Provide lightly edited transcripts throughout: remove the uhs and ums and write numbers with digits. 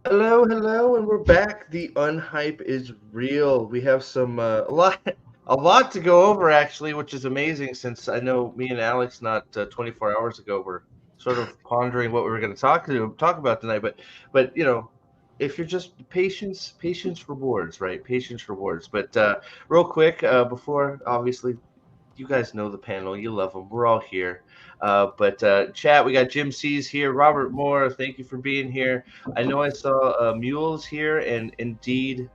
Hello, hello, and we're back. The unhype is real. We have some a lot to go over actually, which is amazing since I know me and Alex not 24 hours ago were sort of pondering what we were going to talk about tonight. But if you're just patience rewards, right? Patience rewards. But real quick, before obviously you guys know the panel. You love them. We're all here. But chat, we got Jim C's here. Robert Moore, thank you for being here. I know I saw Mules here, and indeed,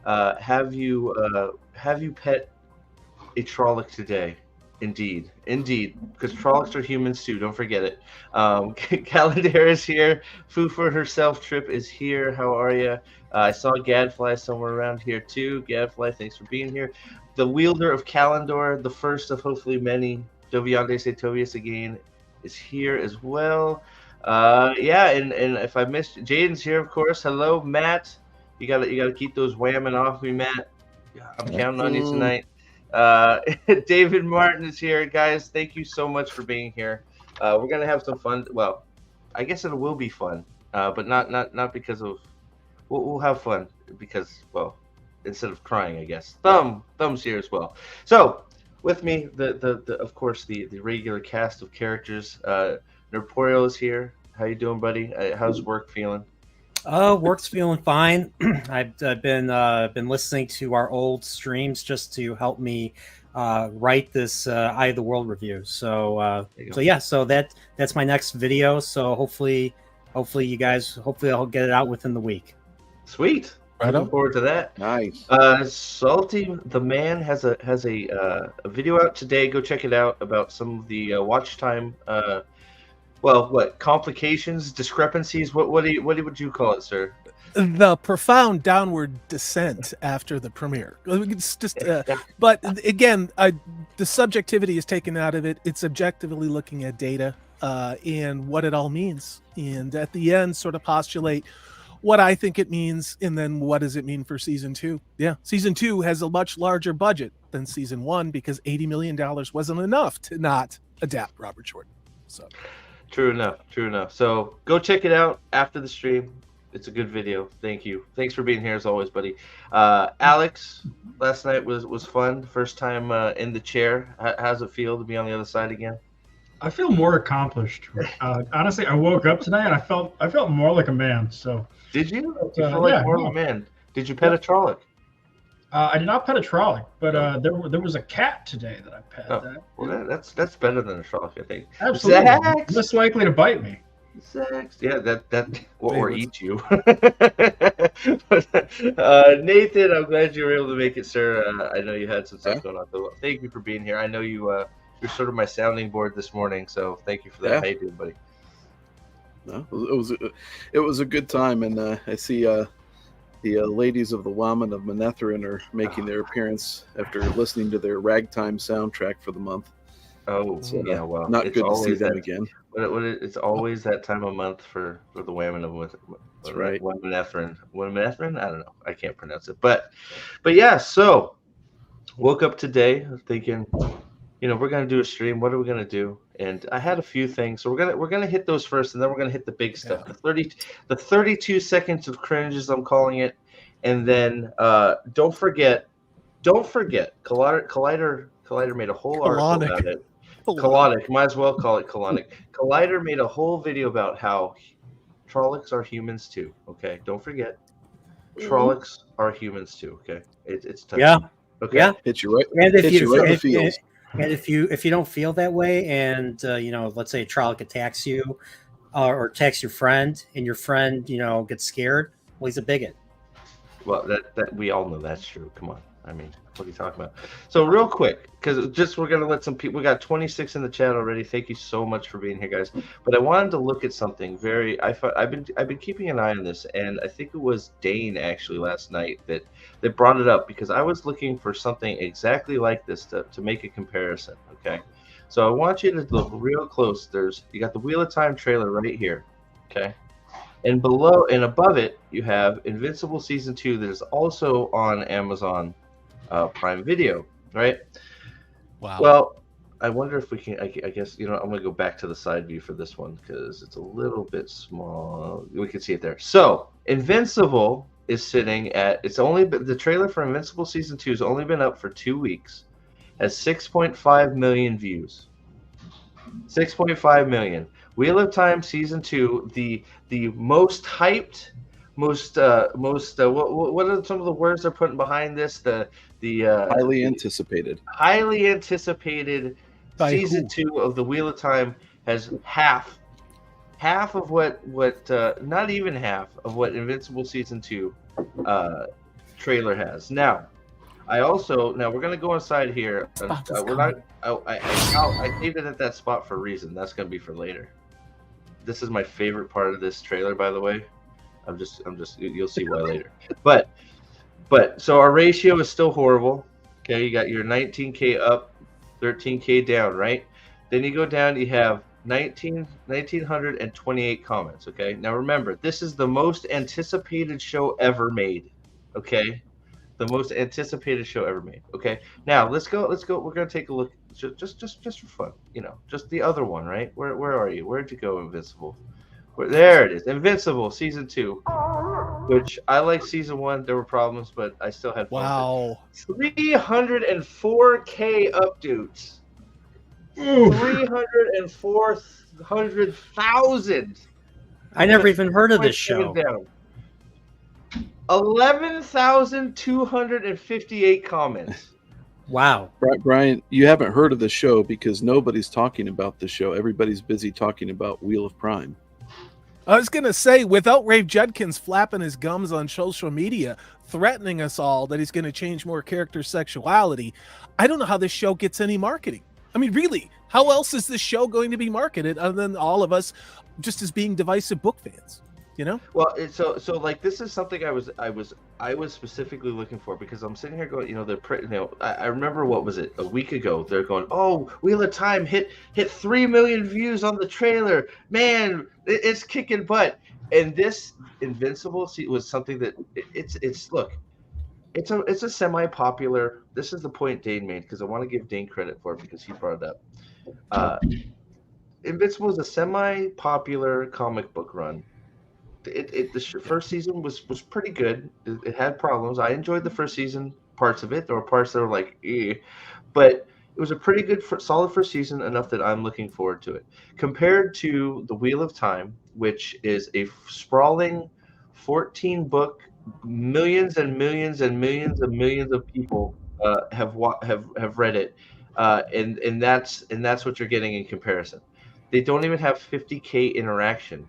have you pet a Trolloc today? Indeed, because Trollocs are humans too. Don't forget it. Calendar is here. Fufa herself trip is here. How are you? I saw Gadfly somewhere around here too. Gadfly, thanks for being here. The wielder of Calendar, the first of hopefully many. Doviande Setovius again is here as well. Yeah, and if I missed, Jaden's here, of course. Hello, Matt. You gotta keep those whamming off me, Matt. I'm counting on you tonight. Uh, David Martin is here, guys. Thank you so much for being here. We're gonna have some fun. Well, I guess it will be fun, but not because of. We'll have fun because, well, instead of crying, I guess. Thumbs here as well. So with me, the of course the regular cast of characters. Nerporio is here. How you doing, buddy? How's work feeling? Work's feeling fine. I've been listening to our old streams just to help me write this Eye of the World review. So that's my next video. So hopefully you guys I'll get it out within the week. Sweet. Right Looking on. forward to that. Nice. Salty the man has a video out today. Go check it out about some of the watch time. What complications, discrepancies? What would you call it, sir? The profound downward descent after the premiere. It's just, but again, the subjectivity is taken out of it. It's objectively looking at data and what it all means, and at the end, sort of postulate what I think it means, and then what does it mean for season 2? Yeah, season 2 has a much larger budget than season 1 because $80 million wasn't enough to not adapt Robert Jordan. So. True enough. So go check it out after the stream. It's a good video. Thank you. Thanks for being here as always, buddy. Alex, last night was fun. First time in the chair. How's it feel to be on the other side again? I feel more accomplished. Honestly, I woke up tonight and I felt more like a man. So did you? You feel like more of a man? Did you pet a Trolloc? I did not pet a Trolloc, but there was a cat today that I pet. Oh, well, that's better than a Trolloc, I think. Absolutely, Zax! less likely to bite me. Zax. Yeah, that or eat you. Nathan, I'm glad you were able to make it, sir. I know you had some stuff going on. So thank you for being here. I know you're sort of my sounding board this morning, so thank you for that. Yeah. How you doing, buddy? No, it was a good time, and I see the ladies of the Woman of Manethrin are making their appearance after listening to their ragtime soundtrack for the month. Oh, yeah, well, not it's good to see always them that, again. It's always that time of month for the women of That's right. Womenethrin. I don't know. I can't pronounce it, but yeah. So woke up today thinking, we're gonna do a stream. What are we gonna do? And I had a few things, so we're gonna hit those first, and then we're gonna hit the big stuff. The 32 seconds of cringe, as I'm calling it, and then don't forget, Collider made a whole article about it. Colonic, might as well call it Colonic. Collider made a whole video about how Trollocs are humans too. Okay, don't forget, Trollocs are humans too. Okay, it's tough. Yeah. Okay. Yeah. Hit you right. And hit you right in the feels. And if you don't feel that way, and let's say a Trolloc attacks you, or attacks your friend, and your friend gets scared, well, he's a bigot. Well, that we all know that's true. Come on. I mean, what are you talking about? So real quick, because we're gonna let some people. We got 26 in the chat already. Thank you so much for being here, guys. But I wanted to look at something I've been keeping an eye on this, and I think it was Dane actually last night that brought it up because I was looking for something exactly like this to make a comparison. Okay, so I want you to look real close. You got the Wheel of Time trailer right here. Okay. And below and above it, you have Invincible Season 2 that is also on Amazon Prime Video, right? Wow. Well, I wonder if we can. I guess I'm going to go back to the side view for this one because it's a little bit small. We can see it there. So Invincible is sitting at, it's only been, the trailer for Invincible season 2 has only been up for 2 weeks, has 6.5 million views. 6.5 million. Wheel of Time season 2, the most hyped, what are some of the words they're putting behind this? The highly anticipated By season who? 2 of the Wheel of Time has half of what not even half of what Invincible season 2 trailer has. Now we're gonna go inside here. We're not. I saved it at that spot for a reason. That's gonna be for later. This is my favorite part of this trailer, by the way. I'm just. You'll see why later. But so our ratio is still horrible. Okay, you got your 19K up, 13K down, right? Then you go down. You have 1,928 comments. Okay, now remember, this is the most anticipated show ever made. Okay. The most anticipated show ever made. Okay, now let's go. We're gonna take a look, just for fun. Just the other one, right? Where are you? Where'd you go, Invincible? There it is, Invincible season 2, which I like season 1. There were problems, but I still had fun. Wow. 304K up, dudes. 304,000. I never even heard of this show. 11,258 comments. Wow. Brian, you haven't heard of the show because nobody's talking about the show. Everybody's busy talking about Wheel of Prime. I was going to say, without Rafe Judkins flapping his gums on social media, threatening us all that he's going to change more character sexuality, I don't know how this show gets any marketing. I mean, really, how else is this show going to be marketed other than all of us just as being divisive book fans? Well, so like, this is something I was specifically looking for, because I'm sitting here going, I remember, what was it, a week ago, they're going, oh, Wheel of Time hit 3 million views on the trailer, man, it's kicking butt. And this Invincible was something that it's a semi-popular. This is the point Dane made, because I want to give Dane credit for it, because he brought it up. Invincible is a semi-popular comic book run. The first season was pretty good. It had problems. I enjoyed the first season, parts of it. There were parts that were like, but it was a pretty good, solid first season, enough that I'm looking forward to it. Compared to the Wheel of Time, which is a sprawling 14-book, millions and millions and millions and millions of people have read it, and that's what you're getting in comparison. They don't even have 50K interaction.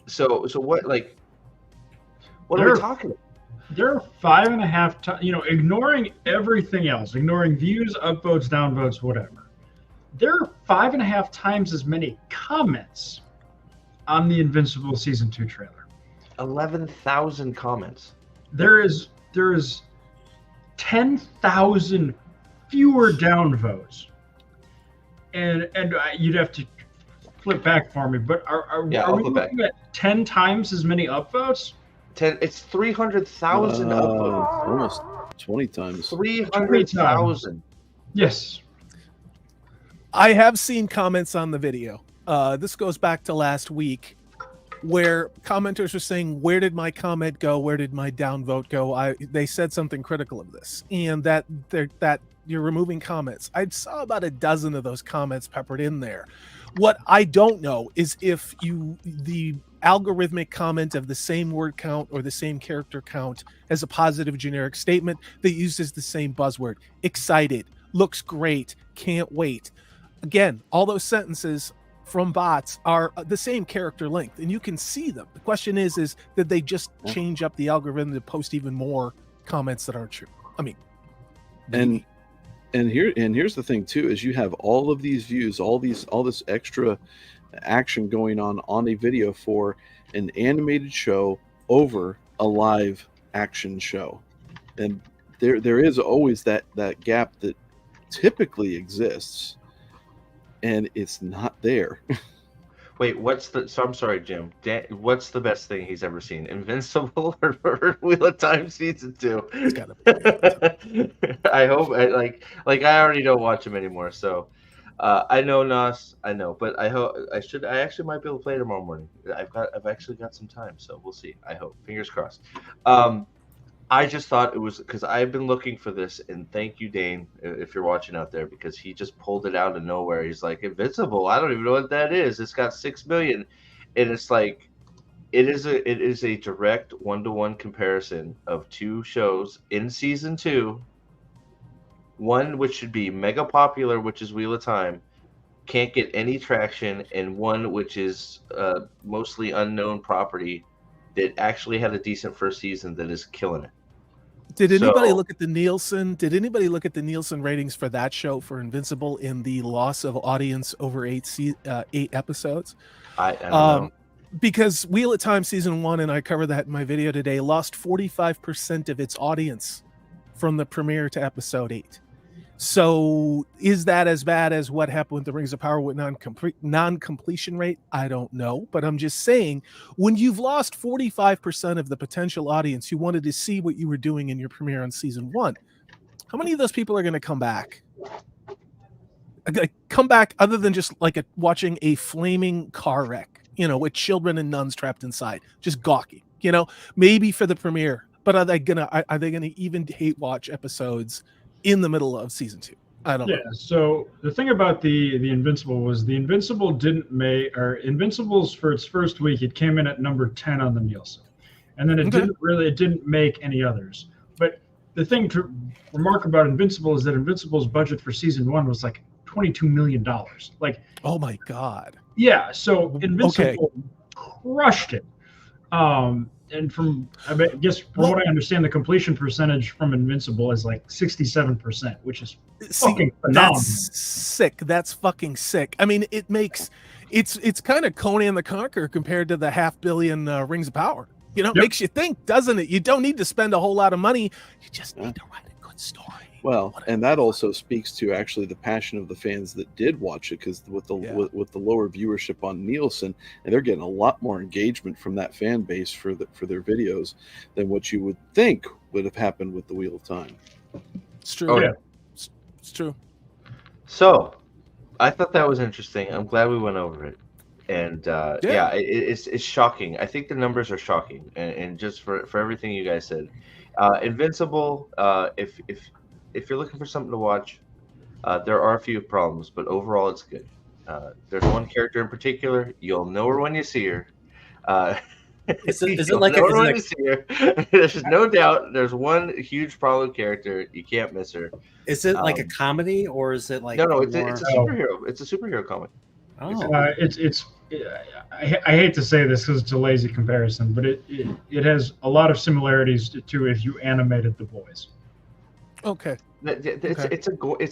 So what are we talking about? There are 5.5 times, ignoring everything else, ignoring views, upvotes, downvotes, whatever. There are 5.5 times as many comments on the Invincible season 2 trailer. 11,000 comments. There is 10,000 fewer downvotes, and you'd have to flip back for me, but are we looking at 10 times as many upvotes? It's 300,000 upvotes. Almost 20 times. 300,000. Yes. I have seen comments on the video. This goes back to last week, where commenters were saying, where did my comment go? Where did my downvote go? They said something critical of this, and that you're removing comments. I saw about a dozen of those comments peppered in there. What I don't know is if the algorithmic comment of the same word count or the same character count as a positive generic statement that uses the same buzzword. Excited, looks great, can't wait. Again, all those sentences from bots are the same character length, and you can see them. The question is did they just change up the algorithm to post even more comments that aren't true? I mean, and here's the thing too, is you have all of these views, all this extra action going on a video for an animated show over a live action show, and there is always that gap that typically exists, and it's not there. Wait, I'm sorry, Jim. What's the best thing he's ever seen? Invincible or Wheel of Time season 2? It's gotta be. I hope. I already don't watch him anymore. So, I know, Nas. I know, but I hope I should. I actually might be able to play tomorrow morning. I've actually got some time, so we'll see. I hope. Fingers crossed. I just thought it was because I've been looking for this, and thank you, Dane, if you're watching out there, because he just pulled it out of nowhere. He's like, Invincible. I don't even know what that is. It's got 6 million, and it's like, it is a direct 1-to-1 comparison of 2 shows in season 2. One which should be mega popular, which is Wheel of Time, can't get any traction, and one which is mostly unknown property that actually had a decent first season that is killing it. Did anybody look at the Nielsen? Did anybody look at the Nielsen ratings for that show, for Invincible, in the loss of audience over 8 episodes? I don't know. Because Wheel of Time season 1, and I covered that in my video today, lost 45% of its audience from the premiere to episode 8. So is that as bad as what happened with the Rings of Power with non-completion rate? I don't know, but I'm just saying, when you've lost 45% of the potential audience who wanted to see what you were doing in your premiere on season 1, how many of those people are going to come back? Come back other than just like watching a flaming car wreck, with children and nuns trapped inside, just gawking, maybe for the premiere. But are they gonna even hate watch episodes in the middle of season 2? I don't know. Yeah, so the thing about the Invincible was the Invincible didn't make, or Invincibles for its first week, it came in at number 10 on the Nielsen. And then it didn't make any others. But the thing to remark about Invincible is that Invincible's budget for season 1 was like $22 million. Like, oh my God. Yeah, so Invincible crushed it. And from what I understand, the completion percentage from Invincible is like 67%, which is fucking phenomenal. That's sick. That's fucking sick. I mean, it's kind of Conan the Conqueror compared to the $500 million Rings of Power. It makes you think, doesn't it? You don't need to spend a whole lot of money. You just need to write a good story. Well, and that also speaks to actually the passion of the fans that did watch it, because with the lower viewership on Nielsen, and they're getting a lot more engagement from that fan base for their videos than what you would think would have happened with the Wheel of Time. It's true. Oh, yeah. It's true. So, I thought that was interesting. I'm glad we went over it, and it's shocking. I think the numbers are shocking, and just for everything you guys said, Invincible. If you're looking for something to watch, there are a few problems, but overall it's good. There's one character in particular, you'll know her when you see her. Is it like There's no doubt there's one huge problem character. You can't miss her. Is it like a comedy, or is it like no? It's a superhero. It's a superhero comic. Oh, I hate to say this because it's a lazy comparison, but it has a lot of similarities to if you animated The Boys. Okay. It's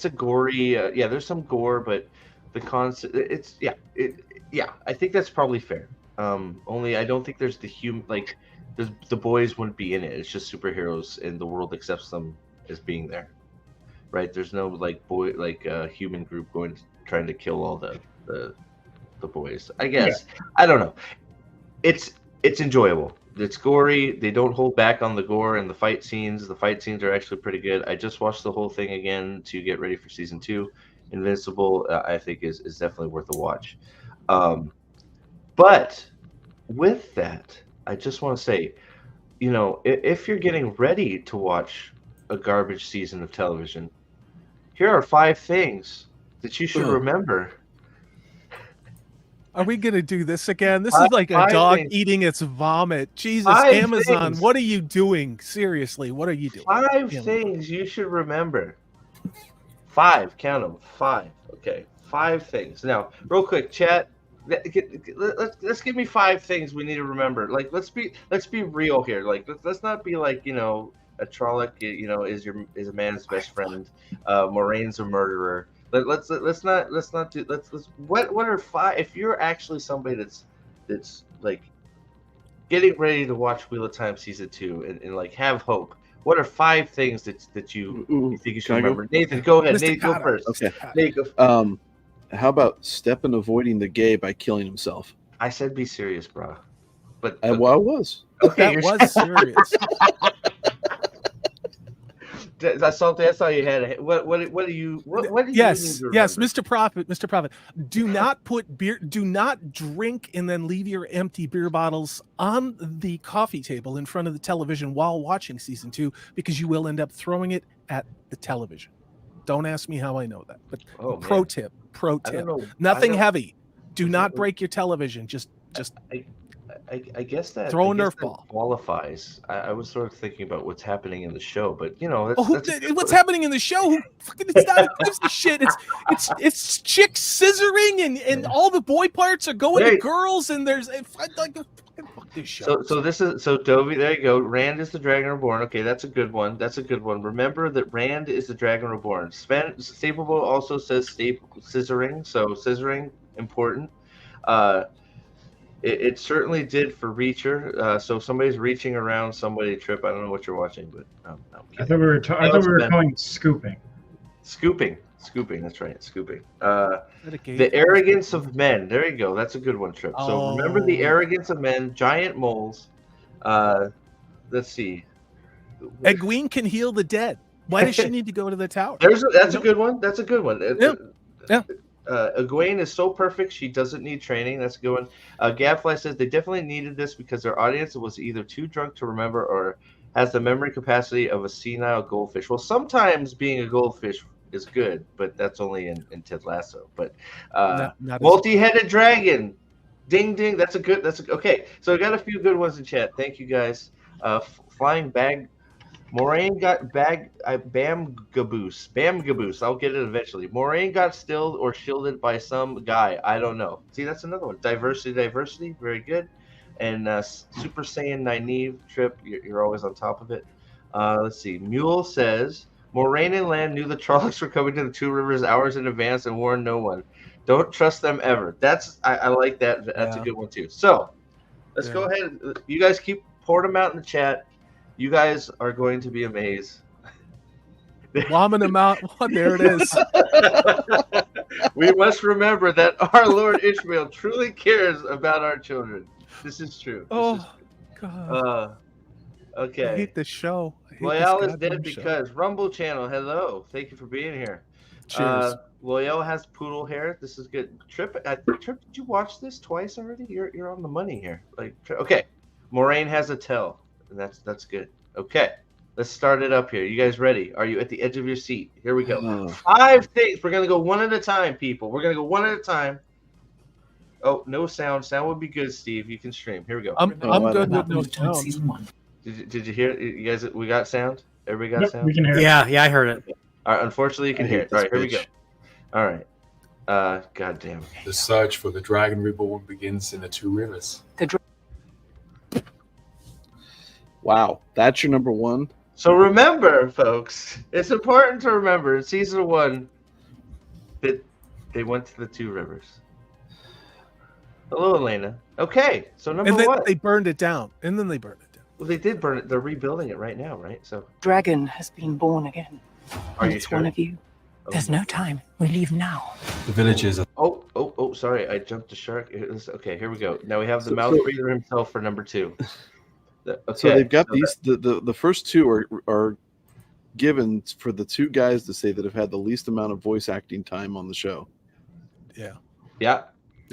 a gory. There's some gore, but the concept. I think that's probably fair. Only I don't think there's the boys wouldn't be in it. It's just superheroes, and the world accepts them as being there, right? There's no human group trying to kill all the boys. I guess I don't know. It's enjoyable. It's gory. They don't hold back on the gore and the fight scenes. The fight scenes are actually pretty good. I just watched the whole thing again to get ready for season 2. Invincible, I think, is definitely worth a watch. But with that, I just want to say, if you're getting ready to watch a garbage season of television, here are 5 things that you should remember. Are we going to do this again? This is like a dog eating its vomit. Jesus, Amazon, what are you doing? Seriously, what are you doing? 5 things you should remember. 5, count them. 5. Okay, 5 things. Now, real quick, chat. Let's give me 5 things we need to remember. Like, let's be real here. Like, let's not be like, a Trolloc, is a man's best friend. Moraine's a murderer. Let's not do. What are 5? If you're actually somebody that's like getting ready to watch Wheel of Time season 2 and like have hope, what are 5 things that you think you should remember? Nathan, go ahead. Nathan, go first. Okay. Nathan, go. How about Stepan avoiding the gay by killing himself? I said be serious, bro. But I was. Okay, that was serious. That's something. That's all you had. What do you? What do you Yes, need to yes, remember? Mr. Prophet. Do not put beer. Do not drink and then leave your empty beer bottles on the coffee table in front of the television while watching season 2, because you will end up throwing it at the television. Don't ask me how I know that, but pro tip. I don't know. Nothing heavy. Do not break your television. Just I guess that throw a I guess Nerf that ball. Qualifies. I was sort of thinking about what's happening in the show, but you know, What's happening in the show? Who fucking it's not gives a shit. It's chicks scissoring and all the boy parts are going to girls, and there's like fuck this show. So this is Dovey. There you go. Rand is the Dragon Reborn. Okay, that's a good one. That's a good one. Remember that Rand is the Dragon Reborn. Staplebo also says scissoring. So scissoring important. It certainly did for Reacher. So somebody's reaching around somebody. Trip. I don't know what you're watching, but I thought we were calling it scooping. Scooping. That's right. Scooping. The arrogance of men. There you go. That's a good one, Trip. So remember the arrogance of men. Giant moles. Let's see. Egwene can heal the dead. Why does she need to go to the tower? That's a good one. That's a good one. Yeah. Egwene is so perfect, she doesn't need training. That's a good one. Gadfly says they definitely needed this because their audience was either too drunk to remember or has the memory capacity of a senile goldfish. Well, sometimes being a goldfish is good, but that's only in Ted Lasso. But not multi-headed dragon, ding ding. That's okay. So I got a few good ones in chat. Thank you guys. Flying bag. Moraine got Bam Gaboose. I'll get it eventually. Moraine got stilled or shielded by some guy. I don't know. See, that's another one. Diversity. Very good. And Super Saiyan Nynaeve, Trip, you're always on top of it. Let's see. Mule says, Moraine and Lan knew the Trollocs were coming to the Two Rivers hours in advance and warned no one. Don't trust them ever. I like that. That's a good one, too. So, let's go ahead. You guys keep pouring them out in the chat. You guys are going to be amazed. Woman amount. Oh, there it is. We must remember that our Lord Ishmael truly cares about our children. This is true. God. Okay. I hate this show. Loyal is dead because Rumble Channel. Hello. Thank you for being here. Cheers. Loyal has poodle hair. This is good. Trip, did you watch this twice already? You're on the money here. Okay. Moraine has a tell. And that's good. Okay, let's start it up here. You guys ready? Are you at the edge of your seat? Here we go. 5 things. We're gonna go one at a time, people. We're gonna go one at a time. Oh, no sound. Sound would be good, Steve. You can stream. Here we go. I'm good with no sound. Season 1. Did you hear? You guys, we got sound. Everybody got sound. We can hear it. Yeah, I heard it. All right. Unfortunately, you can hear it. All right, here we go. All right. God damn. The search for the Dragon Reborn begins in the Two Rivers. Wow, that's your number one. So remember, folks, it's important to remember in season 1 that they went to the Two Rivers. Hello, Elena. Okay, so number and then one. they burned it down. Well, they did burn it. They're rebuilding it right now, right? So. Dragon has been born again. Are you it's sure? one of you. There's no time. We leave now. The villagers are... Oh, sorry. I jumped the shark. Okay, here we go. Now we have the mouth breather himself for number 2. Okay, so they've got these. The first 2 are given for the 2 guys to say that have had the least amount of voice acting time on the show. Yeah.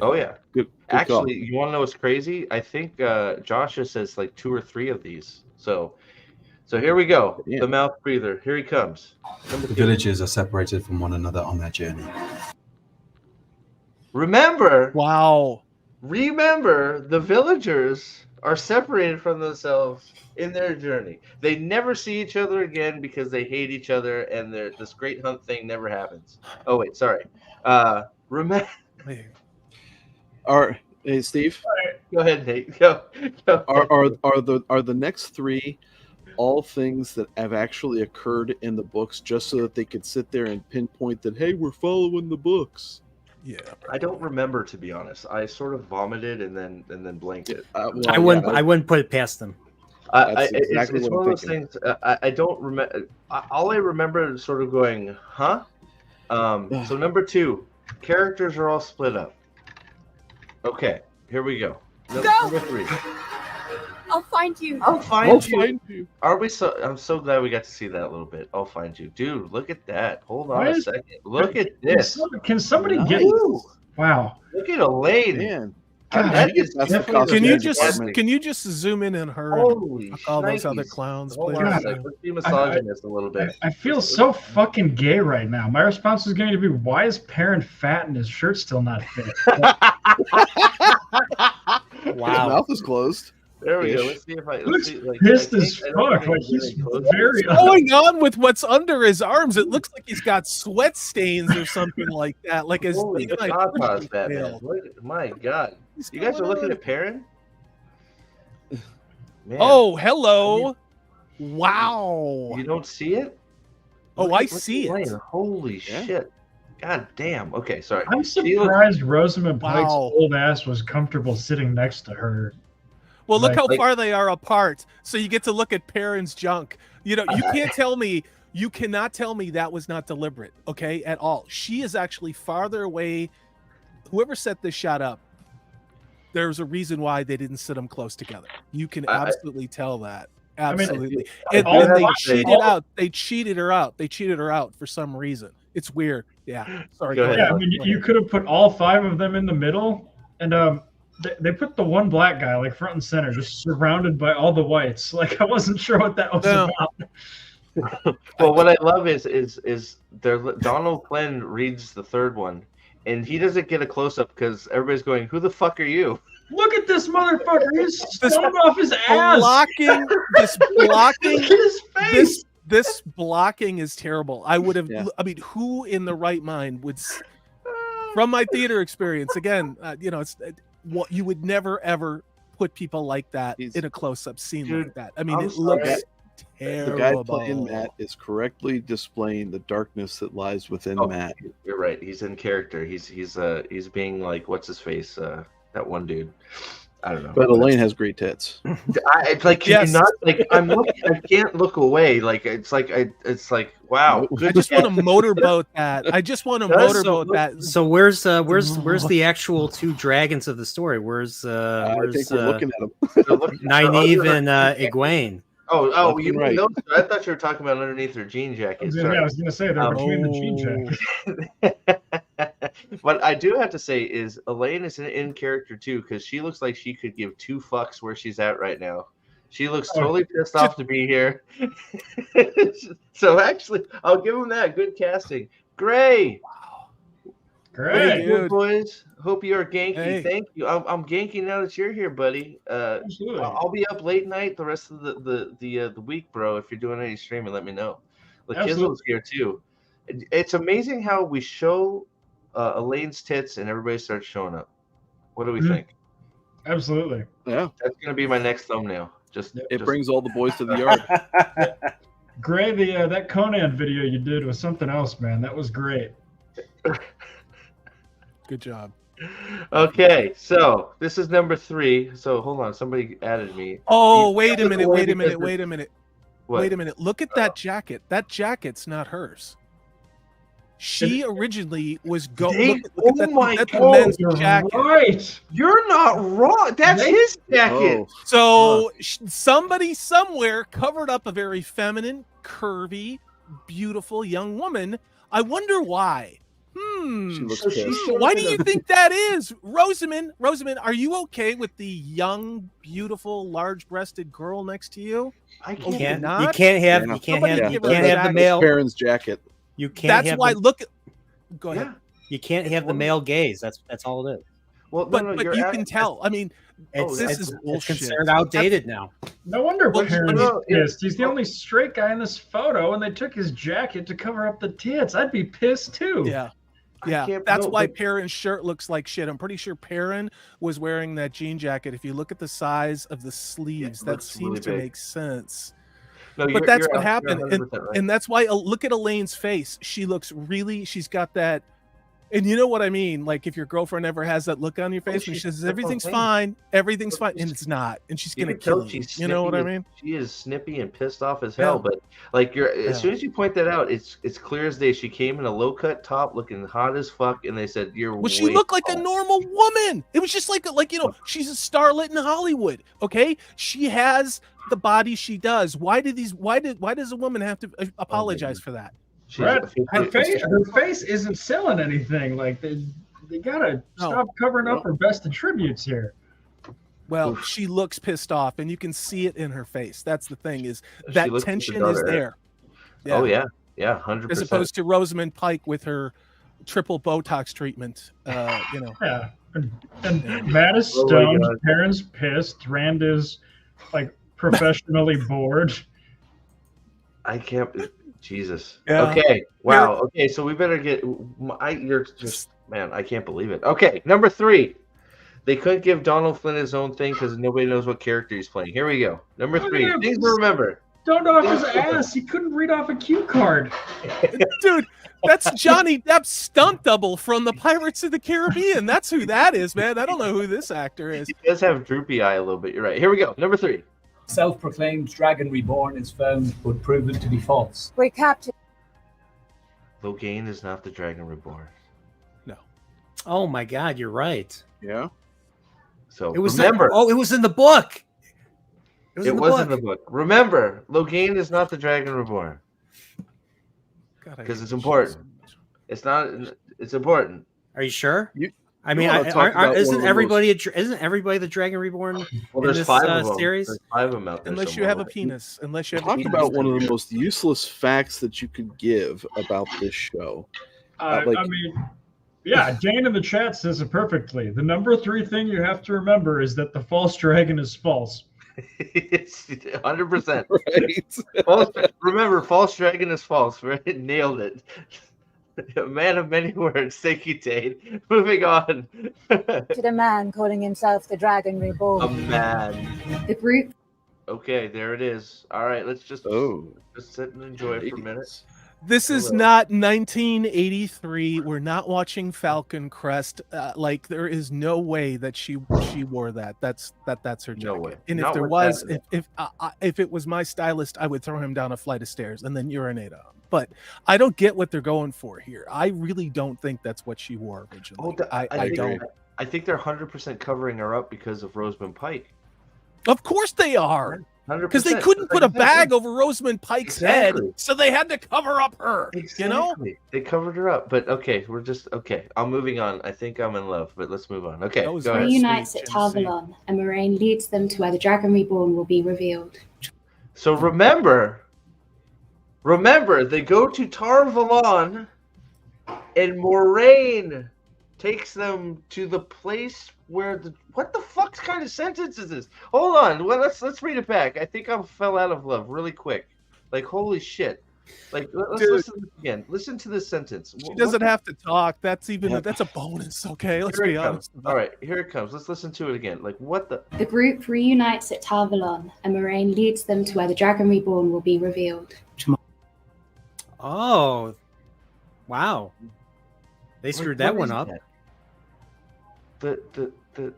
Oh yeah. Good Actually, call. You want to know what's crazy? I think Joshua says like 2 or 3 of these. So here we go. Yeah. The mouth breather. Here he comes. The villagers are separated from one another on their journey. Remember, the villagers are separated from themselves in their journey. They never see each other again because they hate each other, and this great hunt thing never happens. Oh wait, sorry. Remember. Hey Steve. Go ahead, Nate. Go. Are the next 3 all things that have actually occurred in the books, just so that they could sit there and pinpoint that, hey, we're following the books? Yeah, I don't remember, to be honest. I sort of vomited and then blanked it. I wouldn't put it past them. It's one of those things. I don't remember. All I remember is sort of going, huh? So number 2, characters are all split up. Okay, here we go. Number 3. I'll find you. I'll find I'll you. find you. Are we so? I'm so glad we got to see that a little bit. I'll find you, dude. Look at that. Hold on Why a is- second. Look at this. Can somebody get? Ooh, Wow. look at Elaine. Man, God, That is that's the definitely costume Can you the just department. can you just zoom in on her? Holy Fuck all those other shnikes. clowns, Hold please. on a God. sec. Let's be misogynist a little bit. I feel so fucking gay right now. My response is going to be, why is Perrin fat and his shirt still not fit? his Wow. mouth is closed. There we go. Ish. Let's see if I. He Let's looks see, like, pissed I as think- I don't fuck. think Like, he's really close. very. What's going on with what's under his arms? It looks like he's got sweat stains or something like that. Like his Holy like tatas, pussy Batman. failed. Look, my God. What's You guys are going looking on? at Perrin? Man, Oh, hello! Wow! you don't see it? Oh, Look I at see it. Elaine. Holy Yeah. shit. God damn. Okay, sorry. I'm She looks- surprised Rosamund Pike's Wow. old ass was comfortable sitting next to her. Well, look Like- how like- far they are apart. So you get to look at Perrin's junk. You know, you can't tell me. You cannot tell me that was not deliberate. Okay, at all. She is actually farther away. Whoever set this shot up, there's a reason why they didn't sit them close together. You can I- absolutely tell that. I mean, Absolutely. I and do then have they to say- cheated out. They cheated her out. They cheated her out for some reason. It's weird. Yeah. Sorry. Go ahead. Yeah, I mean, you could have put all 5 of them in the middle, and they put the one black guy like front and center, just surrounded by all the whites. Like, I wasn't sure what that was No. about. Well, what I love is there. Donald Glenn reads the third one, and he doesn't get a close up because everybody's going, "Who the fuck are you?" Look at this motherfucker! He's stoned off his ass. Blocking. This blocking. Look at his face. This blocking is terrible. I would have. Yeah. I mean, who in the right mind would? From my theater experience, again, you know, it's what you would never ever put people like that He's- in a close-up scene Dude, like that. I mean, I'm it sorry. looks The terrible. guy playing Matt is correctly displaying the darkness that lies within Oh, Matt. You're right. He's in character. He's being like, what's his face? That one dude. I don't know. But Elaine has great tits. It's like, can Yes. you not like? I'm looking. I can't look away. Like it's like wow. Nope. Good I just want to catch. motorboat that. I just want to Does- motorboat that. So where's the actual two dragons of the story? Where's I think we're looking at him. So look- Nynaeve and Egwene? Oh, Left you and mean right. those? I thought you were talking about underneath her jean jacket. Yeah, Sorry. I was gonna say they're between the jean jackets. What I do have to say is Elaine is in character too, because she looks like she could give 2 fucks where she's at right now. She looks Oh. totally pissed off to be here. So actually, I'll give him that. Good casting. Gray. Great. Dude. Good boys. Hope you're ganky. Hey. Thank you. I'm ganky now that you're here, buddy. Absolutely. I'll be up late night the rest of the week, bro. If you're doing any streaming, let me know. Absolutely. Lakizzle's here too. It's amazing how we show Elaine's tits and everybody starts showing up. What do we Mhm. think? Absolutely. Yeah, That's gonna be my next thumbnail. it brings all the boys to the yard. Gray, that Conan video you did was something else, man. That was great. Good job. Okay, so this is number 3. So hold on, somebody added me. Oh, You- wait a minute. Wait Wait a because minute. the- Wait a minute. What? Wait a minute. Look at that jacket. That jacket's not hers. She originally was going. They- Look at oh that, my that's the God, men's You're jacket. right. You're not wrong. That's Right? his jacket. Oh, So somebody somewhere covered up a very feminine, curvy, beautiful young woman. I wonder why. she looks So she's pissed. showing Why me do you the- think that is, Rosamund? Rosamund, are you okay with the young, beautiful, large-breasted girl next to you? I You can't. can't. not? You can't have. Yeah. You can't Somebody have. give You her can't a have the jacket. male. Perrin's jacket. You can't That's have. why. The, Look. Go ahead. Yeah. you can't have the male gaze. That's all it is. Well, But no, but you're you at- can tell. I mean, It's, this it's, is it's bullshit. considered outdated now. No wonder Well, Perrin's no, it- pissed. He's the only straight guy in this photo, and they took his jacket to cover up the tits. I'd be pissed too. Yeah. I Yeah, can't- that's no, why but- Perrin's shirt looks like shit. I'm pretty sure Perrin was wearing that jean jacket. If you look at the size of the sleeves, it that looks seems really to big. make sense. No, But that's what you're happened, 100% right. And that's why look at Elaine's face. She looks really. She's got that. And you know what I mean? Like if your girlfriend ever has that look on your face and she says everything's fine, and it's not, and she's gonna kill you. You know what I mean? She is snippy and pissed off as hell. But like as soon as you point that out, it's clear as day. She came in a low cut top, looking hot as fuck, and they said you're. Well, she looked like a normal woman. It was just like she's a starlet in Hollywood. Okay, she has the body she does. Why does a woman have to apologize for that? Brett, her face isn't selling anything. Like they gotta stop covering up her best attributes here. Well, she looks pissed off, and you can see it in her face. That's the thing, is that tension is there. Yeah. Oh yeah, 100%. As opposed to Rosamund Pike with her triple Botox treatment. Yeah, and Matt is stoned. Perrin's pissed. Rand is like professionally bored. I can't. Jesus. Yeah. Okay. Wow. Okay. So we better get. You're just man. I can't believe it. Okay. Number 3. They couldn't give Donald Flynn his own thing because nobody knows what character he's playing. Here we go. Number 3. Things to remember. Don't off his ass. He couldn't read off a cue card. Dude, that's Johnny Depp's stunt double from the Pirates of the Caribbean. That's who that is, man. I don't know who this actor is. He does have droopy eye a little bit. You're right. Here we go. Number 3. Self-proclaimed dragon reborn is found but proven to be false. We captured. Logain is not the dragon reborn. No. Oh my God, you're right. Yeah. So it was remember. It was in the book. It was in the book. Remember, Logain is not the dragon reborn. Because it's important. It's not. It's important. Are you sure? I mean, isn't everybody the Dragon Reborn? Well, there's 5 of them. Series. There's 5 of them out there. Unless you have a penis. Unless you have. Talk about one of the most useless facts that you could give about this show. I mean, yeah, Dane in the chat says it perfectly. The number 3 thing you have to remember is that the false dragon is false. It's 100%. Right. Remember, false dragon is false. Right? Nailed it. A man of many words. Thank you, Dane. Moving on. To the man calling himself the Dragon Reborn. A man. The group. Okay, there it is. All right, let's just sit and enjoy it for a minute. This is not 1983. We're not watching Falcon Crest. Like there is no way that she wore that. That's her jacket. No way. And not if there was, if it was my stylist, I would throw him down a flight of stairs and then urinate on him. But I don't get what they're going for here. I really don't think that's what she wore originally. I don't. I think they're 100% covering her up because of Rosamund Pike. Of course they are. 100%. Because they couldn't put a bag over Rosamund Pike's head, so they had to cover up her. Exactly. You know? They covered her up. But okay, I'm moving on. I think I'm in love, but let's move on. Okay, go ahead. Reunites at Tarvalon, and Moraine leads them to where the Dragon Reborn will be revealed. So remember, they go to Tarvalon, and Moraine takes them to the place where what the fuck kind of sentence is this? Hold on, well, let's read it back. I think I fell out of love really quick. Like holy shit! Like let's listen again. Listen to this sentence. She doesn't have to talk. That's a bonus. Okay, let's be honest. All right, here it comes. Let's listen to it again. Like what the? The group reunites at Tarvalon, and Moraine leads them to where the Dragon Reborn will be revealed. Oh, wow! They screwed that one up. The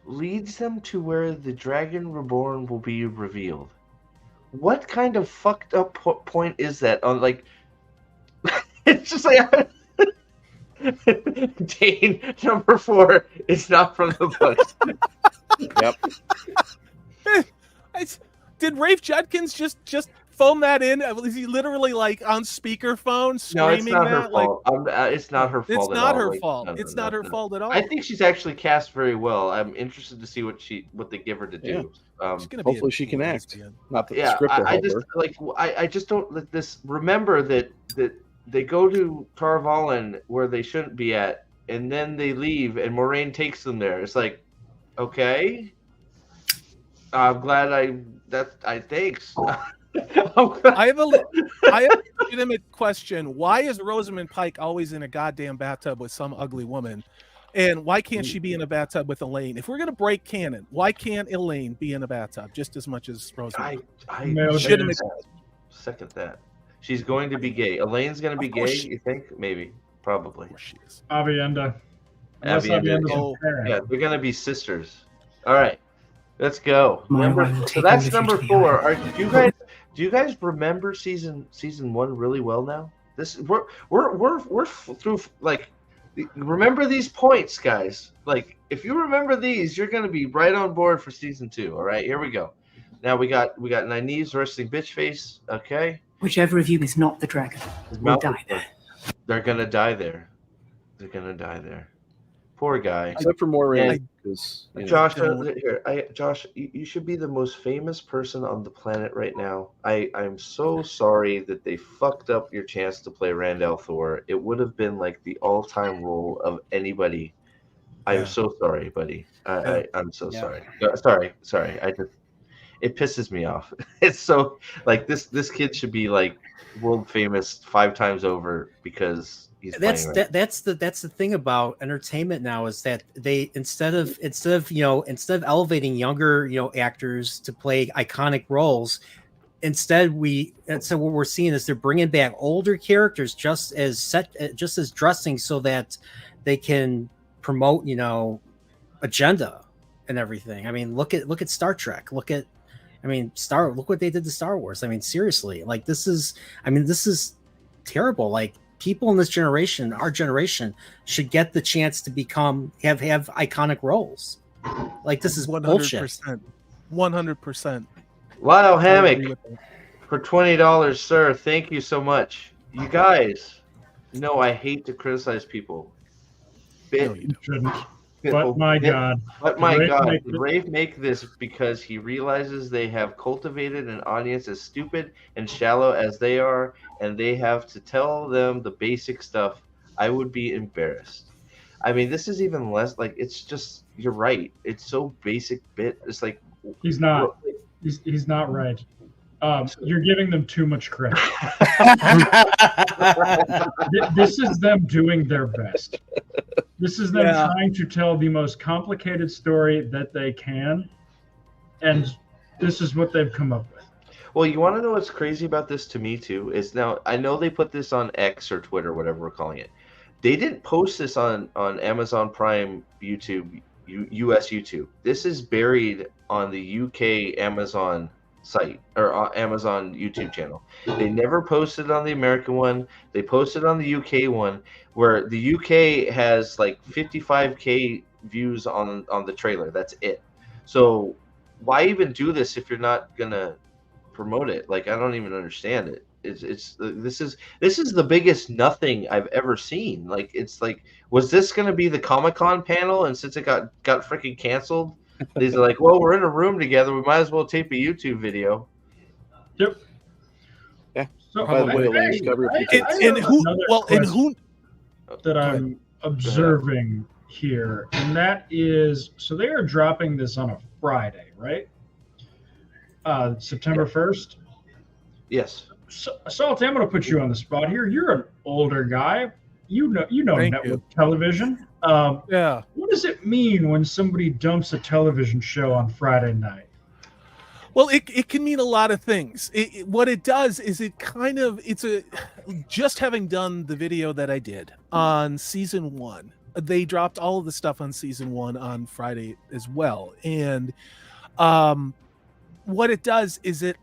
leads them to where the Dragon Reborn will be revealed. What kind of fucked up point is that? On like, it's just like Dane number 4 is not from the books. Yep. Did Rafe Judkins just phone that in? Was he literally like on speakerphone screaming no, it's not that? her fault. It's not her fault. It's not her fault. It's not her fault at all. I think she's actually cast very well. I'm interested to see what they give her to do. Hopefully she can act. Not that the script will help her. I just don't let this. Remember that they go to Tarvalon where they shouldn't be at, and then they leave, and Moraine takes them there. It's like, okay, I'm glad thanks. I have a legitimate question. Why is Rosamund Pike always in a goddamn bathtub with some ugly woman? And why can't she be in a bathtub with Elaine? If we're going to break canon, why can't Elaine be in a bathtub just as much as Rosamund? Second that. She's going to be gay. Elaine's going to be gay, you think? Maybe. Probably. Of course she is. Avienda. Unless Avienda. Avienda's Oh, a parent. Yeah, they're gonna be sisters. All right, let's go. My Number, wife will so take that's them with you number to the 4. island. Do you guys remember season 1 really well now? This we're through like. Remember these points, guys. Like, if you remember these, you're gonna be right on board for season 2. All right, here we go. Now we got Nynaeve's wrestling bitch face. Okay, Whichever of you is not the dragon will die there. they're gonna die there. They're gonna die there. Poor guy. Except for Moraine. Yeah. Because, Josh, Josh, you should be the most famous person on the planet right now. I'm so sorry that they fucked up your chance to play Randall Thor. It would have been like the all-time role of anybody. I'm so sorry, buddy. I'm so sorry. Sorry. It pisses me off. It's so like this kid should be like world famous 5 times over because he's that's playing right. that's the thing about entertainment now is that they instead of elevating younger actors to play iconic roles, instead what we're seeing is they're bringing back older characters just as dressing so that they can promote agenda and everything. I mean, look at Star Trek. Look what they did to Star Wars. I mean, seriously, like this is terrible. Like, people in this generation, our generation, should get the chance to have iconic roles. Like, this is 100%. bullshit. 100%. Lyle Hammock for $20, sir. Thank you so much. You guys know I hate to criticize people. No, you shouldn't. But my God. But my God. The Brave make this because he realizes they have cultivated an audience as stupid and shallow as they are, and they have to tell them the basic stuff. I would be embarrassed. I mean, this is even less like, it's just, you're right. It's so basic bit. It's like, he's not right. You're giving them too much credit. This is them doing their best. This is them trying to tell the most complicated story that they can, and this is what they've come up with. Well, you want to know what's crazy about this to me too? Is now I know they put this on X or Twitter, whatever we're calling it. They didn't post this on Amazon Prime YouTube, US YouTube. This is buried on the UK Amazon site or Amazon YouTube channel. They never posted on the American one. They posted on the UK one, where the UK has like 55K views on the trailer. That's it. So why even do this if you're not gonna promote it? Like, I don't even understand it. This is the biggest nothing I've ever seen. Like, it's like, was this gonna be the Comic-Con panel, and since it got freaking canceled, these are like, well, we're in a room together, we might as well tape a YouTube video. Yep. Yeah. So, by the way, who that I'm observing here, and that is, so they are dropping this on a Friday, right? September 1st. Yes. So, Salty, I'm going to put you on the spot here. You're an older guy. You know Thank network you. television. Yeah. What does it mean when somebody dumps a television show on Friday night? Well, it can mean a lot of things. What it does is just having done the video that I did on season 1, they dropped all of the stuff on season 1 on Friday as well. And what it does is it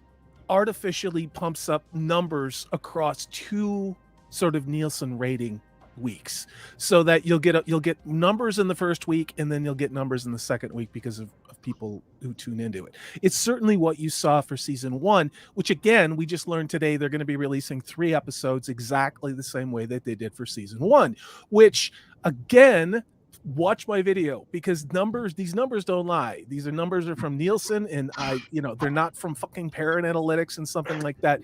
artificially pumps up numbers across 2 sort of Nielsen rating weeks, so that you'll get numbers in the first week, and then you'll get numbers in the second week because of people who tune into it. It's certainly what you saw for season 1, which again, we just learned today they're going to be releasing 3 episodes exactly the same way that they did for season 1, which again, watch my video, because these numbers don't lie. These numbers are from Nielsen, and they're not from fucking Parent Analytics and something like that.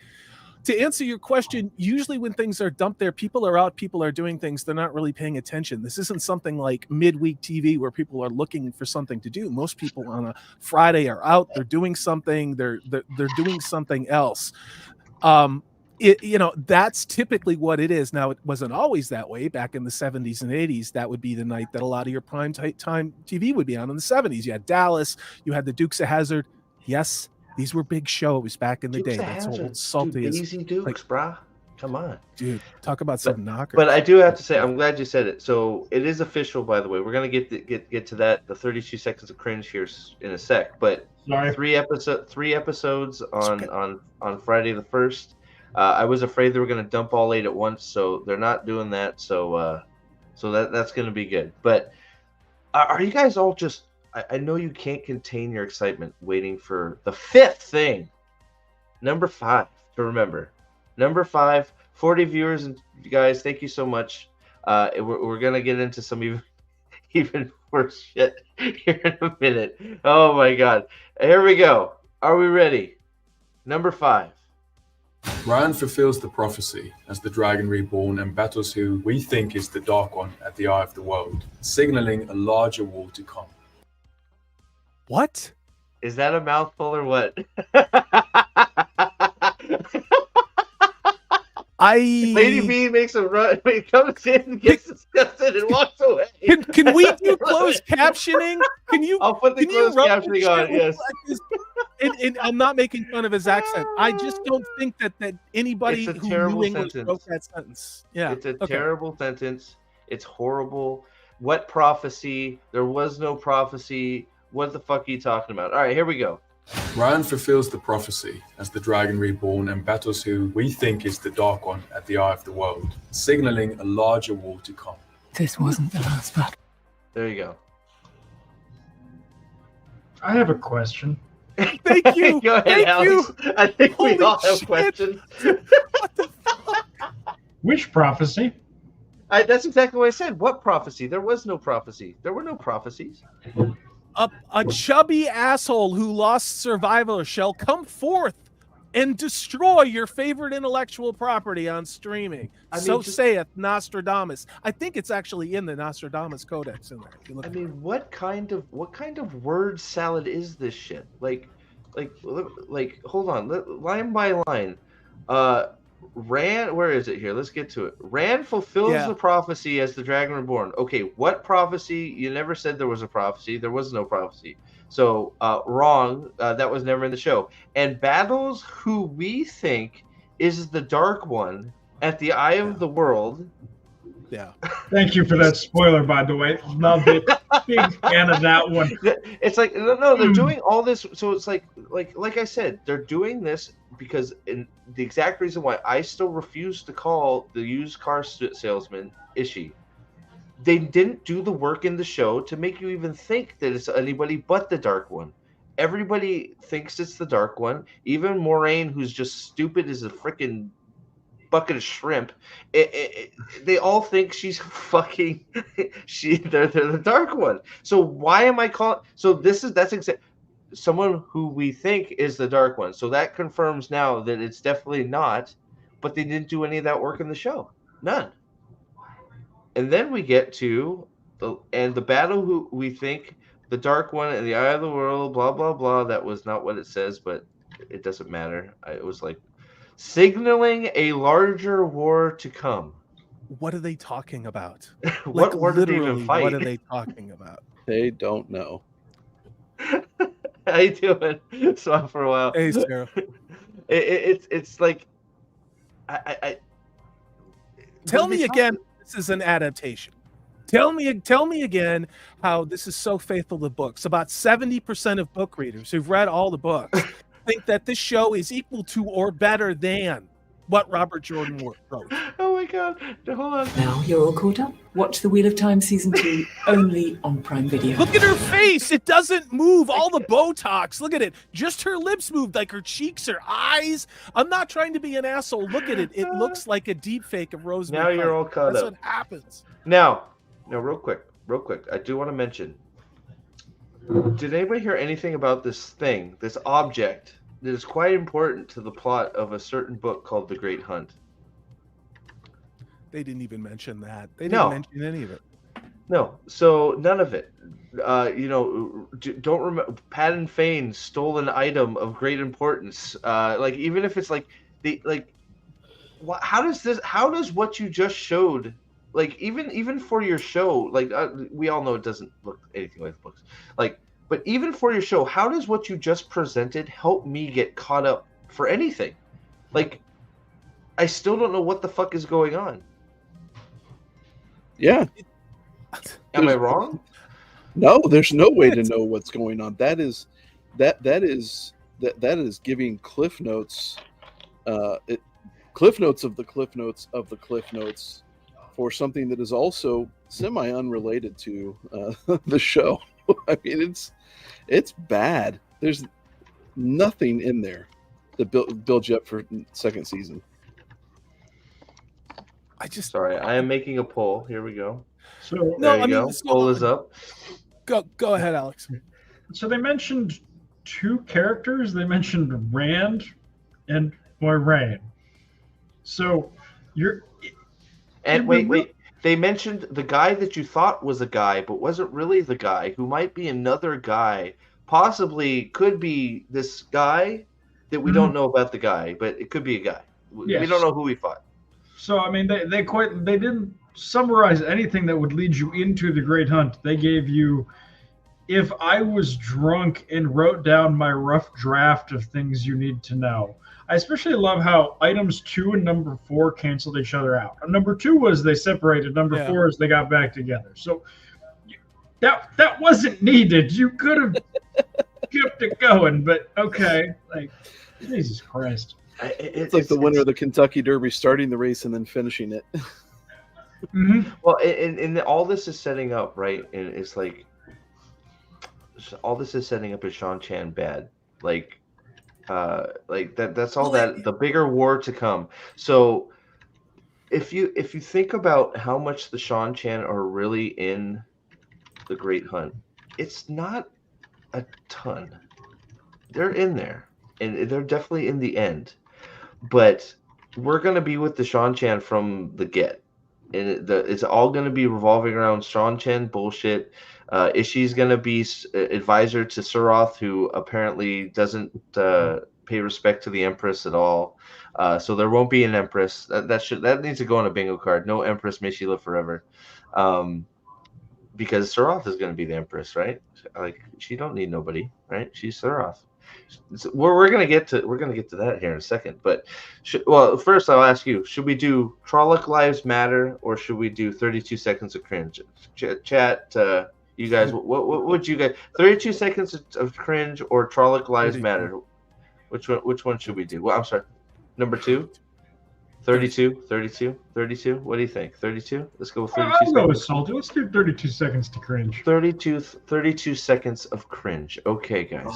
To answer your question, usually when things are dumped there, people are out, people are doing things, they're not really paying attention. This isn't something like midweek TV where people are looking for something to do. Most people on a Friday are out, they're doing something, they're doing something else. That's typically what it is. Now, it wasn't always that way. Back in the 70s and 80s, that would be the night that a lot of your prime time TV would be on. In the 70s, you had Dallas, you had the Dukes of Hazzard. Yes, these were big shows back in the day. That's old salty. Easy Dukes, brah. Come on, dude. Talk about some knockers. But I do have to say, I'm glad you said it. So it is official, by the way. We're gonna get to that, the 32 seconds of cringe here in a sec. But three episodes on Friday the 1st. I was afraid they were gonna dump all 8 at once, so they're not doing that. So that's gonna be good. But are you guys all just? I know you can't contain your excitement waiting for the 5th thing. Number 5 to remember. Number 5, 40 viewers, and you guys, thank you so much. We're gonna get into some even worse shit here in a minute. Oh my god. Here we go. Are we ready? Number 5. Ryan fulfills the prophecy as the Dragon Reborn and battles who we think is the Dark One at the Eye of the World, signaling a larger war to come. What? Is that a mouthful or what? Lady B makes a run. He comes in, gets disgusted, and walks away. Can we do closed captioning? I'll put the closed captioning on. Yes. And I'm not making fun of his accent. I just don't think that anybody who knew English wrote that sentence. Yeah, it's a terrible sentence. It's horrible. What prophecy? There was no prophecy. What the fuck are you talking about? All right, here we go. Ryan fulfills the prophecy as the Dragon Reborn and battles who we think is the Dark One at the Eye of the World, signaling a larger war to come. This wasn't the last battle. There you go. I have a question. Thank you. Go ahead, Thank Alex. you. I think Holy we all have shit. questions. What the fuck? Which prophecy? That's exactly what I said. What prophecy? There was no prophecy. There were no prophecies. A chubby asshole who lost survivor shall come forth and destroy your favorite intellectual property on streaming. So saith Nostradamus. I think it's actually in the Nostradamus Codex in there. If you look what kind of word salad is this shit? Like, hold on, line by line. Rand, where is it here? Let's get to it. Rand fulfills the prophecy as the Dragon Reborn. Okay, what prophecy? You never said there was a prophecy. There was no prophecy. So, wrong. That was never in the show. And battles who we think is the Dark One at the Eye of the World. Yeah. Thank you for that spoiler, by the way. Love it. Big fan of that one. It's like no, they're doing all this. So it's like I said, they're doing this because in the exact reason why I still refuse to call the used car salesman Ishii. They didn't do the work in the show to make you even think that it's anybody but the Dark One. Everybody thinks it's the Dark One. Even Moraine, who's just stupid as a freaking bucket of shrimp. They all think she's fucking. They're the Dark One. So why am I calling? So that's exactly someone who we think is the Dark One. So that confirms now that it's definitely not. But they didn't do any of that work in the show. None. And then we get to the battle who we think the Dark One and the Eye of the World. Blah blah blah. That was not what it says, but it doesn't matter. It was like signaling a larger war to come. What are they talking about? What war did they even fight? What are they talking about? They don't know. How you doing? Saw for a while. Hey, Sarah. It's like I tell me again. This is an adaptation. Tell me again how this is so faithful to books. About 70% of book readers who've read all the books think that this show is equal to or better than what Robert Jordan wrote. Oh my god. Hold on. Now you're all caught up. Watch The Wheel of Time Season 2 only on Prime Video. Look at her face. It doesn't move. All the Botox. Look at it. Just her lips moved, like her cheeks, her eyes. I'm not trying to be an asshole. Look at it. It looks like a deep fake of Rosemary. Now you're all caught up. That's what happens. Now, real quick. I do want to mention. Did anybody hear anything about this thing, this object that is quite important to the plot of a certain book called The Great Hunt? They didn't even mention that. They didn't mention any of it. No, so none of it. Don't remember. Patton Fane stole an item of great importance. Even if it's how does what you just showed, even for your show, we all know it doesn't look anything like the books, but even for your show, how does what you just presented help me get caught up for anything? I still don't know what the fuck is going on. Yeah. Am I wrong? No, there's no way to know what's going on. That is giving Cliff Notes, Cliff Notes of the Cliff Notes of the Cliff Notes for something that is also semi-unrelated to the show. I mean, it's bad. There's nothing in there that builds you up for second season. Sorry, I am making a poll. Here we go. So there you go. Poll is up. Go ahead, Alex. So they mentioned two characters. They mentioned Rand and Moiraine. So wait. They mentioned the guy that you thought was a guy, but wasn't really the guy, who might be another guy. Possibly could be this guy that we don't know about the guy, but it could be a guy. Yes. We don't know who we fought. So I mean, they didn't summarize anything that would lead you into the Great Hunt. They gave you, if I was drunk and wrote down my rough draft of things you need to know. I especially love how items 2 and number 4 canceled each other out. Number 2 was they separated. Number 4 is they got back together. So that wasn't needed. You could have kept it going, but okay. Like, Jesus Christ. It's like the winner of the Kentucky Derby starting the race and then finishing it. Mm-hmm. Well, and all this is setting up, right? And it's like all this is setting up is Sean Chan bad. Like that's all that the bigger war to come. So if you think about how much the Sean Chan are really in the Great Hunt, it's not a ton. They're in there, and they're definitely in the end. But we're gonna be with the Sean Chan from the get, and it's all gonna be revolving around Sean Chan bullshit. Ishii's gonna be advisor to Suroth, who apparently doesn't pay respect to the Empress at all. So there won't be an Empress. That needs to go on a bingo card. No Empress, may she live forever. Because Suroth is gonna be the Empress, right? Like, she don't need nobody, right? She's Suroth. We're gonna get to that here in a second. But first I'll ask you: should we do Trolloc Lives Matter or should we do 32 Seconds of Cringe? Chat. You guys, what would you guys? 32 Seconds of Cringe or Trolloc Lives Matter? Which one should we do? Well, I'm sorry, number 2. 32. What do you think? 32? Let's go with 32 I'll go with Salty. Let's do 32 Seconds to Cringe. 32 Seconds of Cringe. Okay, guys.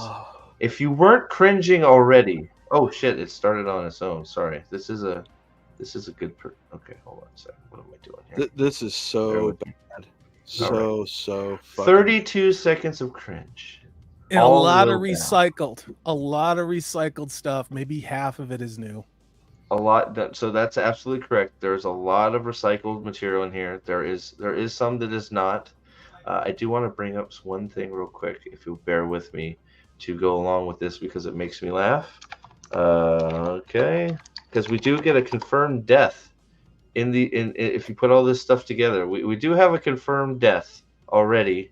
If you weren't cringing already, oh shit, it started on its own. Sorry. This is a good okay, hold on a second. What am I doing here? This is so bad. So fucking 32 Seconds of Cringe. And a lot of recycled stuff. Maybe half of it is new. A lot. So that's absolutely correct. There's a lot of recycled material in here. There is some that is not. I do want to bring up one thing real quick, if you'll bear with me, to go along with this because it makes me laugh. Okay, because we do get a confirmed death if you put all this stuff together. We do have a confirmed death already.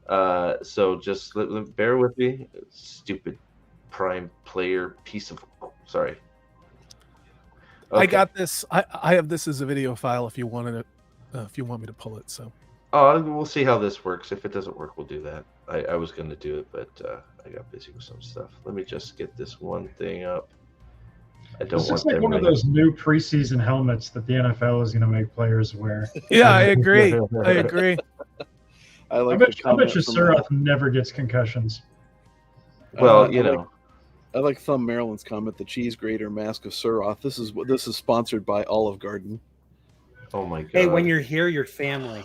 So just bear with me. Stupid Prime player piece of sorry. Okay. I got this. I have this as a video file if you want me to pull it. So. Oh, we'll see how this works. If it doesn't work, we'll do that. I was going to do it, but I got busy with some stuff. Let me just get this one thing up. I don't want. This is like one of those new preseason helmets that the NFL is going to make players wear. Yeah, I agree. I bet you Suroth never gets concussions. Well, I like Thumb Maryland's comment. The cheese grater mask of Suroth. This is sponsored by Olive Garden. Oh my god! Hey, when you're here, you're family.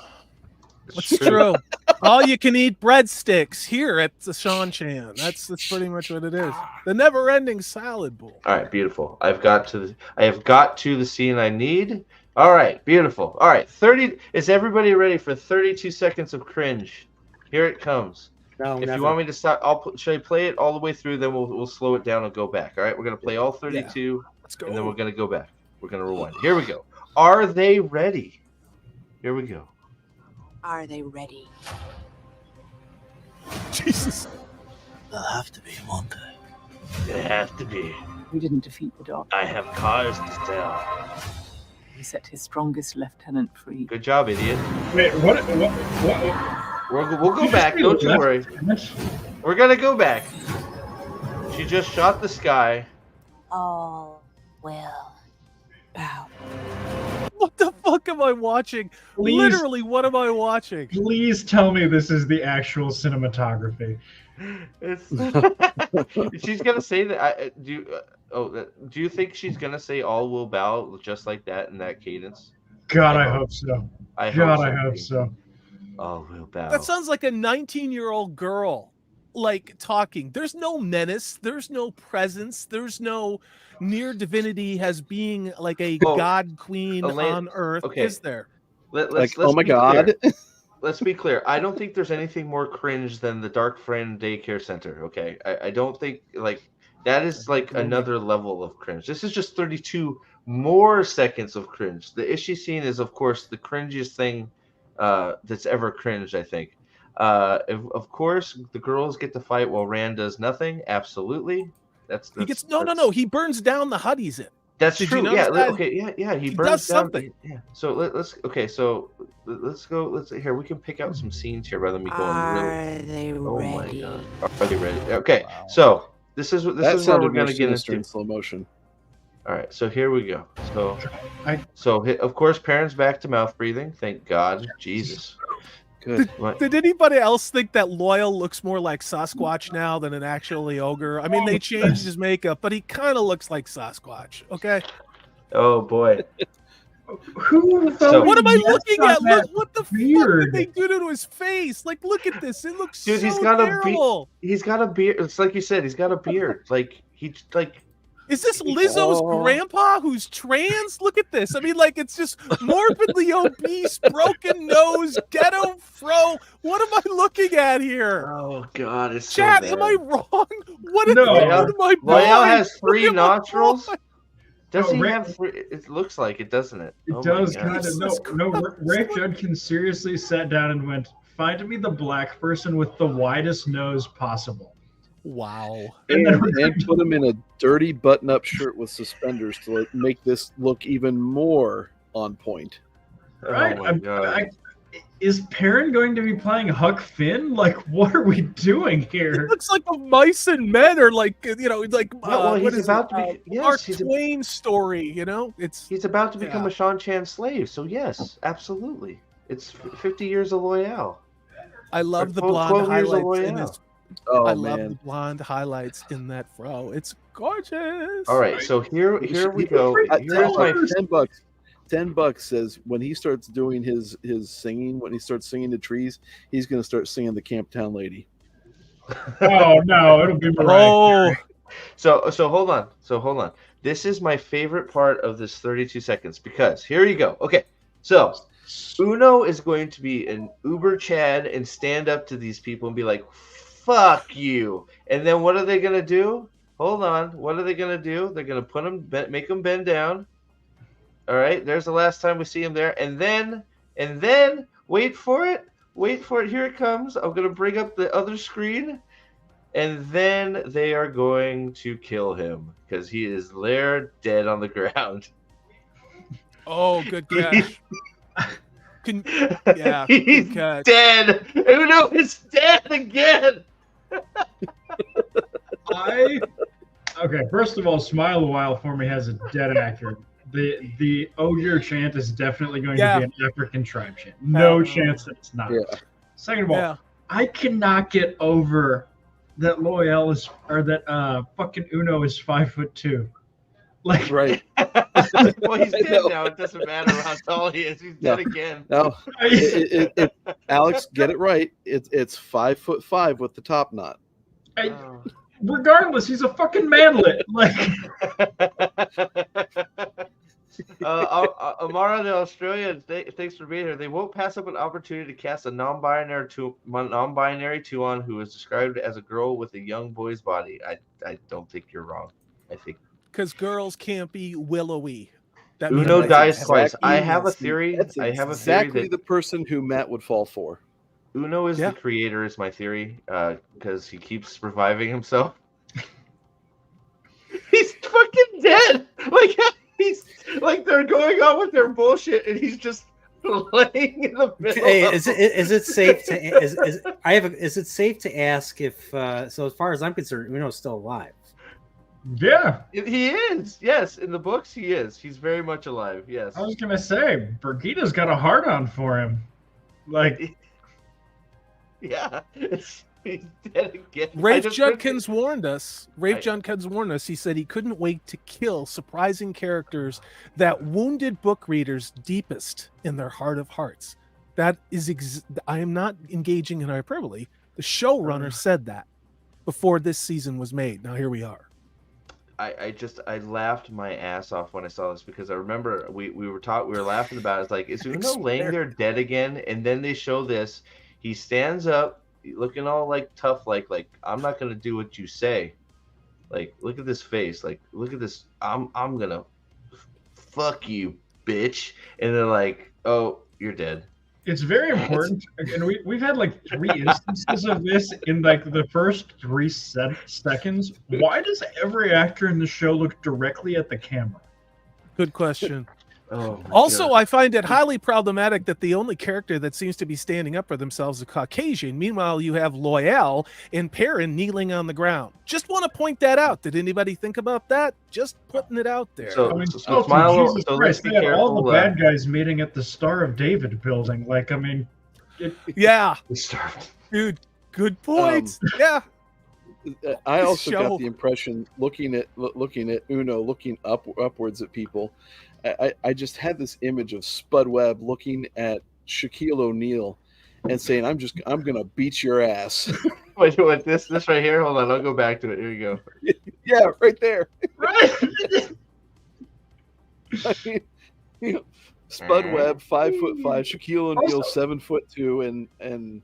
It's true. All you can eat breadsticks here at the Sean Chan. That's pretty much what it is. The never-ending salad bowl. All right, beautiful. I have got to the scene I need. All right, beautiful. All right, 30. Is everybody ready for 32 seconds of cringe? Here it comes. No, if never. you want me to stop, should I play it all the way through? Then we'll slow it down and go back. All right, we're gonna play all 32, yeah. Let's go. And then we're gonna go back. We're gonna rewind. Here we go. Are they ready? Here we go. Are they ready? Jesus. They'll have to be, won't they? They have to be. We didn't defeat the Dark. I have cars to sell. We set his strongest lieutenant free. Good job, idiot. Wait, what? We'll go back. Don't you worry. We're gonna go back. She just shot the sky. All will bow. What the fuck am I watching? Please. Literally, what am I watching? Please tell me this is the actual cinematography. She's gonna say that. Do you think she's gonna say "all will bow" just like that in that cadence? God, I hope so. I hope so. All will bow. That sounds like a 19-year-old girl, like talking. There's no menace. There's no presence. There's no near divinity as being like a god queen on Earth. Okay. Is there? Let's oh my be God. clear. Let's be clear. I don't think there's anything more cringe than the Dark Friend Daycare Center. Okay, I don't think like that is like another level of cringe. This is just 32 more seconds of cringe. The issue scene is, of course, the cringiest thing that's ever cringed. I think. Of course, the girls get to fight while Rand does nothing. Absolutely. He gets no. He burns down the hut he's in. That's Did true. You notice that? Okay. Yeah. He does burns down. something. Yeah. So let's go. Let's here. We can pick out some scenes here rather than me going. Are they Oh ready? my God. Are they ready? Okay. So this is what we're gonna get into in slow motion. All right. So here we go. So of course, Perrin's back to mouth breathing. Thank God. Jesus. Good. Did anybody else think that Loyal looks more like Sasquatch now than an actually ogre? I mean, they changed his makeup, but he kind of looks like Sasquatch. Okay. Oh boy. What am I looking at? Look, what the fuck did they do to his face? Like, look at this. It looks so terrible. He's got a beard. It's like you said. He's got a beard. Is this Lizzo's grandpa who's trans? Look at this. I mean, like, it's just morbidly obese, broken nose, ghetto fro. What am I looking at here? Oh God, it's Chat, so bad. am I wrong? What is my Loyal has 3 nostrils. boy. Does he have 3? It looks like it, doesn't it? It does kind of. No. Rafe Judkins seriously sat down and went, "Find me the black person with the widest nose possible." Wow. And put him in a dirty button-up shirt with suspenders to make this look even more on point. Right. Oh my God. Is Perrin going to be playing Huck Finn? Like, what are we doing here? It looks like a Mice and Men, or like he's about to be. Mark Twain story. You know, he's about to become a Sean Chan slave. So yes, absolutely, it's 50 years of Loyal. I love the blonde highlights in his. I love the blonde highlights in that fro. It's gorgeous. All right, so here we go. Here's my $10. $10 says when he starts doing his singing, when he starts singing the trees, he's going to start singing the Camptown Lady. Oh no, it'll be Mariah. So hold on. This is my favorite part of this 32 seconds because here you go. Okay, so Uno is going to be an Uber Chad and stand up to these people and be like, "Fuck you!" And then what are they gonna do? Hold on. What are they gonna do? They're gonna make them bend down. All right. There's the last time we see him there, and then wait for it. Here it comes. I'm gonna bring up the other screen, and then they are going to kill him because he is there, dead on the ground. Oh, good catch. He's dead. Uno is dead again. Okay, first of all, Smile a While for me has a dead actor. The Ogre chant is definitely going to be an African tribe chant. No chance that it's not. Yeah. Second of all, I cannot get over that that fucking Uno is 5'2". Like, right. Well, he's dead now. It doesn't matter how tall he is. He's dead again. No, Alex, get it right. It's 5'5" with the top knot. Regardless, he's a fucking manlet. Like, Amara de Australia, thanks for being here. They won't pass up an opportunity to cast a non-binary Tuon who is described as a girl with a young boy's body. I don't think you're wrong. I think because girls can't be willowy. Uno dies twice. I have a theory. I have a theory exactly the person who Matt would fall for. Uno is the creator, is my theory, because he keeps reviving himself. He's fucking they're going on with their bullshit, and he's just laying in the middle. Hey, is it safe to is it safe to ask if so as far as I'm concerned, Uno's still alive? Yeah, He is. Yes, in the books, he is. He's very much alive. Yes. I was gonna say, Brigida's got a hard on for him. Like, yeah, he's dead again. Rafe Judkins warned us. Judkins warned us. He said he couldn't wait to kill surprising characters that wounded book readers deepest in their heart of hearts. That is, I am not engaging in hyperbole. The showrunner said that before this season was made. Now here we are. I laughed my ass off when I saw this because I remember we were laughing about it. It's like, is Uno laying there dead again? And then they show this. He stands up, looking all like tough, like I'm not gonna do what you say. Like, look at this face. Like, look at this. I'm gonna fuck you, bitch. And they're like, oh, you're dead. it's very important. And we've had like 3 instances of this in like the first 3 seconds. Why does every actor in the show look directly at the camera? Good question. Also, I find it highly problematic that the only character that seems to be standing up for themselves is Caucasian. Meanwhile, you have Loyal and Perrin kneeling on the ground. Just want to point that out. Did anybody think about that? Just putting it out there. Jesus Christ, they had all the bad guys meeting at the Star of David building. Like, I mean, yeah, dude, good point. Yeah. I also got the impression looking at Uno looking upwards at people. I just had this image of Spud Webb looking at Shaquille O'Neal and saying, I'm gonna beat your ass. Wait, this right here? Hold on, I'll go back to it. Here you go. Yeah, right there. Right. I mean, Spud Webb, 5'5", Shaquille O'Neal, 7'2", and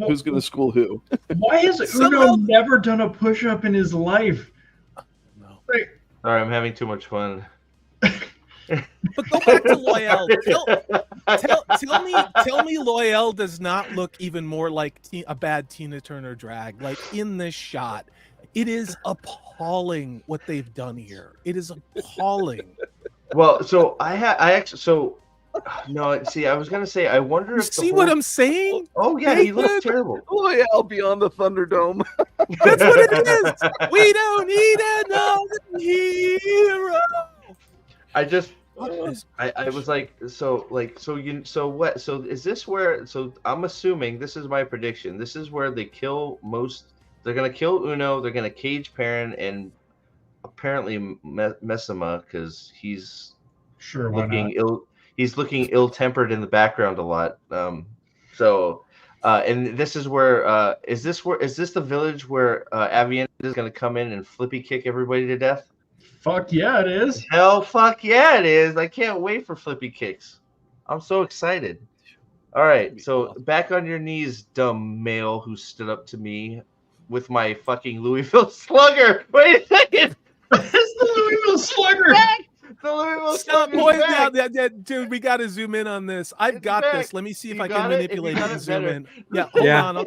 who's gonna school who? Why has Uno never done a push-up in his life? No. Like, all right, I'm having too much fun. But go back to Loyal. Tell me Loyal does not look even more like a bad Tina Turner drag. Like in this shot, it is appalling what they've done here. It is appalling. Well, so I was gonna say I wonder if what I'm saying? Oh yeah, he looks terrible. Loyal beyond the Thunderdome. That's what it is. We don't need another hero. I was like, so is this where, so I'm assuming, this is my prediction, this is where they kill they're going to kill Uno, they're going to cage Perrin, and apparently Messima, because he's looking ill-tempered in the background a lot. And this is where, is this the village where Aviendha is going to come in and flippy kick everybody to death? Fuck yeah, it is. Hell, fuck yeah, it is. I can't wait for flippy kicks. I'm so excited. All right, so back on your knees, dumb male who stood up to me with my fucking Louisville Slugger. Wait a second. It's the Louisville Slugger. The Louisville Stop Slugger's pointing back. out that, dude. We got to zoom in on this. I've got this. Let me see if I can manipulate it and zoom in. Yeah, hold on.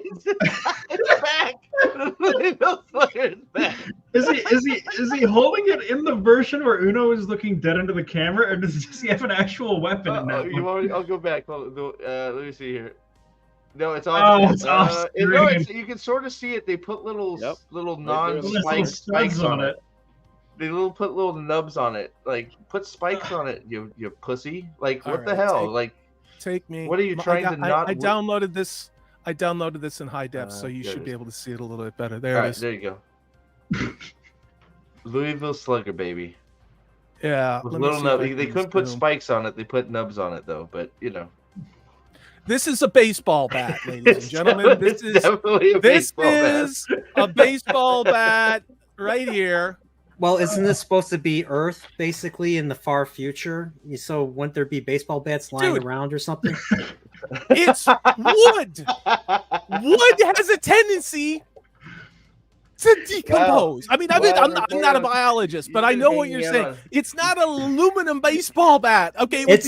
It's back. The Louisville Slugger is back. Is he holding it in the version where Uno is looking dead into the camera, or does he have an actual weapon in that one? I'll go back. Let me see here. No, it's on. Oh, it's off screen. You can sort of see it. They put little little spikes on it. They put little nubs on it. Like, put spikes on it, you pussy. Like, what the hell? Take me. What are you trying to not? I downloaded this. I downloaded this in high def, so you should be able to see it a little bit better. There it is. There you go. Louisville Slugger, baby. Yeah. With little nubs. They couldn't put spikes on it. They put nubs on it, though. But you know. This is a baseball bat, ladies and gentlemen. This is definitely a baseball bat right here. Well, isn't this supposed to be Earth, basically, in the far future? So wouldn't there be baseball bats lying around or something? It's wood. Wood has a tendency to decompose. I mean, I'm not a biologist, but I know what you're saying. It's not an aluminum baseball bat. Okay, here's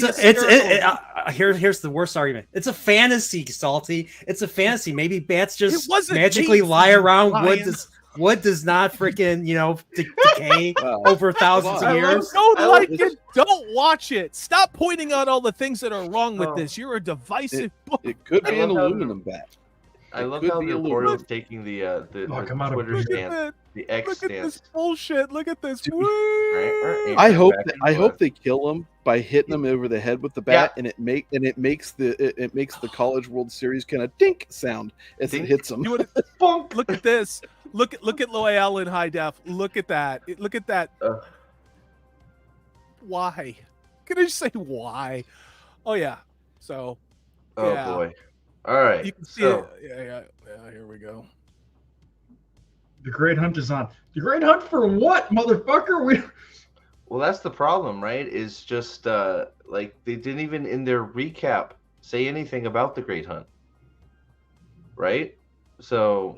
the worst argument. It's a fantasy, Salty. It's a fantasy. Maybe bats just magically lie around wood. Wood does not freaking, decay over thousands of years. Don't like it. Don't watch it. Stop pointing out all the things that are wrong with this. You're a divisive book. It could be an aluminum bat. I love how the reporter was taking the Twitter stance, the X Look stance. at this bullshit. Look at this. I hope they kill him by hitting him over the head with the bat, and it makes the College World Series kind of dink sound as it hits him. Look at this. Look at Loyal in high def. Look at that. Look at that. Why? Can I just say why? Oh yeah. So. Oh yeah. boy. All right. You can see it. Yeah. Here we go. The Great Hunt is on. The Great Hunt for what, motherfucker? Well, that's the problem, right? Is just like they didn't even in their recap say anything about the Great Hunt, right? So,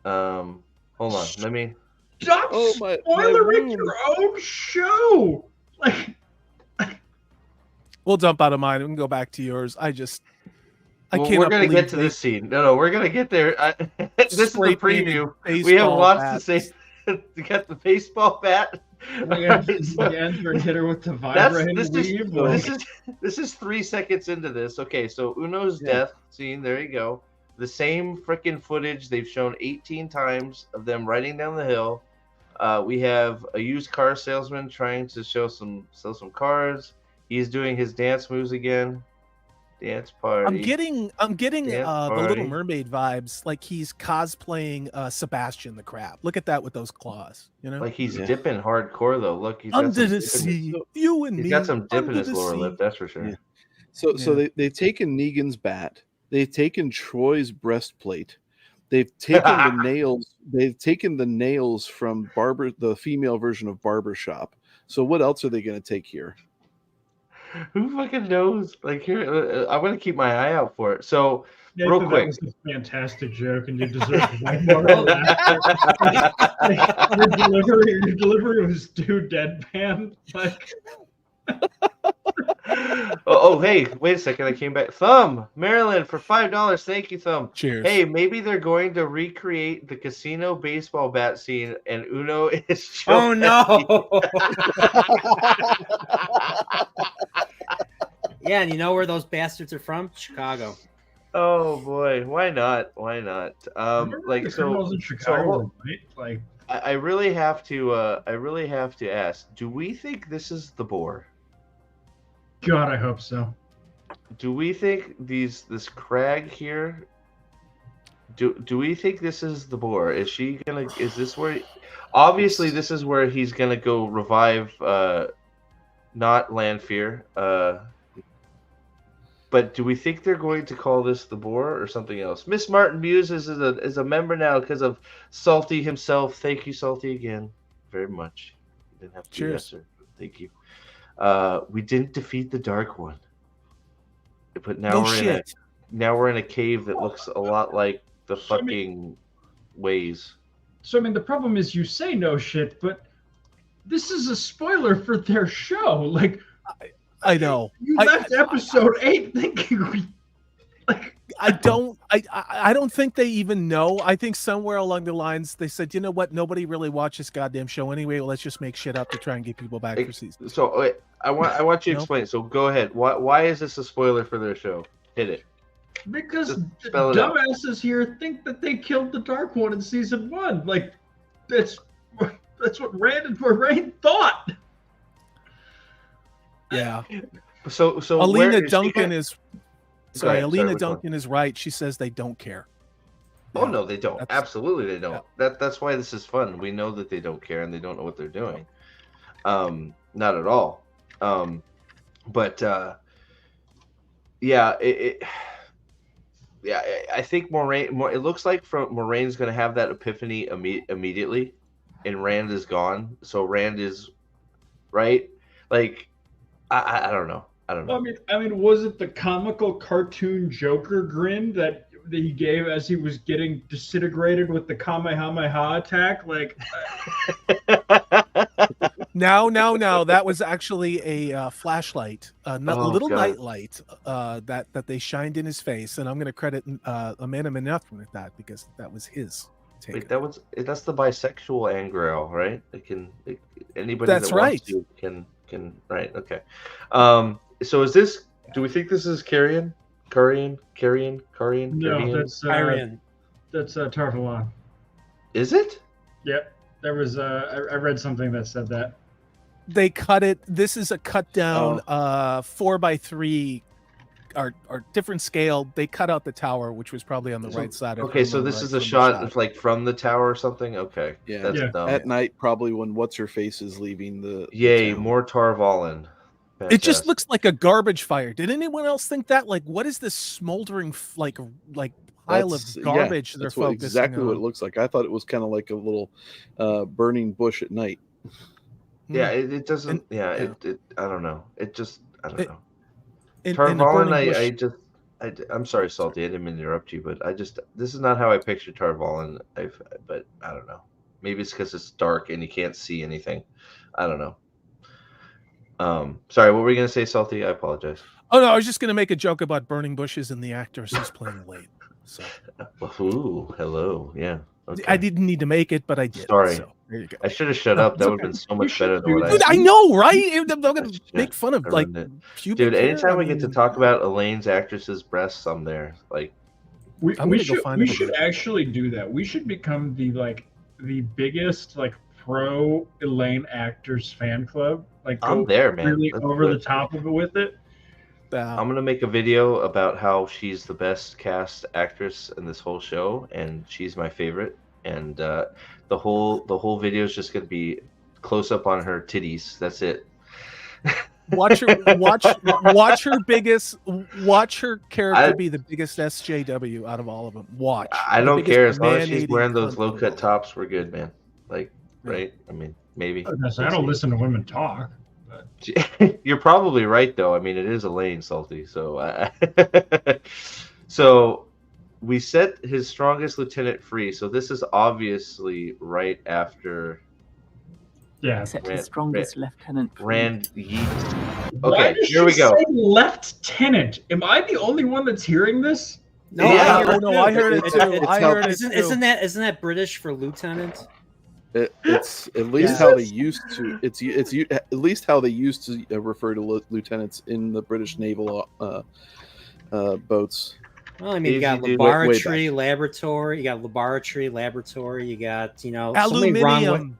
hold on. Let me. Stop spoiling your own show. Like. We'll jump out of mine and go back to yours. I can't. We're gonna get to this scene. No, we're gonna get there. This is the preview. We have lots to say. You got the baseball bat. Hit her with the vibrator. This is 3 seconds into this. Okay, so Uno's death scene. There you go. The same freaking footage they've shown 18 times of them riding down the hill. We have a used car salesman trying to sell some cars. He's doing his dance moves again. Dance party. I'm getting the Little Mermaid vibes, like he's cosplaying Sebastian the Crab. Look at that with those claws, Like he's dipping hardcore though. Look, he's under the sea, you and me. He's got some dip in his lower lip, that's for sure. Yeah. So they've taken Negan's bat. They've taken Troy's breastplate. They've taken the nails. They've taken the nails from the female version of Barbershop. So what else are they going to take here? Who fucking knows? Like here, I'm gonna keep my eye out for it. So, real quick, that was a fantastic joke, and you deserve way more of that. Your delivery was too deadpan. Like, hey, wait a second! I came back. Thumb, Maryland for $5. Thank you, Thumb. Cheers. Hey, maybe they're going to recreate the casino baseball bat scene, and Uno is. Oh no! Yeah, and you know where those bastards are from? Chicago. Oh boy, why not? Why not? Like so. In Chicago, right? Like, I really have to. I really have to ask. Do we think this is the boar? God, I hope so. Do we think this crag here? Do we think this is the boar? Is she gonna? Is this where? Obviously, this is where he's gonna go revive. Not Lanfear. But do we think they're going to call this the boar or something else? Miss Martin Muse is a member now because of Salty himself. Thank you, Salty, again, very much. You didn't have to do that, sir. Thank you. We didn't defeat the Dark One, but now we're in a cave that looks a lot like the fucking ways. So I mean, the problem is you say no shit, but this is a spoiler for their show. Like, I know. You left episode 8 thinking I don't think they even know. I think somewhere along the lines they said, you know what, nobody really watched this goddamn show anyway. Well, let's just make shit up to try and get people back for season. So wait, I want you to explain. So go ahead. Why is this a spoiler for their show? Hit it. Because the dumbasses here think that they killed the Dark One in season 1. Like that's what Rand and Moraine thought. Yeah. So Alina Duncan is Duncan is right. She says they don't care. Oh no, they don't. Absolutely, they don't. Yeah. That's why this is fun. We know that they don't care and they don't know what they're doing. Not at all. But yeah, I think Moraine. It looks like Moraine's going to have that epiphany immediately, and Rand is gone. So Rand is right. Like I don't know. I mean, was it the comical cartoon Joker grin that he gave as he was getting disintegrated with the Kamehameha attack? Like, Now, that was actually a flashlight, a little God. night light that they shined in his face, and I'm going to credit Amanda Minethrin with that because that was his take. Wait, that's the bisexual Angrail, right? Anybody That's that right. wants to can right. Okay. So is this? Do we think this is Carrion? No, Carrion? that's Tarvalon. Is it? Yep. There was I read something that said that. They cut it. This is a cut down 4x3 or different scale. They cut out the tower, which was probably on the right side. Okay, so this is a shot like from the tower or something. Okay, Yeah, that's dumb. At night, probably when what's her face is leaving the. Yay, town. more Tarvalon. It just looks like a garbage fire. Did anyone else think that? Like, what is this smoldering like pile of garbage they're focusing exactly on? what it looks like. I thought it was kind of like a little burning bush at night. Yeah, it doesn't. I don't know. I don't know. In Tarvalon, I'm sorry, Salty. I didn't mean to interrupt you, but this is not how I picture Tarvalon. But I don't know. Maybe it's because it's dark and you can't see anything. I don't know. Sorry, what were you gonna say, Salty? I apologize. Oh no, I was just gonna make a joke about burning bushes and the actress who's playing Elaine. So. Ooh, hello. Yeah. Okay. I didn't need to make it, but I did. Sorry. So, there you go. I should have shut up. That would have been so much better than what Dude, I know, right? I'm gonna make fun of like pubic dude. hair. Anytime we get to talk about Elaine's actress's breasts, I'm there. Like, we should actually do that. We should become the biggest pro Elaine actors fan club. I'm there, man. Really over the top of it with it. I'm gonna make a video about how she's the best cast actress in this whole show, and she's my favorite. And the whole video is just gonna be close up on her titties. That's it. Watch her character be the biggest SJW out of all of them. Watch. I don't care as long as she's wearing those low cut tops. We're good, man. Right? I mean, maybe. I don't listen to women talk. You're probably right, though. I mean, it is Elaine, Salty. So, so we set his strongest lieutenant free. So this is obviously right after. Yeah. Set his strongest lieutenant free. Rand Yeats. Why Okay, here we go. Say lieutenant. Am I the only one that's hearing this? No, yeah, I heard it too. I heard it too. Isn't that British for lieutenant? It's at least how they used to. It's at least how they used to refer to lieutenants in the British naval boats. Well, I mean, you got laboratory, laboratory. You got laboratory, laboratory. You got aluminium.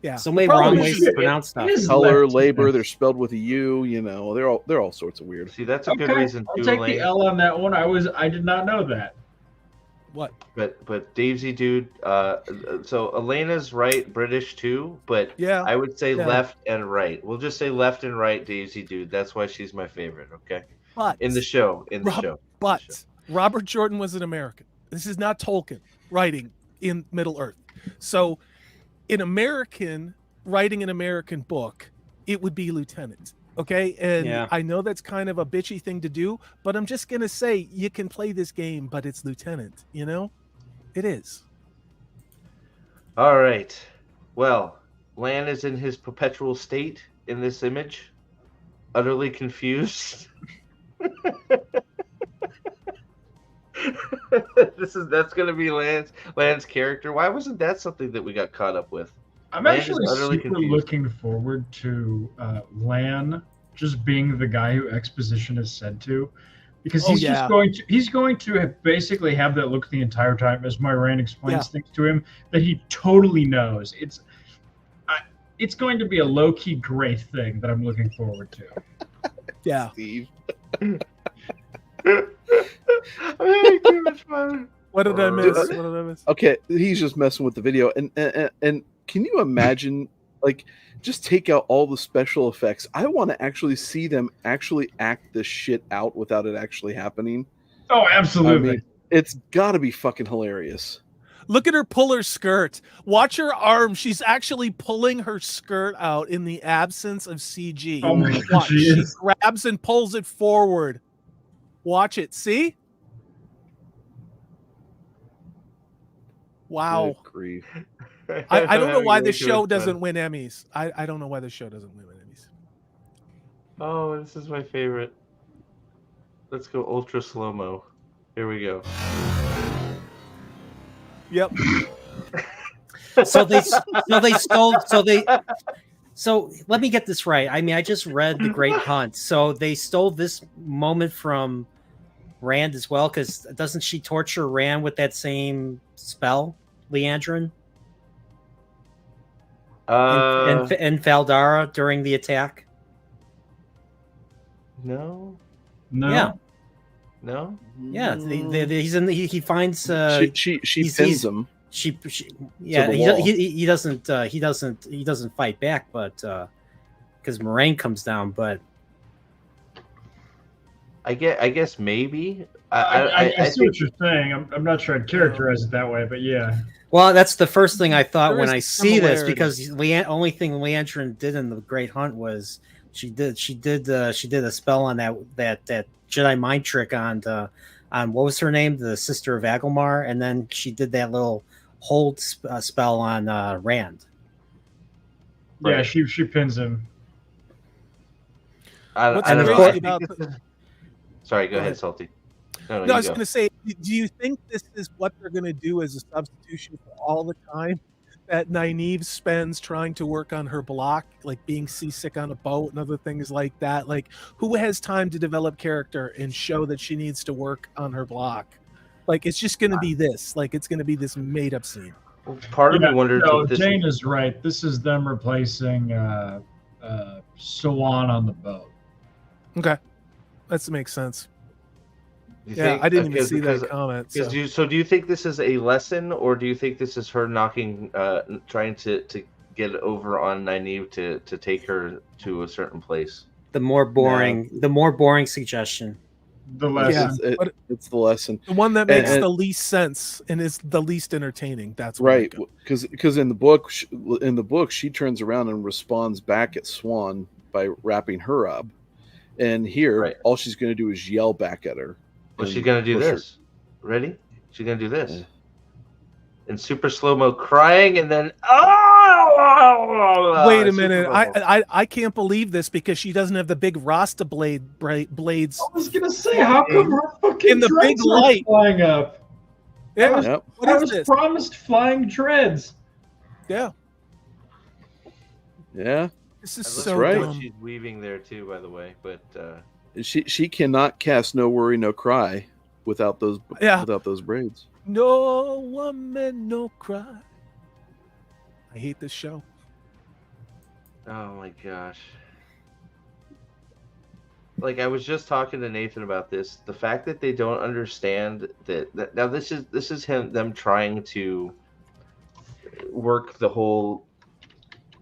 Yeah, so many wrong ways to pronounce stuff. Color, labor. They're spelled with a U. They're all sorts of weird. See, that's a good reason. I'll take the L on that one. I did not know that. What? But Davesy, dude. So Elena's right, British too. But yeah, I would say left and right. We'll just say left and right, Davesy, dude. That's why she's my favorite. Okay. But in the show. But Robert Jordan was an American. This is not Tolkien writing in Middle Earth. So, an American writing an American book, it would be lieutenant. Okay, and I know that's kind of a bitchy thing to do, but I'm just gonna say you can play this game, but it's lieutenant. It is. All right. Well, Lan is in his perpetual state in this image, utterly confused. That's gonna be Lan's character. Why wasn't that something that we got caught up with? I'm actually super looking forward to Lan just being the guy who exposition is said to, because he's going to basically have that look the entire time as Moiraine explains things to him that he totally knows. It's going to be a low key great thing that I'm looking forward to. Yeah. Steve. I'm having too much fun. What did I miss? Okay, he's just messing with the video, and can you imagine, just take out all the special effects? I want to actually see them actually act this shit out without it actually happening. Oh, absolutely! I mean, it's got to be fucking hilarious. Look at her pull her skirt. Watch her arm. She's actually pulling her skirt out in the absence of CG. Oh my God! She grabs and pulls it forward. Watch it. See? Wow. Good grief. I don't know having why way the too show much doesn't fun. win Emmys. I don't know why the show doesn't win Emmys. Oh, this is my favorite. Let's go ultra slow mo. Here we go. Yep. So let me get this right. I mean, I just read The Great Hunt. So they stole this moment from Rand as well, because doesn't she torture Rand with that same spell, Leandrin? In Faldara during the attack? No. Yeah. No. Yeah. He finds she pins him. Yeah, he doesn't fight back, but because Moraine comes down, but I guess maybe. I see what you're saying. I'm not sure I'd characterize it that way, but yeah. Well, that's the first thing I thought when I see this, similarity. because only thing Leandrin did in the Great Hunt was she did a spell on that Jedi mind trick on what was her name, the sister of Agilmar, and then she did that little hold spell on Rand. Yeah, Right. she pins him. What's I don't know. crazy about Sorry, go ahead, Salty. No, I was going to say, do you think this is what they're going to do as a substitution for all the time that Nynaeve spends trying to work on her block, like being seasick on a boat and other things like that? Like, who has time to develop character and show that she needs to work on her block? Like, it's just going to be this. Like, it's going to be this made-up scene. Well, part of me wonders if this. Jane is right. This is them replacing Sawan on the boat. Okay, that makes sense. You Yeah, think? I didn't even see that comment. So do you think this is a lesson, or do you think this is her trying to get over on Nynaeve to take her to a certain place? The more boring suggestion. The lesson. Yeah, it's the lesson. The one that makes the least sense and is the least entertaining. That's right. Because in the book, she turns around and responds back at Swan by wrapping her up, and here all she's going to do is yell back at her. Well, she's going to do this. Ready? She's going to do this. In super slow-mo, crying, and then wait a minute. I can't believe this, because she doesn't have the big Rasta blades. I was going to say, how come her fucking in the big dreads are light flying up? Yeah. I was promised flying dreads. Yeah. Yeah. This is That's so right. dumb. She's weaving there too, by the way. But she cannot cast No Worry, No Cry without those braids. No woman, no cry. I hate this show. oh my gosh. Like, I was just talking to Nathan about this. The fact that they don't understand that now this is them trying to work the whole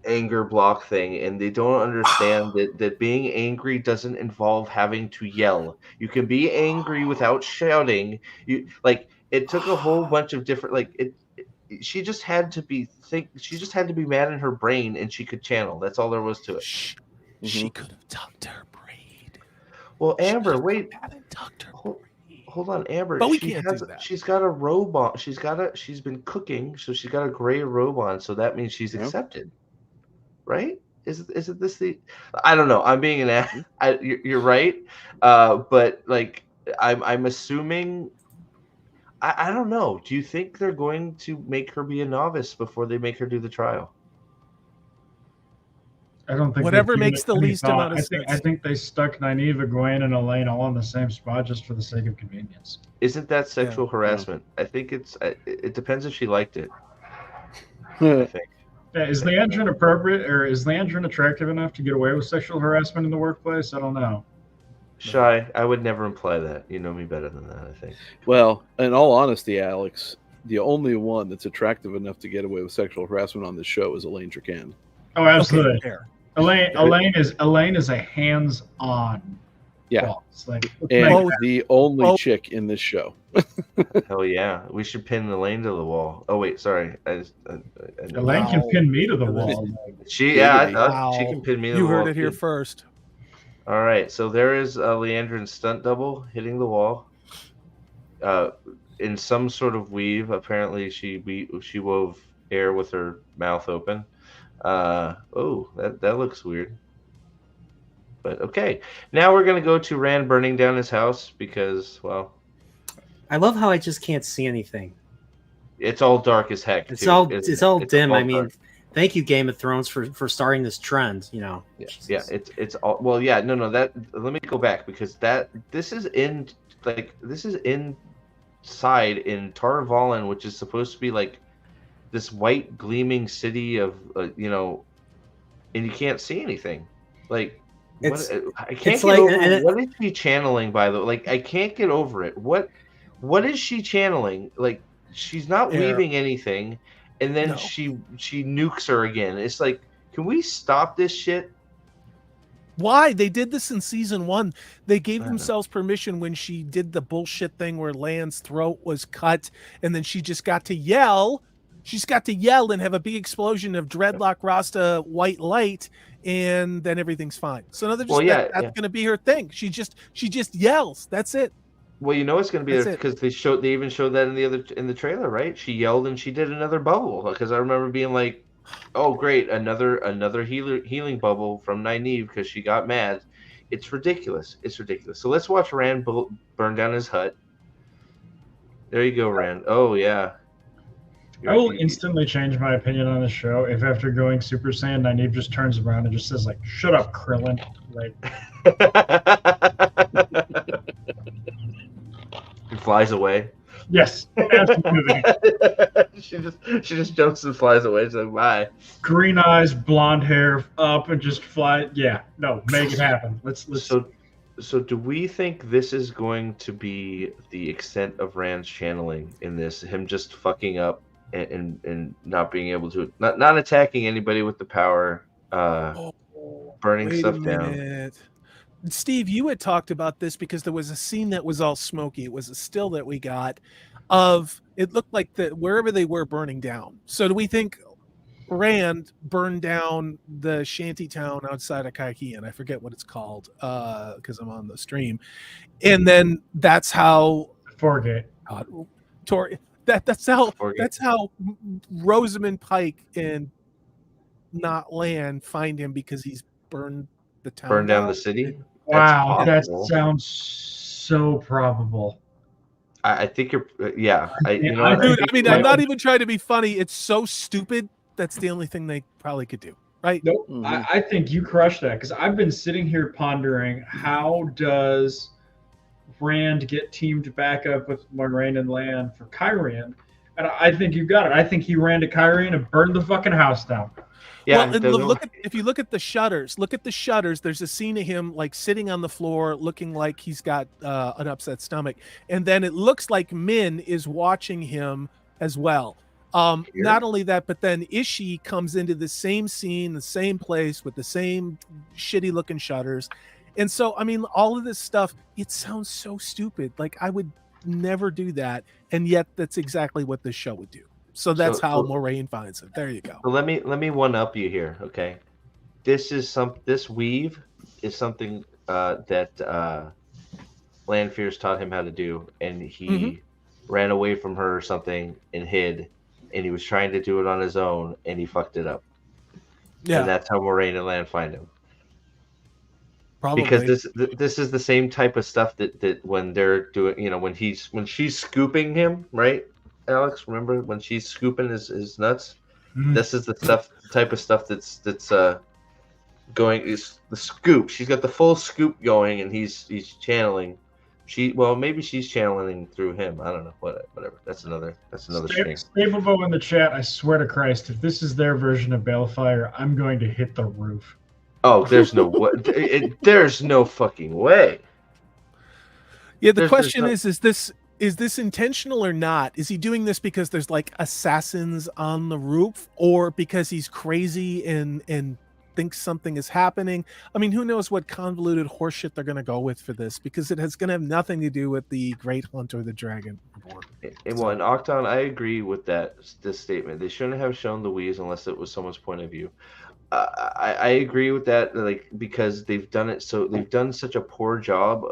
anger block thing, and they don't understand that being angry doesn't involve having to yell. You can be angry without shouting. It took a whole bunch of different she just had to be mad in her brain, and she could channel. That's all there was to it. She could have talked to her braid. Well, Amber, wait. Hold on, Amber. But we can't do that. She's got a robe on. She's been cooking, so she's got a gray robe on. So that means she's accepted, right? Is it this the? I don't know. I'm being an ass. You're right, but like I'm assuming. I don't know. Do you think they're going to make her be a novice before they make her do the trial? I don't think whatever they've given makes it the any least thought. amount of I sense. think they stuck Nynaeve, Egwene, and Elaine all in the same spot just for the sake of convenience. Isn't that sexual harassment? I think it depends if she liked it. I think. Yeah, is Leandrin appropriate, or is Leandrin attractive enough to get away with sexual harassment in the workplace? I don't know. Shy, I would never imply that. You know me better than that, I think. Well, in all honesty, Alex, the only one that's attractive enough to get away with sexual harassment on this show is Elaine Tracan. Oh, absolutely. Okay, Elaine is a hands-on. Yeah, boss. and the only chick in this show. Hell yeah, we should pin Elaine to the wall. Oh wait, sorry. Elaine can pin me to the wall. She can pin me to the wall. You heard it here first. All right, so there is Leandrin's stunt double hitting the wall. In some sort of weave, apparently she wove air with her mouth open. Oh, that looks weird. But okay, now we're gonna go to Rand burning down his house because, well, I love how I just can't see anything. it's all dark as heck. It's too, all isn't all it? dim. all I mean, dark. thank you, Game of Thrones, for starting this trend. You know. Yeah, it's all well. Yeah, no. That let me go back because this is inside in Tar Valon, which is supposed to be like this white gleaming city of and you can't see anything. Like I can't get over what is she channeling, by the way? Like I can't get over it. What is she channeling? Like she's not weaving anything, and then she nukes her again. It's like, can we stop this shit? Why? They did this in season 1. They gave themselves permission when she did the bullshit thing where Lan's throat was cut, and then she just got to yell. She's got to yell and have a big explosion of dreadlock Rasta white light, and then everything's fine. So now they're just that's going to be her thing. She just yells. That's it. Well, it's going to be there because they even showed that in the trailer, right? She yelled and she did another bubble, because I remember being like, "Oh, great, another healing bubble from Nynaeve because she got mad." It's ridiculous. It's ridiculous. So let's watch Rand burn down his hut. There you go, Rand. Oh yeah. I will instantly change my opinion on the show if after going Super Saiyan, Nynaeve just turns around and just says like, "Shut up, Krillin." Like. And flies away. Yes, absolutely. she just jumps and flies away. She's like, bye. Green eyes, blonde hair, up and just fly. Yeah, no, make it happen. Let's. So do we think this is going to be the extent of Rand's channeling in this? Him just fucking up and not being able to not attacking anybody with the power, burning stuff down. Steve, you had talked about this because there was a scene that was all smoky. It was a still that we got of it looked like wherever they were burning down. So do we think Rand burned down the shanty town outside of Kaikian? I forget what it's called because I'm on the stream. And then that's how Forgate. That's how Rosamund Pike and not Lan find him, because he's burned the town. Burn down the city? Wow, that sounds so probable. I think you're, yeah. Dude, I mean, I'm not even trying to be funny. It's so stupid. That's the only thing they probably could do, right? Nope. Mm-hmm. I think you crushed that, because I've been sitting here pondering, how does Rand get teamed back up with Moiraine and Lan for Kyrian? And I think you got it. I think he ran to Kyrian and burned the fucking house down. Yeah, well, if you look at the shutters, there's a scene of him like sitting on the floor looking like he's got an upset stomach. And then it looks like Min is watching him as well. Not only that, but then Ishi comes into the same scene, the same place with the same shitty looking shutters. And so, I mean, all of this stuff, it sounds so stupid. Like I would never do that. And yet that's exactly what this show would do. So that's how Moiraine finds it. There you go. So let me one up you here, okay? This weave is something that Lanfear's taught him how to do, and he ran away from her or something and hid, and he was trying to do it on his own, and he fucked it up. Yeah, and that's how Moiraine and Lan find him. Probably because this is the same type of stuff that when they're doing, when she's scooping him, right? Alex, remember when she's scooping his nuts? Mm-hmm. This is the type of stuff that's going, is the scoop. She's got the full scoop going, and he's channeling. Maybe she's channeling through him. I don't know. Whatever. That's another thing. Stable in the chat. I swear to Christ, if this is their version of Balefire, I'm going to hit the roof. Oh, there's no way. There's no fucking way. Yeah, the question is this intentional or not? Is he doing this because there's like assassins on the roof, or because he's crazy and thinks something is happening? I mean, who knows what convoluted horseshit they're going to go with for this, because it's going to have nothing to do with the Great Hunt or the Dragon. Well, in Octon, I agree with this statement. They shouldn't have shown the Wheeze unless it was someone's point of view. I agree with that, like, because they've done such a poor job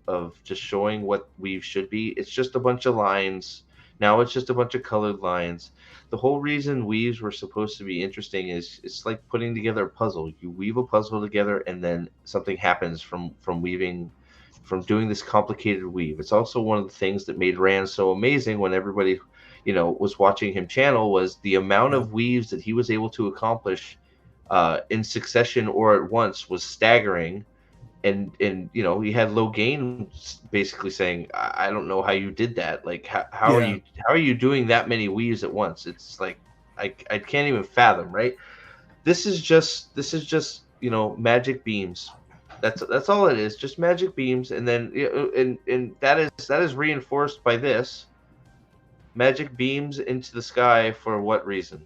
of just showing what Weave should be. It's just a bunch of lines. Now it's just a bunch of colored lines. The whole reason weaves were supposed to be interesting is it's like putting together a puzzle. You weave a puzzle together, and then something happens from weaving, from doing this complicated weave. It's also one of the things that made Rand so amazing when everybody, was watching him channel, was the amount of weaves that he was able to accomplish in succession or at once was staggering. And he had Logain basically saying, I don't know how you did that. Like, how are you doing that many weaves at once? It's like I can't even fathom, right? This is just magic beams. That's all it is, just magic beams. And then and that is reinforced by this magic beams into the sky. For what reason?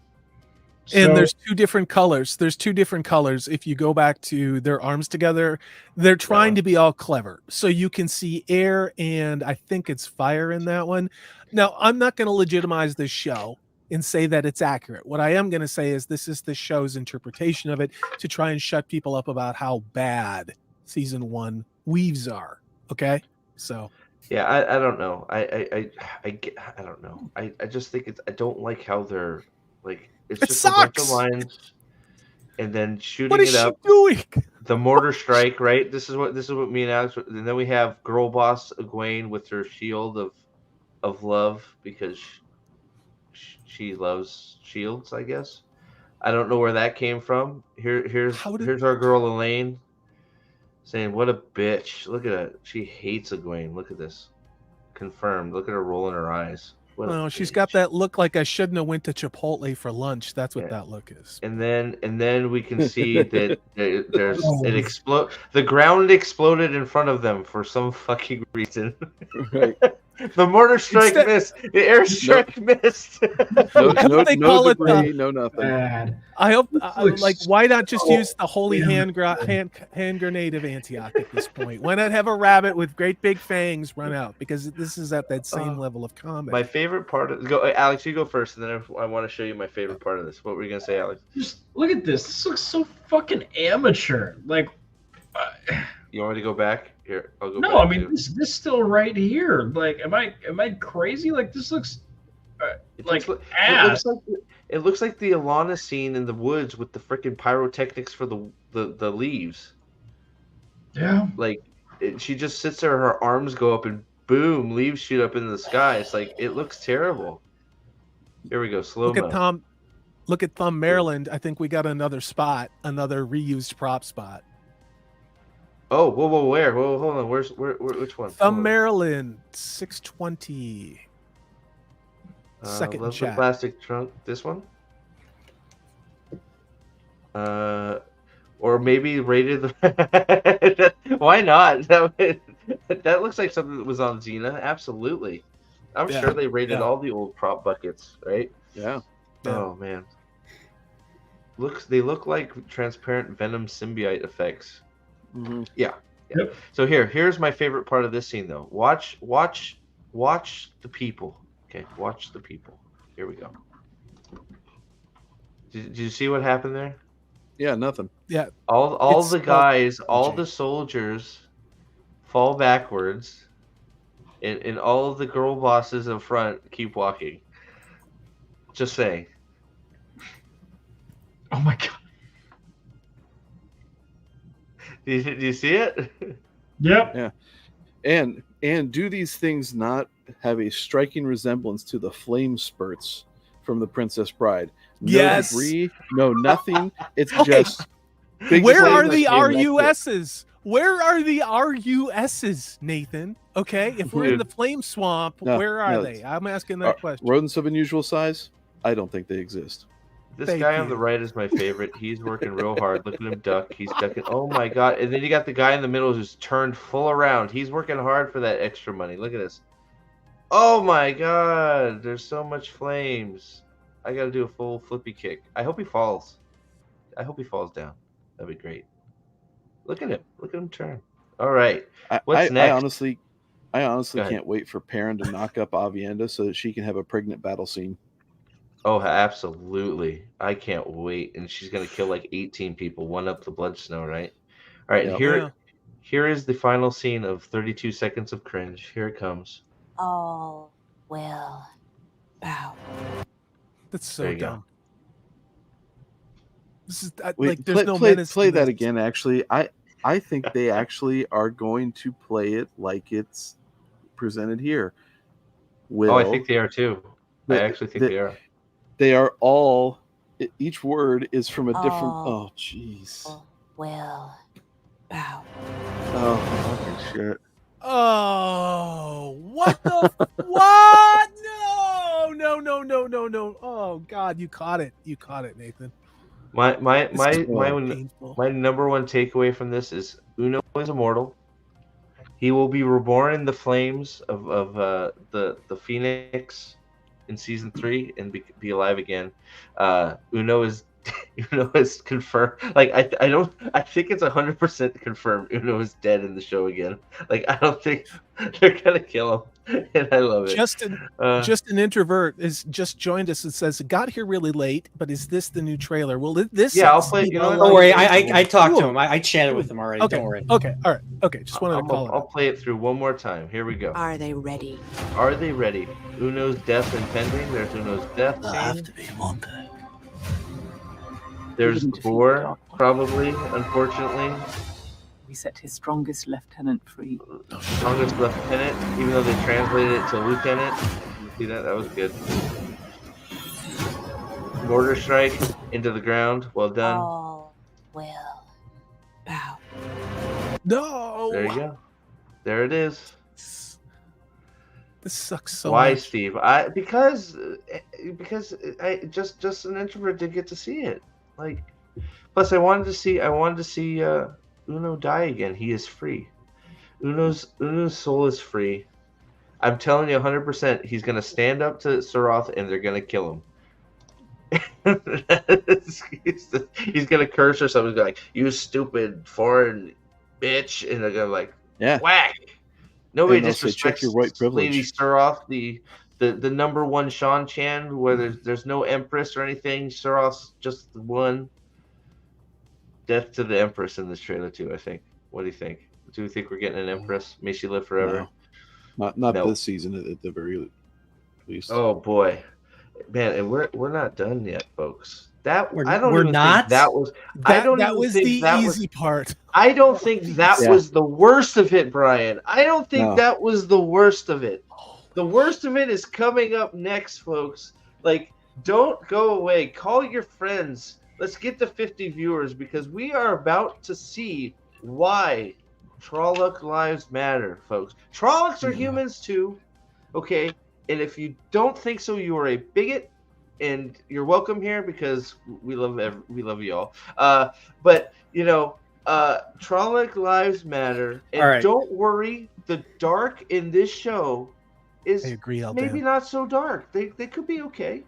And there's two different colors. There's two different colors. If you go back to their arms together, they're trying to be all clever. So you can see air and I think it's fire in that one. Now, I'm not going to legitimize this show and say that it's accurate. What I am going to say is this is the show's interpretation of it to try and shut people up about how bad season 1 weaves are. Okay? So yeah, I don't know. I don't know. I just think I don't like how they're like. It's just sucks. A bunch of lines, and then shooting what is it up. She doing? The mortar strike, right? This is what me and Alex. And then we have girl boss Egwene with her shield of love, because she loves shields, I guess. I don't know where that came from. Here's our girl Elaine saying, "What a bitch! Look at it. She hates Egwene. Look at this. Confirmed. Look at her rolling her eyes." No, she's got that look like I shouldn't have went to Chipotle for lunch. That's what that look is. And then we can see that it explode. The ground exploded in front of them for some fucking reason. Right. The mortar strike missed. The airstrike missed. No debris, no nothing. Bad. I hope, why not just use the holy hand grenade of Antioch at this point? Why not have a rabbit with great big fangs run out? Because this is at that same level of combat. My favorite part of Alex, you go first, and then I want to show you my favorite part of this. What were you gonna say, Alex? Just look at this. This looks so fucking amateur. Like, you want me to go back? Here, I'll go. No, I mean this still right here. Like, am I crazy? Like, this looks ass. It looks like the Alana scene in the woods with the freaking pyrotechnics for the leaves. Yeah. Like, she just sits there, her arms go up, and boom, leaves shoot up into the sky. It's like, it looks terrible. Here we go, slow mo. Look at Thumb Maryland. I think we got another spot, another reused prop spot. Oh, whoa, where? Whoa, hold on. Which one? Thumb Maryland, 620. Second love chat. The plastic trunk. This one? Or maybe rated. Why not? That looks like something that was on Xena. Absolutely. I'm sure they rated all the old prop buckets, right? Yeah. Oh man. They look like transparent Venom symbiote effects. Mm-hmm. Yeah. Yep. So here's my favorite part of this scene, though. Watch the people. Okay, watch the people. Here we go. Did you see what happened there? Yeah, nothing. Yeah. All the guys, all the soldiers fall backwards, and all of the girl bosses in front keep walking. Just saying. Oh my god. Do you see it? Yep. Yeah. And do these things not have a striking resemblance to the flame spurts from the Princess Bride? No debris, no nothing. It's just big. Where are the RUSs? Where are the RUSs, Nathan? Okay, if we're in the flame swamp, where are they? I'm asking that question. Rodents of unusual size? I don't think they exist. This guy on the right is my favorite. He's working real hard. Look at him duck. He's ducking. Oh my god! And then you got the guy in the middle who's turned full around. He's working hard for that extra money. Look at this. Oh my god! There's so much flames. I gotta do a full flippy kick. I hope he falls. I hope he falls down. That'd be great. Look at him. Look at him turn. All right. What's next? I honestly can't wait for Perrin to knock up Avienda so that she can have a pregnant battle scene. Oh, absolutely. I can't wait. And she's going to kill like 18 people, one up the blood snow, right? All right, here is the final scene of 32 seconds of cringe. Here it comes. All will Bow. That's so There you go. dumb. This is Wait, like there's no play menace. play in that this. again. Actually, I think they actually are going to play it like it's presented here. Oh, I think they are too. I actually think they are. They are all. Each word is from a different. All Oh, jeez. will bow. Oh, fucking shit. Oh, what the what? No. Oh God, you caught it. You caught it, Nathan. My painful. number one takeaway from this is Uno is immortal. He will be reborn in the flames of the Phoenix in season 3 and be alive again. Uno is confirmed. Like I think it's 100% confirmed Uno is dead in the show again. Like I don't think they're gonna kill him, and I love it. Just an introvert is just joined us and says it got here really late, but is this the new trailer? Well, this I'll play. You know, don't worry, I talked to him. I chatted with him already. Okay. Don't worry. Okay, all right. Okay, just wanted to call it. I'll play it through one more time. Here we go. Are they ready? Are they ready? Uno's death impending. There's Uno's death. They'll have to be one day. There's Boar, probably, unfortunately. We set his strongest lieutenant free. Strongest lieutenant, even though they translated it to lieutenant. You see that? That was good. Mortar strike into the ground. Well done. All will bow. No. There you go. There it is. This sucks so Why, much. Steve? Because I just an introvert did get to see it. Like, plus I wanted to see Uno die again. He is free. Uno's soul is free. I'm telling you 100%, he's gonna stand up to Sarath and they're gonna kill him. He's gonna curse or something like, "You stupid foreign bitch," and they're gonna like, whack. Nobody disrespects check your white privilege. Lady Sarath, the number one Shan Chan, where there's no Empress or anything. Sarath's just the one. Death to the Empress in this trailer too, I think. What do you think? Do you think we're getting an Empress? May she live forever? No. Not this season at the very least. Oh boy, man, and we're not done yet, folks. That We're I don't we're even not? think that was. That was the easy part. I don't think that was the worst of it, Brian. I don't think that was the worst of it. The worst of it is coming up next, folks. Like, don't go away. Call your friends. Let's get to 50 viewers because we are about to see why Trolloc lives matter, folks. Trollocs are humans too, okay? And if you don't think so, you are a bigot, and you're welcome here because we love you all. But you know, Trolloc lives matter, and don't worry. The dark in this show is maybe not so dark. They could be okay.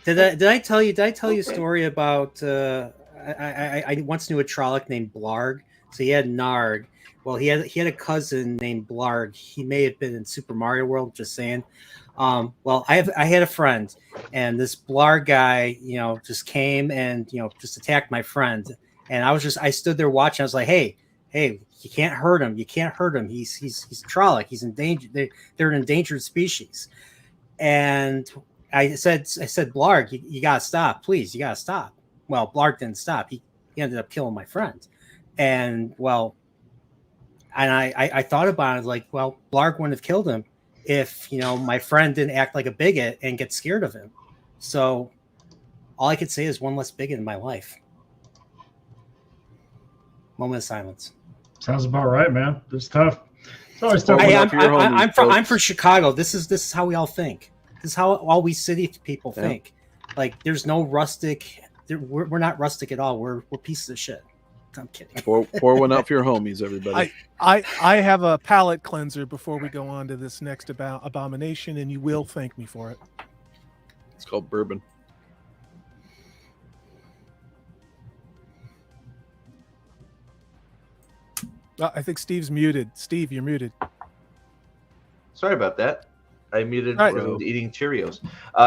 Did I tell you a story about I once knew a Trolloc named Blarg. So he had Narg. Well, he had a cousin named Blarg. He may have been in Super Mario World, just saying. Well, I had a friend, and this Blarg guy, just came and just attacked my friend. And I stood there watching. I was like, hey, you can't hurt him. You can't hurt him. He's Trolloc. He's endangered. They're an endangered species. And I said, Blarg, you gotta stop, please. You gotta stop. Well, Blarg didn't stop. He ended up killing my friend. And I thought about it like, well, Blarg wouldn't have killed him if my friend didn't act like a bigot and get scared of him. So all I could say is one less bigot in my life. Moment of silence. Sounds about right, man. It's tough. It's always tough. Hey, I'm from Chicago. This is how we all think. This is how all we city people think. Like, there's no rustic. We're not rustic at all. We're pieces of shit. I'm kidding. Pour one out for your homies, everybody. I have a palate cleanser before we go on to this next abomination, and you will thank me for it. It's called bourbon. I think Steve's muted. Steve, you're muted. Sorry about that. I muted when I was eating Cheerios.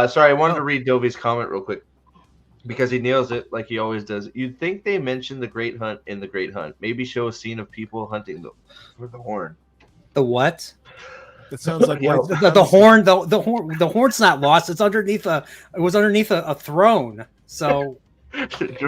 Sorry, I wanted to read Dovey's comment real quick because he nails it like he always does. You'd think they mentioned the Great Hunt in the Great Hunt. Maybe show a scene of people hunting for the horn. The what? That sounds like white the horn. The horn's not lost. It's underneath a. It was underneath a throne. So.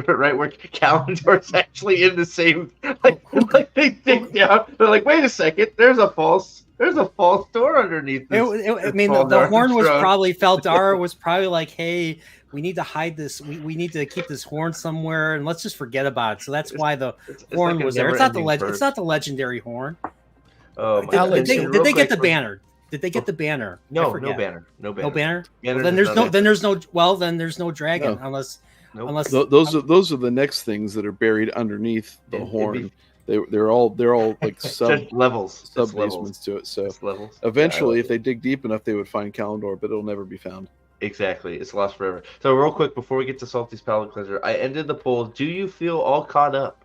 Right where Calendor's actually in the same. Like they dig down. They're like, wait a second. There's a false door underneath this. I mean, the horn was probably Feldara was probably like, hey, we need to hide this. We need to keep this horn somewhere, and let's just forget about it. So that's why the horn like was there. It's not the It's not the legendary horn. Oh, did they get the banner? Did they get the banner? No, no banner. No banner. Well, then there's no dragon unless. Nope. Unless those are the next things that are buried underneath the horn. They're all like sub levels, sub basements to it. So levels. Eventually, if they dig deep enough, they would find Calendor, but it'll never be found. Exactly, it's lost forever. So real quick before we get to Salty's palate cleanser, I ended the poll. Do you feel all caught up?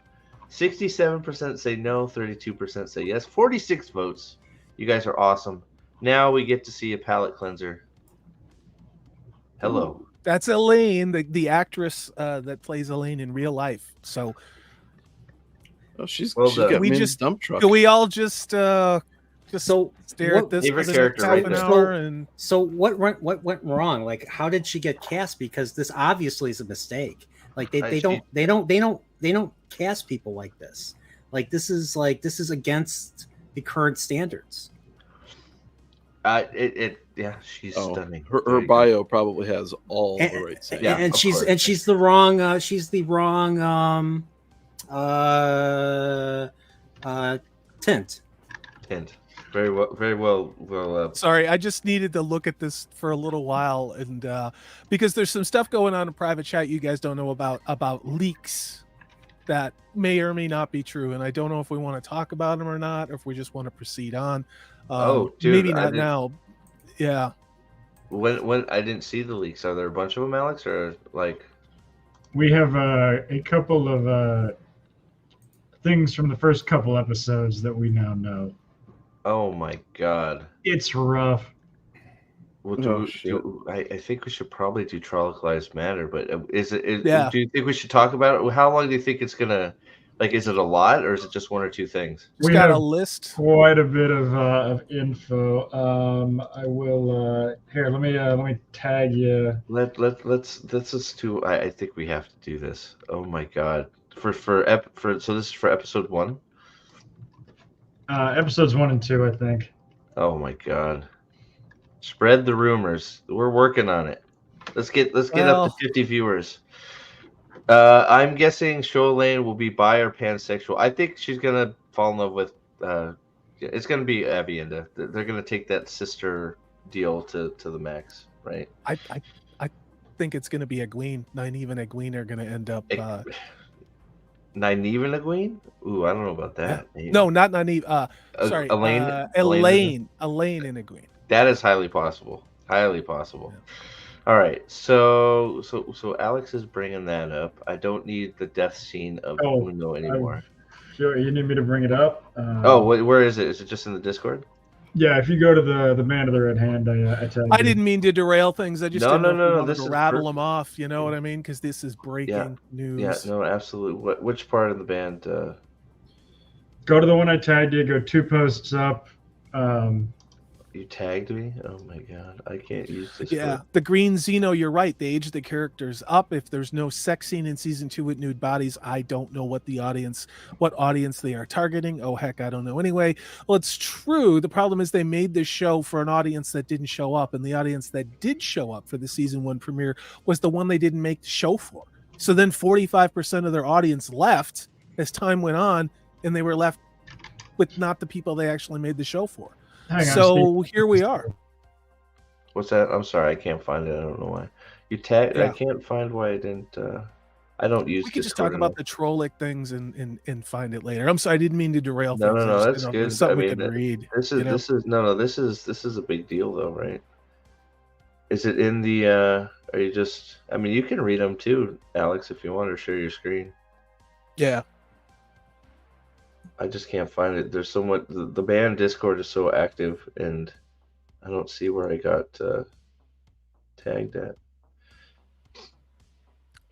67% say no, 32% say yes, 46 votes. You guys are awesome. Now we get to see a palate cleanser. Hello. Ooh. That's Elaine, the actress that plays Elaine in real life. So, she's got me in dump truck. Do we all just stare at this for the next half an hour? So what went wrong? Like, how did she get cast? Because this obviously is a mistake. Like they don't cast people like this. Like this is against the current standards. She's stunning. Her bio probably has all the right things. Yeah, and she's the wrong tint. Very well. Sorry, I just needed to look at this for a little while, and because there's some stuff going on in private chat you guys don't know about leaks that may or may not be true, and I don't know if we want to talk about them or not, or if we just want to proceed on. Dude, maybe not now. Yeah. When I didn't see the leaks, are there a bunch of them, Alex, or like? We have a couple of things from the first couple episodes that we now know. Oh my god, it's rough. Well, I think we should probably do Trolloc Lives Matter, but yeah. Do you think we should talk about it? How long do you think it's gonna? Like, is it a lot, or is it just one or two things? We got a list. Quite a bit of info. I will here. Let me tag you. Let's just do. I think we have to do this. Oh my god. So this is for episode 1. Episodes 1 and 2, I think. Oh my god. Spread the rumors. We're working on it. Let's get up to 50 viewers. I'm guessing Sholane will be bi or pansexual. I think she's gonna fall in love with. It's gonna be Avienda. They're gonna take that sister deal to the max, right? I think it's gonna be Egwene. Nynaeve and Egwene are gonna end up. Nynaeve and Egwene? Ooh, I don't know about that. Yeah. No, not Nynaeve. Sorry, Elaine and Egwene. That is highly possible. Highly possible. Yeah. All right, so Alex is bringing that up. I don't need the death scene of Uno anymore. Sure, you need me to bring it up? Where is it? Is it just in the Discord? Yeah, if you go to the Man of the Red Hand, I tell you. I didn't mean to derail things. I just didn't know this to rattle them off. You know what I mean? Because this is breaking news. Yeah, no, absolutely. Which part of the band? Go to the one I tagged you. Go 2 posts up. You tagged me? Oh my god, I can't use this. Yeah, the Green Xeno, you're right. They age the characters up. If there's no sex scene in season 2 with nude bodies, I don't know what audience they are targeting. Oh heck, I don't know. Anyway, well, it's true. The problem is they made this show for an audience that didn't show up, and the audience that did show up for the season 1 premiere was the one they didn't make the show for. So then 45% of their audience left as time went on, and they were left with not the people they actually made the show for. So here we are. What's that? I'm sorry, I can't find it. I don't know why. You tagged. Yeah. I can't find why I didn't. I don't use. We could just talk about the Trolloc things and find it later. I'm sorry, I didn't mean to derail things. No, that's good. Something we can read. This is a big deal though, right? Is it in the? Are you just? I mean, you can read them too, Alex, if you want to share your screen. Yeah. I just can't find it. There's so much. The band Discord is so active, and I don't see where I got tagged at.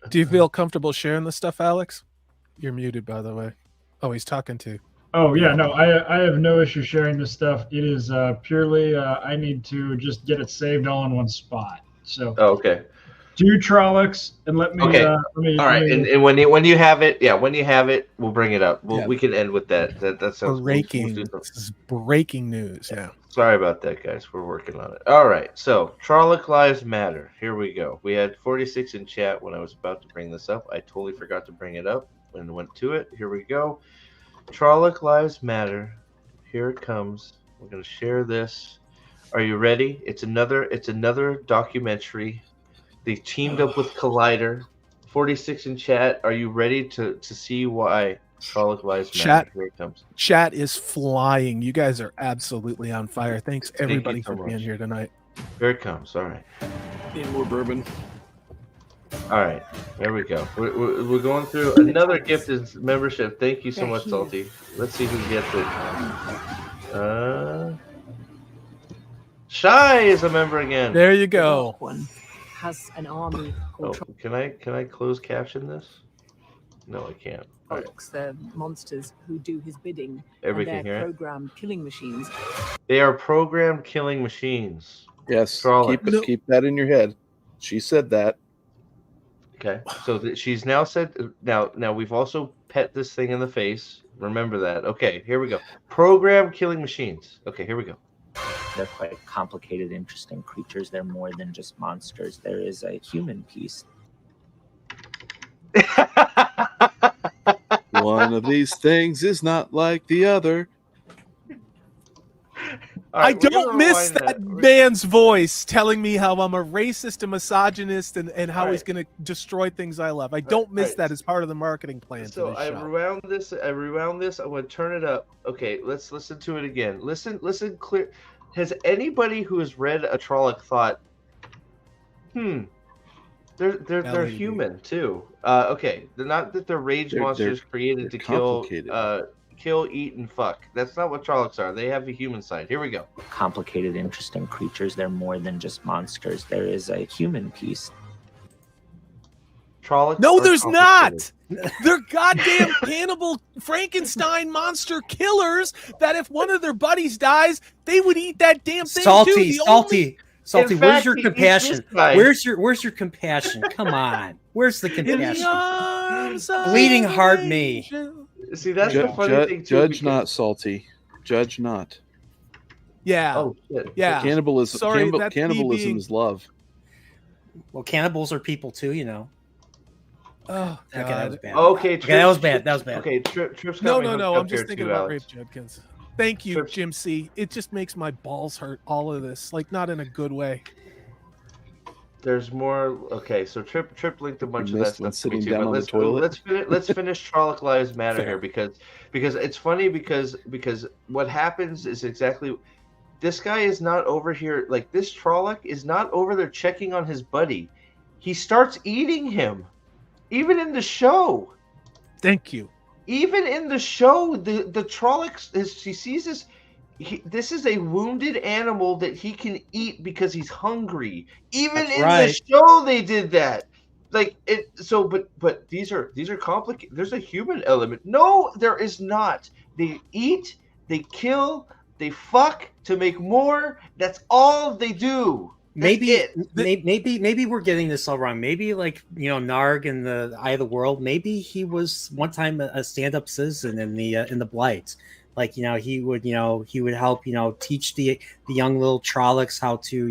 Do you feel comfortable sharing the stuff, Alex? You're muted, by the way. Oh, he's talking to. Oh yeah, no, I have no issue sharing this stuff. It is purely I need to just get it saved all in one spot. So Oh, okay. do Trollocs and let me Okay. All right. let me And when you have it, when you have it, we'll bring it up. We can end with that. That sounds breaking. We'll This is breaking news. Yeah. Sorry about that, guys. We're working on it. All right. So Trolloc Lives Matter. Here we go. We had 46 in chat when I was about to bring this up. I totally forgot to bring it up and went to it. Here we go. Trolloc Lives Matter. Here it comes. We're gonna share this. Are you ready? It's another documentary. They teamed up with Collider. 46 in chat. Are you ready to see why Trolloc Lives Matter? Here it comes. Chat is flying. You guys are absolutely on fire. Thanks everybody for being here tonight. Here it comes. All right. Need more bourbon. All right, there we go. We're going through another gifted membership. Thank you so much, Salty. Let's see who gets it. Shy is a member again. There you go. One has an army called Can I close caption this? No, I can't. Trollocs. They're monsters who do his bidding. Everybody and can hear they're it? programmed killing machines. They are programmed killing machines. Yes. Trollocs. Keep that in your head. She said that. Okay, so she's now said. Now we've also pet this thing in the face. Remember that. Okay, here we go. Program killing machines. Okay, here we go. They're quite complicated, interesting creatures. They're more than just monsters. There is a human piece. One of these things is not like the other. Right, I don't miss that man's voice telling me how I'm a racist, a misogynist, and how he's going to destroy things I love. I don't miss that as part of the marketing plan. So I rewound this. I'm going to turn it up. Okay, let's listen to it again. Listen clear. Has anybody who has read a Trolloc thought, they're human too? Okay, they're not that they're rage monsters created to kill, eat, and fuck. That's not what Trollocs are. They have a human side. Here we go. Complicated, interesting creatures. They're more than just monsters. There is a human piece. Trollocs? No, there's not. They're goddamn cannibal Frankenstein monster killers that if one of their buddies dies, they would eat that damn thing too. Salty. In Where's fact, your he eats compassion? this guy. Where's your compassion? Come on. Where's the compassion? Bleeding heart me. See, that's the funny thing too. Judge not, Salty. Judge not. Yeah. Oh shit. Yeah. Cannibalism. Sorry, that's Cannibalism is love. Well, cannibals are people too, you know. Oh, okay, that was bad. Okay, that was bad. That was bad. Okay, Trip's No. up I'm just here thinking too, about Alex. Rafe Judkins. Thank you, Jim C. It just makes my balls hurt. All of this, like, not in a good way. There's more. Okay, so Trip linked a bunch of that missed when stuff to me sitting too. down But on the toilet. let's finish Trolloc Lives Matter Fair. here because it's funny because what happens is exactly this guy is not over here like this Trolloc is not over there checking on his buddy. He starts eating him, even in the show. Thank you. Even in the show, the Trolloc he sees this. This is a wounded animal that he can eat because he's hungry. Even in the show, they did that. Like it. So, but these are complicated. There's a human element. No, there is not. They eat, they kill, they fuck to make more. That's all they do. Maybe we're getting this all wrong. Maybe like Narg in the Eye of the World. Maybe he was one time a stand-up citizen in the Blight. Like he would help teach the young little Trollocs how to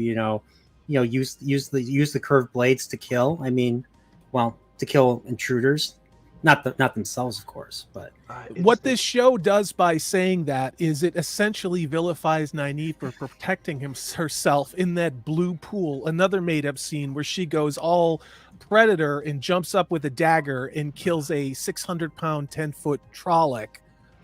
use the curved blades to kill. I mean, well, to kill intruders, not themselves, of course. But what this show does by saying that is it essentially vilifies Nynaeve for protecting herself in that blue pool. Another made-up scene where she goes all Predator and jumps up with a dagger and kills a 600-pound, 10-foot Trolloc,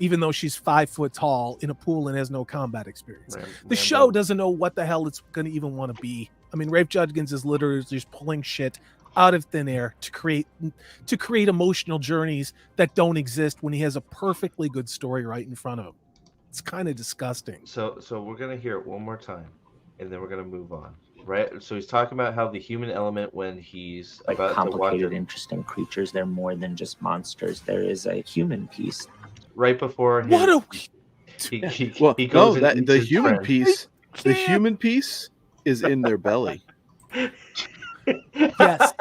even though she's 5 foot tall in a pool and has no combat experience. The show doesn't know what the hell it's going to even want to be. I mean, Rafe Judkins is literally just pulling shit out of thin air to create emotional journeys that don't exist when he has a perfectly good story right in front of him. It's kind of disgusting. So we're gonna hear it one more time, and then we're gonna move on. Right? So he's talking about how the human element when he's Like about to watch complicated, it. interesting creatures. They're more than just monsters. There is a human piece. right before his, What a he Well, goes no, and eats the his human friend. piece, the human piece is in their belly. Yes.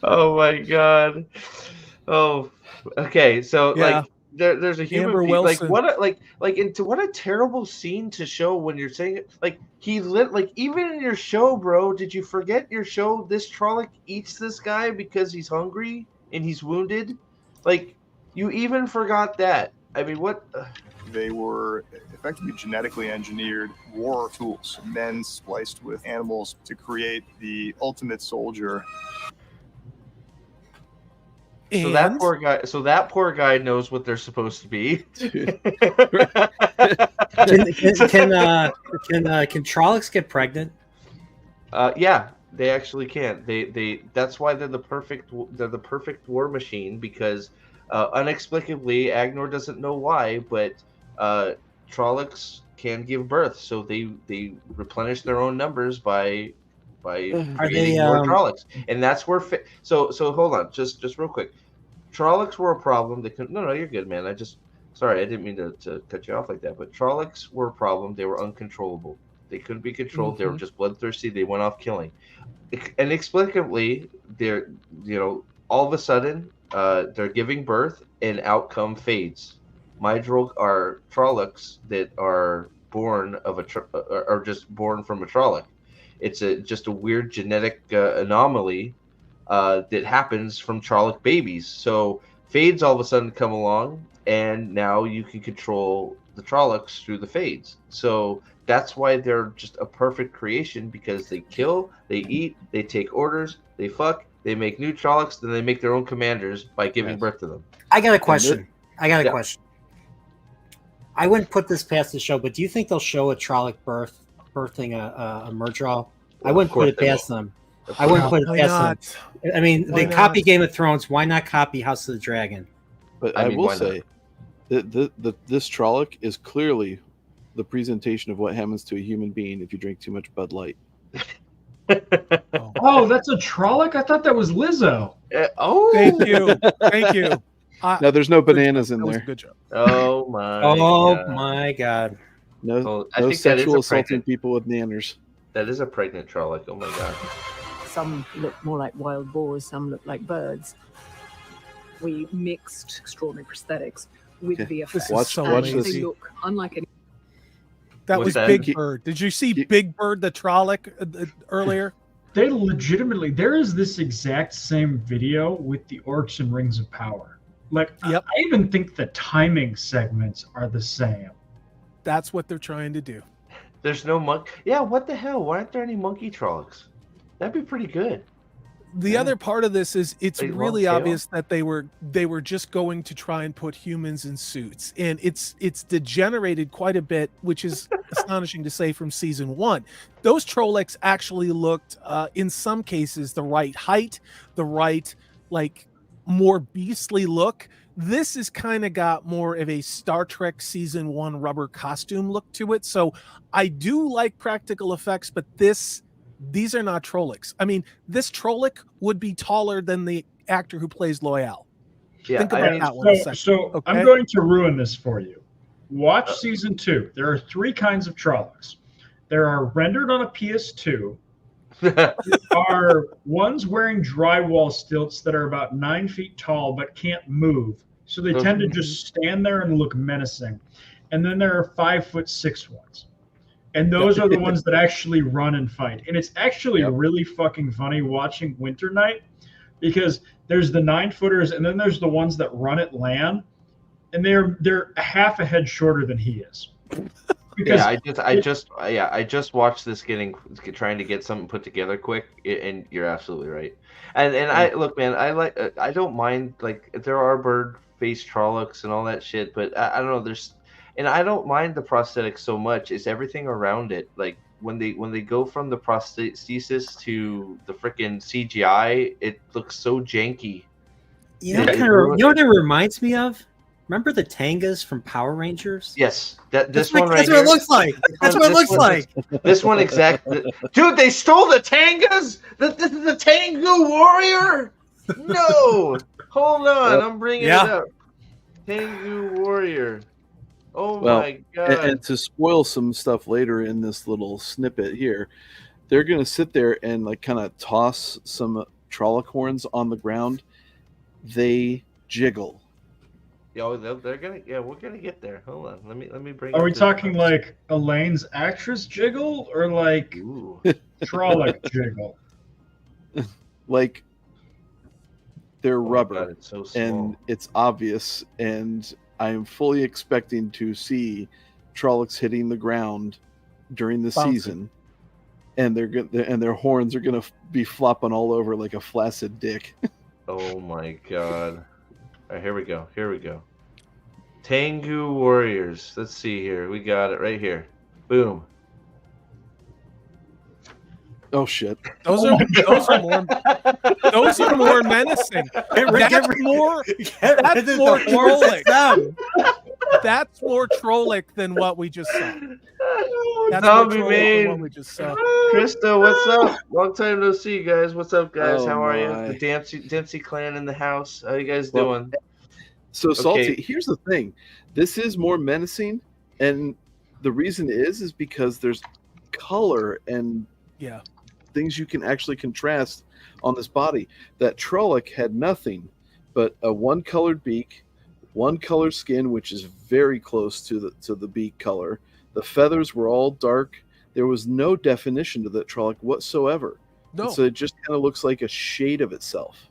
Oh my god. Oh, okay. So Yeah. like there's a human Amber piece. Like Wilson. what a into what a terrible scene to show when you're saying it. Like he lit like even in your show, bro. Did you forget your show? This Trolloc eats this guy because he's hungry and he's wounded. Like you even forgot that. I mean, what? They were effectively genetically engineered war tools, men spliced with animals to create the ultimate soldier. So that poor guy knows what they're supposed to be. Can Trollocs get pregnant? Yeah, they actually can. They that's why they're the perfect war machine, because inexplicably Agnor doesn't know why, but Trollocs can give birth, so they replenish their own numbers by creating more Trollocs, and that's where so hold on, just real quick. Trollocs were a problem. They couldn't. No, you're good, man. Sorry, I didn't mean to cut you off like that. But Trollocs were a problem. They were uncontrollable. They couldn't be controlled. Mm-hmm. They were just bloodthirsty. They went off killing. Inexplicably, they're all of a sudden they're giving birth, and outcome fades. Myrdrol are Trollocs that are born of are just born from a Trolloc. It's just a weird genetic anomaly that happens from Trolloc babies. So fades all of a sudden come along, and now you can control the Trollocs through the fades. So that's why they're just a perfect creation, because they kill, they eat, they take orders, they fuck, they make new Trollocs, then they make their own commanders by giving birth to them. I got a question. Question. I wouldn't put this past the show, but do you think they'll show a Trolloc birthing a Myrdrol? I wouldn't put it past them. I wouldn't put it past them. I mean, they copy Game of Thrones. Why not copy House of the Dragon? But I will say that this Trolloc is clearly the presentation of what happens to a human being if you drink too much Bud Light. Oh, that's a Trolloc? I thought that was Lizzo. Thank you. No, there's no bananas in there. Good job. Oh my! My God! No, I think sexual assaulting people with nanners. That is a pregnant Trolloc. Oh my God! Some look more like wild boars. Some look like birds. We mixed extraordinary prosthetics with VFX. Watch this. They look unlike any. That was Big Bird. Did you see Big Bird the Trolloc earlier? They legitimately, there is this exact same video with the orcs and Rings of Power. Like, I even think the timing segments are the same. That's what they're trying to do. There's no monkey. Yeah, what the hell? Why aren't there any monkey Trollocs? That'd be pretty good. The other part of this is it's really obvious that they were just going to try and put humans in suits, and it's degenerated quite a bit, which is astonishing to say from season 1. Those Trollocs actually looked in some cases the right height, the right more beastly look. This has kind of got more of a Star Trek season 1 rubber costume look to it. So I do like practical effects, but these are not Trollocs. I mean, this Trolloc would be taller than the actor who plays Loial. Yeah, Think about that one a second. So okay? I'm going to ruin this for you. Watch season 2. There are 3 kinds of Trollocs. There are rendered on a PS2. Are ones wearing drywall stilts that are about 9 feet tall but can't move. So they tend to just stand there and look menacing. And then there are 5'6" ones. And those are the ones that actually run and fight. And it's actually really fucking funny watching Winter Night, because there's the 9-footers and then there's the ones that run at land, and they're half a head shorter than he is. Because I just watched this trying to get something put together quick, and you're absolutely right. And I look, man, I don't mind, like, there are bird face Trollocs and all that shit, but I don't know, and I don't mind the prosthetics so much. It's everything around it. Like when they go from the prosthesis to the freaking CGI, it looks so janky. You know what it reminds me of? Remember the Tangas from Power Rangers? Yes, that's what it looks like. That's what it looks like. This one exactly, dude. They stole the Tangas. The Tengu warrior. No! Hold on, I'm bringing Yeah. it up. Tengu Warrior. Oh Well, my god. and to spoil some stuff later in this little snippet here, they're going to sit there and like kind of toss some Trolloc horns on the ground. They jiggle. Yo, they're gonna. Yeah, we're gonna get there. Hold on. Let me bring. Are it we to talking the- like Elaine's actress jiggle or like Ooh. Trolloc jiggle? Like they're Oh my rubber, God, it's so small. and it's obvious. And I'm fully expecting to see Trollocs hitting the ground during the Bouncing. season, and their horns are gonna be flopping all over like a flaccid dick. Oh my god. All right, here we go. Here we go. Tengu Warriors. Let's see here. We got it right here. Boom. Oh shit! Those are more menacing. That's more Trolloc. That's more Trolloc than what we just saw. That's Zombie more Trolloc than Main. what we just saw. Krista, what's up? Long time no see, guys. What's up, guys? Oh How are my. you? The Dempsey clan in the house. How you guys Well, doing? So Salty, Okay. here's the thing. This is more menacing, and the reason is because there's color and Yeah. things you can actually contrast on this body. That Trolloc had nothing but a one-colored beak, one-color skin, which is very close to the beak color. The feathers were all dark. There was no definition to that Trolloc whatsoever. No. And so it just kind of looks like a shade of itself.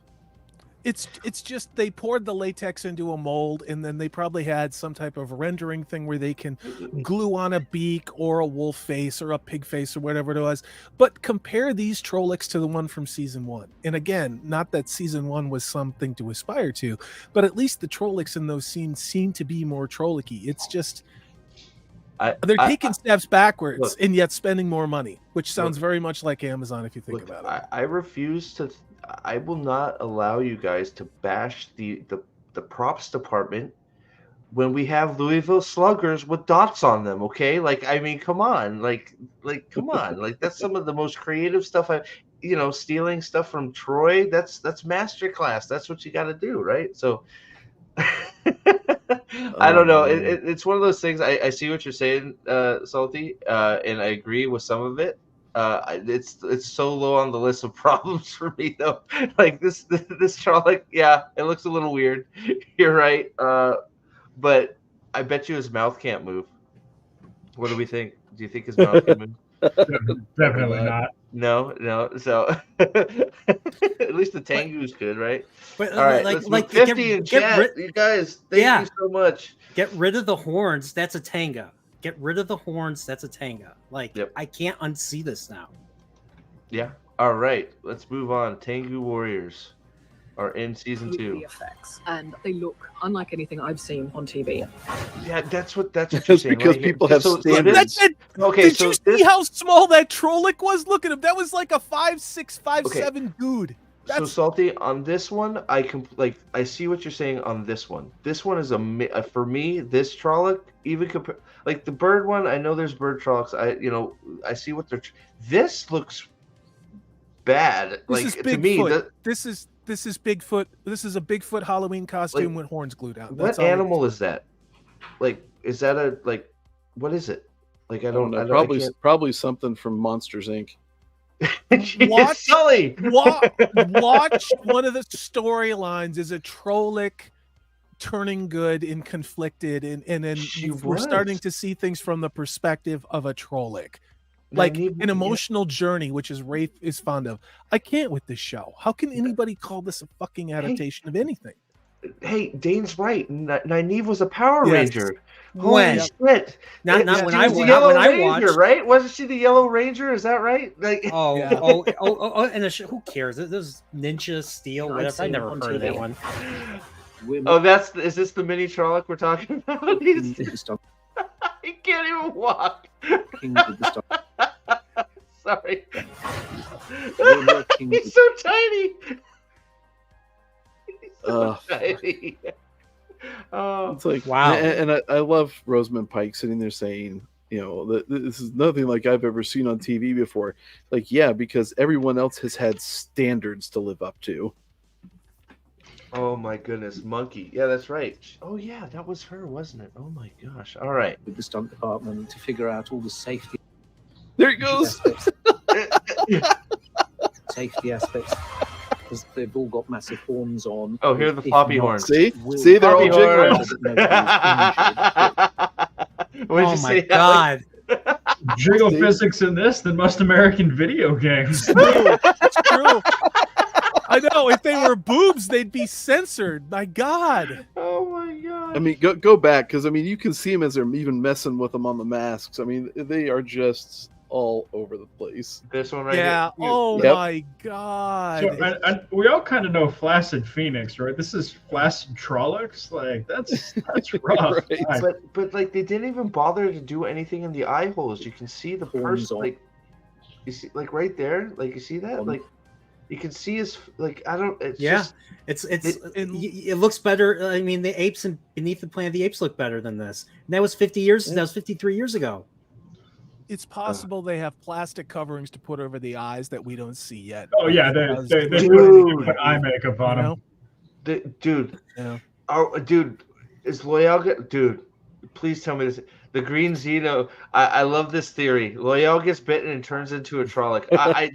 It's just they poured the latex into a mold, and then they probably had some type of rendering thing where they can glue on a beak or a wolf face or a pig face or whatever it was. But compare these Trollocs to the one from season 1. And again, not that season 1 was something to aspire to, but at least the Trollocs in those scenes seem to be more Trolloc-y. It's just they're taking steps backwards look, and yet spending more money, which sounds very much like Amazon if you think about it. I refuse to. I will not allow you guys to bash the props department when we have Louisville Sluggers with dots on them. Okay, like I mean, come on, like come on, like that's some of the most creative stuff. Stealing stuff from Troy. That's masterclass. That's what you got to do, right? So. I don't know. It's one of those things. I see what you're saying, Salty, and I agree with some of it. It's so low on the list of problems for me though. Like this Trolloc, yeah, it looks a little weird. You're right, but I bet you his mouth can't move. What do we think? Do you think his mouth can move? Definitely not. No. So at least the Tengu's good, right? But, all right, let's move 50 in chat. You guys, thank you so much. Get rid of the horns. That's a Tanga. Get rid of the horns. That's a Tanga. Like I can't unsee this now. Yeah. All right. Let's move on. Tengu Warriors are in season 2. Effects, and they look unlike anything I've seen on TV. Yeah, that's what you're That's saying. because right? people have standards. That's it. Okay, Did so you see how small that Trolloc was? Look at him. That was like a 5'6", 5'7" dude. So Salty, on this one, I see what you're saying on this one. This one is for me, this Trolloc, even like the bird one. I know there's bird Trollocs. I see what they're. This looks bad. This is to me, Bigfoot. This is Bigfoot. This is a Bigfoot Halloween costume with horns glued out. What animal is that? Like, is that what is it? Like, I don't know. Probably something from Monsters Inc. Watch Sully. Watch one of the storylines is a Trolloc turning good and conflicted, and then we're starting to see things from the perspective of a Trolloc. Like an emotional journey, which is Rafe is fond of. I can't with this show. How can anybody call this a fucking adaptation of anything? Hey, Dane's right. Nynaeve was a Power Ranger. When? Holy shit! Not She when I was the when Yellow I Ranger, watched. right? Wasn't she the Yellow Ranger? Is that right? Like, and who cares? This Ninja Steel, whatever. I never heard of that one. Oh, is this the mini Trolloc we're talking about? He can't even walk. Sorry. He's so tiny. Tiny. Oh, it's like wow. And I love Rosamund Pike sitting there saying, this is nothing like I've ever seen on TV before. Like, yeah, because everyone else has had standards to live up to. Oh my goodness, monkey. Yeah, that's right. Oh yeah, that was her, wasn't it? Oh my gosh. All right. With the stunt department to figure out all the safety. There it goes. Safety aspects. Because they've all got massive horns on. Oh, here are the If floppy not, horns. See, will- they're all Floppy jiggling. What'd Oh you my say, god. Jiggle physics in this than most American video games. It's true. I know. If they were boobs, they'd be censored. My God. Oh my god. I mean, go back because I mean you can see them as they're even messing with them on the masks. I mean, they are just all over the place. This one right Yeah. here. Oh Yep. my God. So, we all kind of know Flaccid Phoenix, right? This is Flaccid Trollocs. Like that's rough. Right. But like they didn't even bother to do anything in the eye holes. You can see the Horns person on. like you see like right there. Like you see that? Like you can see his like I don't it's Yeah, just it looks better. I mean, the apes and Beneath the Planet of the Apes look better than this. And that was 50 years. That was 53 years ago. It's possible they have plastic coverings to put over the eyes that we don't see yet. Oh yeah, they Dude. put eye makeup on them. dude. Yeah. Oh dude, is Loyal dude, please tell me this. The green Xeno, I love this theory. Loyal gets bitten and turns into a Trolloc.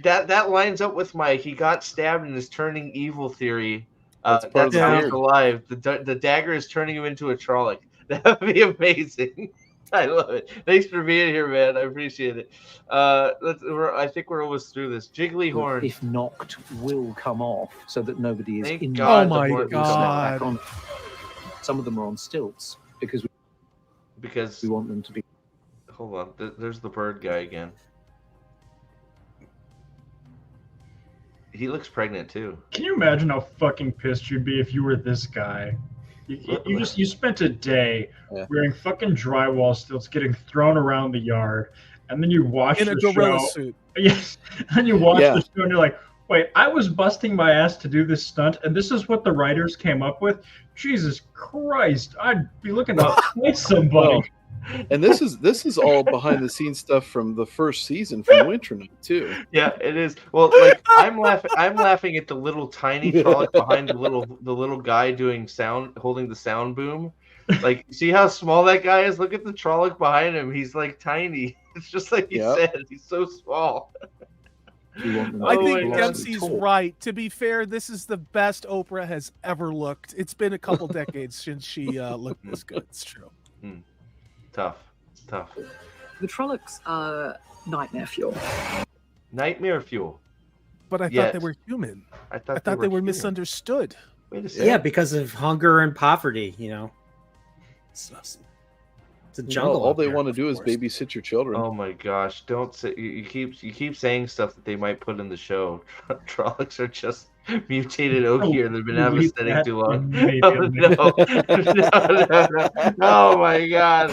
That lines up with my he got stabbed and is turning evil theory. That's part of the how beard. he's alive. The dagger is turning him into a Trolloc. That would be amazing. I love it. Thanks for being here, man. I appreciate it. I think we're almost through this. Jiggly horn. If knocked, will come off so that nobody is Thank in. God Oh my the horn- God. Back on. Some of them are on stilts because we want them to be. Hold on. There's the bird guy again. He looks pregnant too. Can you imagine how fucking pissed you'd be if you were this guy? You spent a day wearing fucking drywall stilts, getting thrown around the yard, and then you watch In a the gorilla show. suit. Yes, and you watch Yeah. the show, and you're like, "Wait, I was busting my ass to do this stunt, and this is what the writers came up with." Jesus Christ, I'd be looking to fight somebody. Well, and this is all behind the scenes stuff from the first season from Winter Night too. Yeah, it is. Well, like I'm laughing at the little tiny Trolloc behind the little guy doing sound, holding the sound boom. Like, see how small that guy is? Look at the Trolloc behind him. He's like tiny. It's just like you said. He's so small. I think Dempsey's right. To be fair, this is the best Oprah has ever looked. It's been a couple decades since she looked this good. It's true. Tough. The Trollocs are nightmare fuel. Nightmare fuel. But I thought they were human. I thought they were human. misunderstood. Wait a second. Yeah, because of hunger and poverty. You know, it's a jungle. All out they there, want to of do is course. babysit your children. Oh my gosh! Don't say you keep saying stuff that they might put in the show. Trollocs are just mutated Okier. They've been out of a setting too long. No. Oh my god!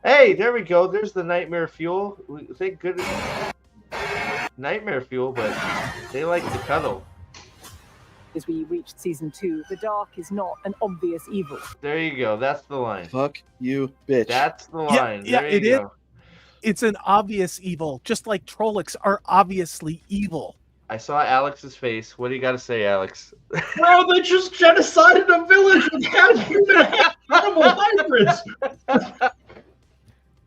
Hey, there we go. There's the nightmare fuel. Thank goodness. Nightmare fuel, but they like to cuddle. As we reached season 2, the dark is not an obvious evil. There you go. That's the line. Fuck you, bitch. That's the line. Yeah, there it you is. go. It's an obvious evil, just like Trollocs are obviously evil. I saw Alex's face. What do you got to say, Alex? Bro, they just genocided a village with animal hybrids.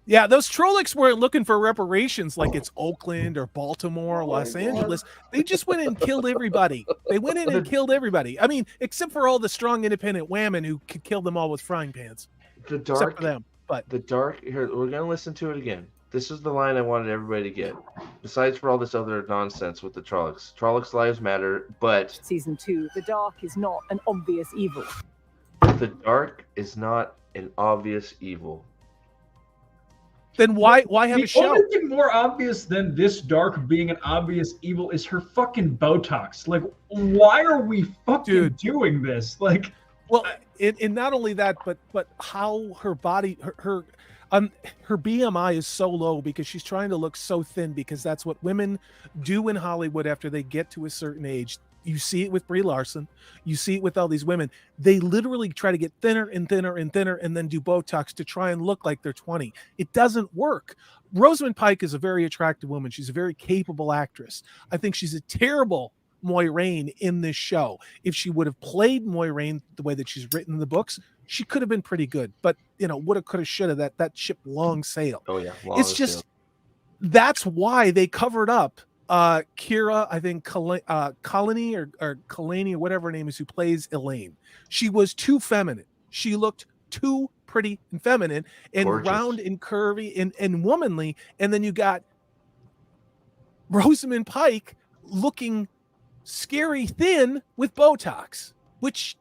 Yeah, those Trollocs weren't looking for reparations like it's Oakland or Baltimore or Los Angeles. They just went in and killed everybody. They went in and killed everybody. I mean, except for all the strong independent women who could kill them all with frying pans. The Except dark. for them. But The dark. Here, we're gonna listen to it again. This is the line I wanted everybody to get. Besides for all this other nonsense with the Trollocs. Trollocs' lives matter, but Season 2, the dark is not an obvious evil. the dark is not an obvious evil. then why have The a show? only thing more obvious than this dark being an obvious evil is her fucking Botox. Like, why are we fucking doing this? Like, well, and not only that, but how her body, her BMI is so low because she's trying to look so thin because that's what women do in Hollywood after they get to a certain age. You see it with Brie Larson. You see it with all these women. They literally try to get thinner and thinner and thinner and then do Botox to try and look like they're 20. It doesn't work. Rosamund Pike is a very attractive woman. She's a very capable actress. I think she's a terrible Moiraine in this show. If she would have played Moiraine the way that she's written in the books, she could have been pretty good. But woulda, coulda, shoulda. That ship long sailed. Oh yeah, it's just that's why they covered up Kira, I think Colony or Kalani or whatever her name is, who plays Elaine. She was too feminine. She looked too pretty and feminine and gorgeous, round and curvy and womanly. And then you got Rosamund Pike looking scary thin with Botox, which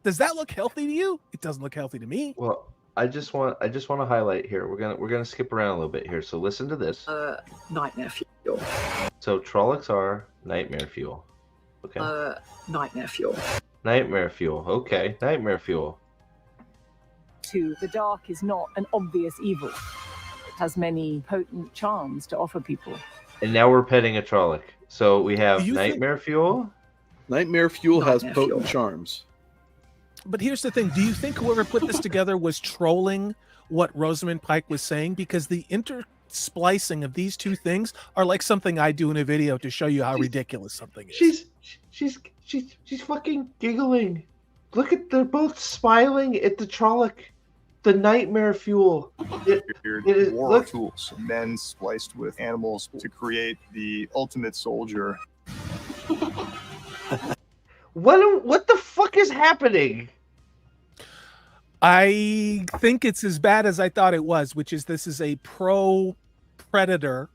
does that look healthy to you? It doesn't look healthy to me. Well, I just want to highlight here. We're gonna skip around a little bit here. So listen to this. Nightmare fuel. So Trollocs are nightmare fuel. Okay. Nightmare fuel. Nightmare fuel. Okay. Nightmare fuel. 2. The dark is not an obvious evil. It has many potent charms to offer people. And now we're petting a Trolloc. So we have nightmare fuel. Nightmare fuel has potent charms. But here's the thing. Do you think whoever put this together was trolling what Rosamund Pike was saying? Because the intersplicing of these two things are like something I do in a video to show you how ridiculous something is. She's fucking giggling. Look at, they're both smiling at the Trolloc. The nightmare fuel. It is war tools, men spliced with animals to create the ultimate soldier. What the fuck is happening? I think it's as bad as I thought it was, which is this is a pro-predator,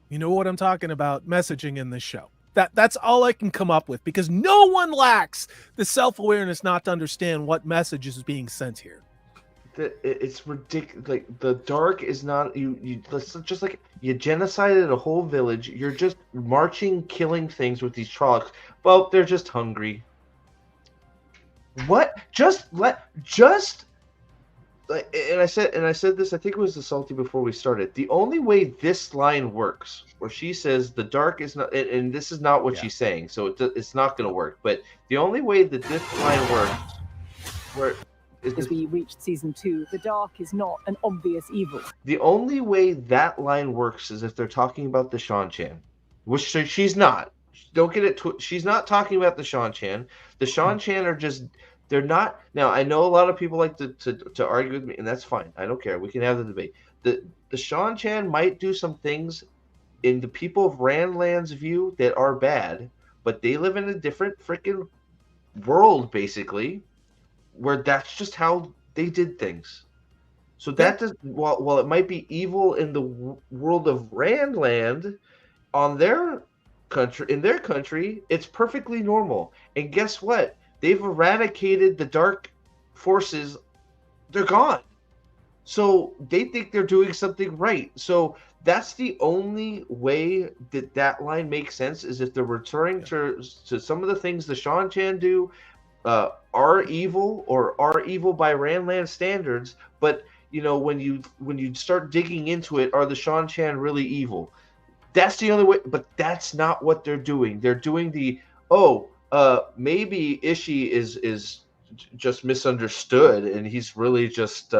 you know what I'm talking about, messaging in this show. That's all I can come up with, because no one lacks the self-awareness not to understand what message is being sent here. It's ridiculous. Like, the dark is not you. Just like you genocided a whole village. You're just marching, killing things with these Trollocs. Well, they're just hungry. What? And I said this. I think it was the Salty before we started. The only way this line works, where she says the dark is not, and this is not what she's saying, so it's not going to work. But the only way that this line works, as we reached season 2, the dark is not an obvious evil. The only way that line works is if they're talking about the Shan-Chan, which she's not. Don't get it. She's not talking about the Shan-Chan. The Shan-Chan are just. They're not. Now, I know a lot of people like to argue with me, and that's fine. I don't care. We can have the debate. The Shan-Chan might do some things in the people of Randland's view that are bad, but they live in a different freaking world, basically, where that's just how they did things. So that does, while it might be evil in the world of Randland, in their country, it's perfectly normal. And guess what? They've eradicated the dark forces. They're gone. So they think they're doing something right. So that's the only way that line makes sense, is if they're returning to some of the things the Shan-Chan do, are evil, or are evil by Randland standards. But when you start digging into it, are the Shan-Chan really evil? That's the only way. But that's not what they're doing. They're doing maybe Ishii is just misunderstood, and he's really just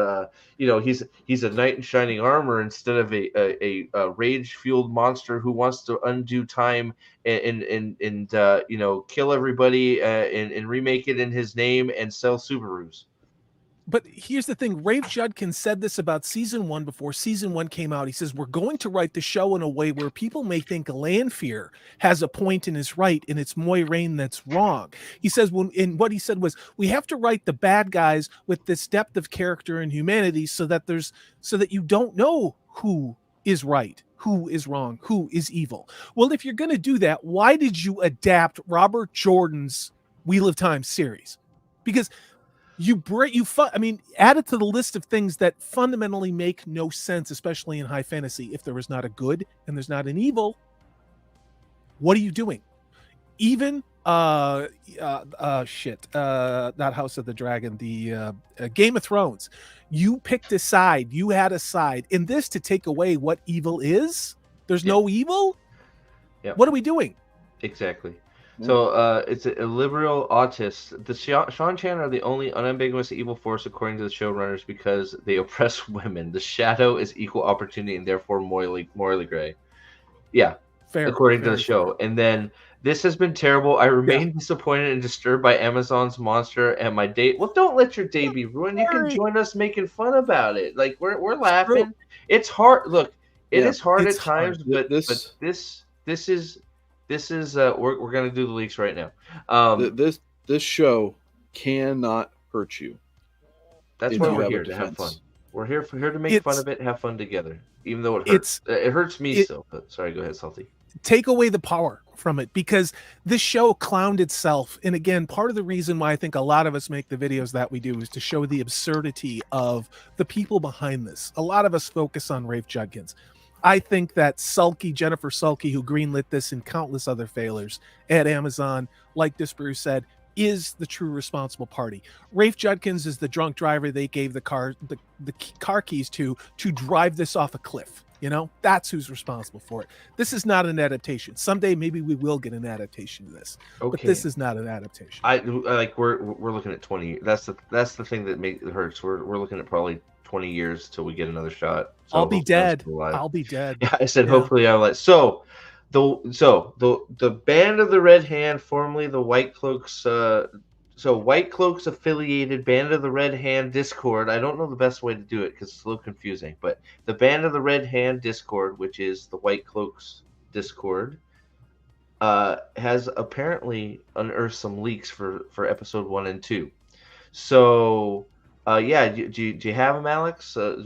he's a knight in shining armor instead of a rage fueled monster who wants to undo time and kill everybody and remake it in his name and sell Subarus. But here's the thing. Rafe Judkins said this about season 1 before season 1 came out. He says, we're going to write the show in a way where people may think Lanfear has a point and is right, and it's Moiraine that's wrong. He says, what he said was, we have to write the bad guys with this depth of character and humanity so that you don't know who is right, who is wrong, who is evil. Well, if you're going to do that, why did you adapt Robert Jordan's Wheel of Time series? Because add it to the list of things that fundamentally make no sense, especially in high fantasy. If there is not a good and there's not an evil, what are you doing? Even not House of the Dragon, the Game of Thrones. You picked a side. You had a side. In this, to take away what evil is, there's no evil. Yeah. What are we doing? Exactly. So it's a liberal autist. The Shan-Chan are the only unambiguous evil force according to the showrunners because they oppress women. The shadow is equal opportunity and therefore morally gray. Yeah, fair. According to the show. And then This has been terrible. I remain disappointed and disturbed by Amazon's monster and my day. Well, don't let your day be ruined. You can join us making fun about it. Like we're laughing. It's hard. Look, it is hard at times, but this is we're gonna do the leaks right now. This show cannot hurt you. That's why we're here to have fun. We're here to make fun of it, have fun together. Even though it hurts, it hurts me still. But sorry, go ahead, Salty. Take away the power from it, because this show clowned itself. And again, part of the reason why I think a lot of us make the videos that we do is to show the absurdity of the people behind this. A lot of us focus on Rafe Judkins. I think that Jennifer Sulky, who greenlit this and countless other failures at Amazon, like Disparu said, is the true responsible party. Rafe Judkins is the drunk driver they gave the car keys to drive this off a cliff. You know, that's who's responsible for it. This is not an adaptation. Someday maybe we will get an adaptation of this, but this is not an adaptation. I like we're looking at 20. That's the thing that hurts. We're looking at probably 20 years till we get another shot. So I'll be dead. I'll be dead. Yeah, I said hopefully I'll let. So the Band of the Red Hand, formerly the White Cloaks. So White Cloaks affiliated Band of the Red Hand Discord. I don't know the best way to do it because it's a little confusing. But the Band of the Red Hand Discord, which is the White Cloaks Discord, has apparently unearthed some leaks for episode 1 and 2. So, do you have them, Alex? Or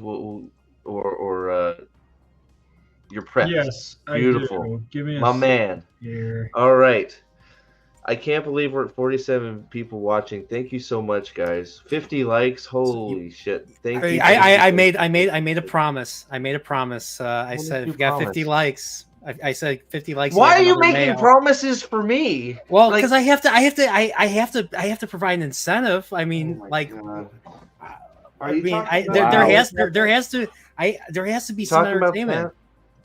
you're prepped? Yes, beautiful. I do. Give me my man. Here. All right. I can't believe we're at 47 people watching. Thank you so much, guys. 50 likes. Holy shit! Thank you. I made a promise. I said if you got 50 likes, I said 50 likes. Why are you making promises for me? Well, because I have to provide an incentive. I mean, there has to be some entertainment.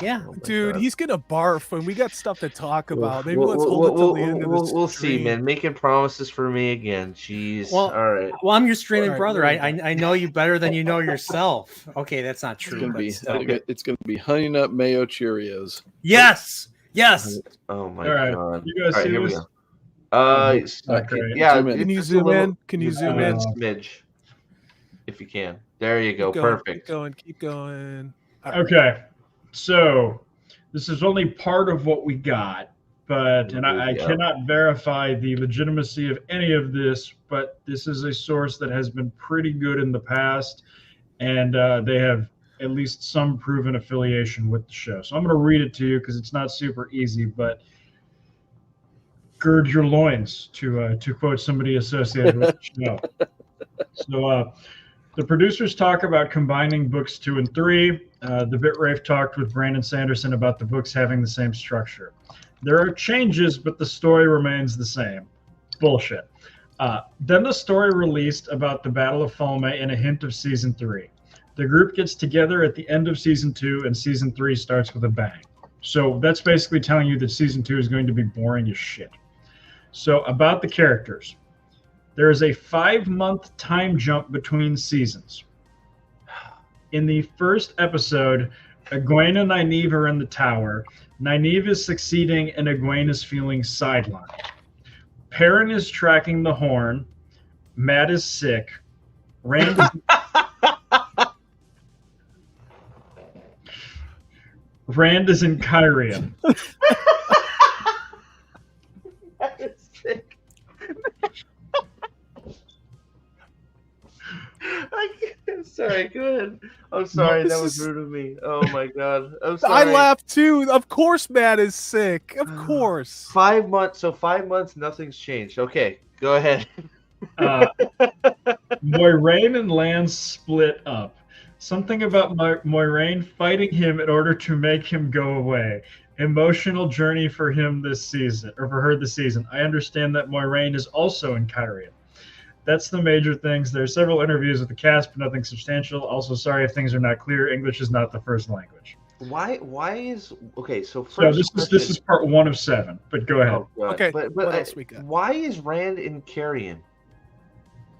Yeah, dude, he's gonna barf, and we got stuff to talk about. Maybe let's hold it till the end of this. We'll see, man. Making promises for me again. Jeez. Well, all right. Well, I'm your streaming brother. I know you better than you know yourself. Okay, that's not true. It's gonna be Honey Nut Mayo Cheerios. Yes. Oh my god. You guys see this? Yeah. Can you zoom in? Can you zoom in? Smidge, if you can. There you go. Perfect. Keep going. Okay. So this is only part of what we got, and I cannot verify the legitimacy of any of this, but this is a source that has been pretty good in the past, and they have at least some proven affiliation with the show. So I'm going to read it to you because it's not super easy, but gird your loins, to quote somebody associated with the show. So the producers talk about combining books 2 and 3. The Bitrave talked with Brandon Sanderson about the books having the same structure. There are changes, but the story remains the same. Bullshit. Then the story released about the Battle of Falme and a hint of Season 3. The group gets together at the end of Season 2, and Season 3 starts with a bang. So that's basically telling you that Season 2 is going to be boring as shit. So about the characters. There is a 5-month time jump between seasons. In the first episode, Egwene and Nynaeve are in the tower. Nynaeve is succeeding and Egwene is feeling sidelined. Perrin is tracking the horn. Matt is sick. Rand is in Kyrian. Matt is sick. Sorry, go ahead. I'm sorry, that was rude of me. Oh my god. I'm sorry. I laughed too. Of course Matt is sick. Of course. 5 months. So 5 months, nothing's changed. Okay, go ahead. Moiraine and Lance split up. Something about Moiraine fighting him in order to make him go away. Emotional journey for him this season, or for her this season. I understand that Moiraine is also in Kyrian. That's the major things. There are several interviews with the cast, but nothing substantial. Also, sorry if things are not clear. English is not the first language. Why is okay? So this is part 1 of 7. But go ahead. Oh, okay. But what else we got? Why is Rand in Carrion?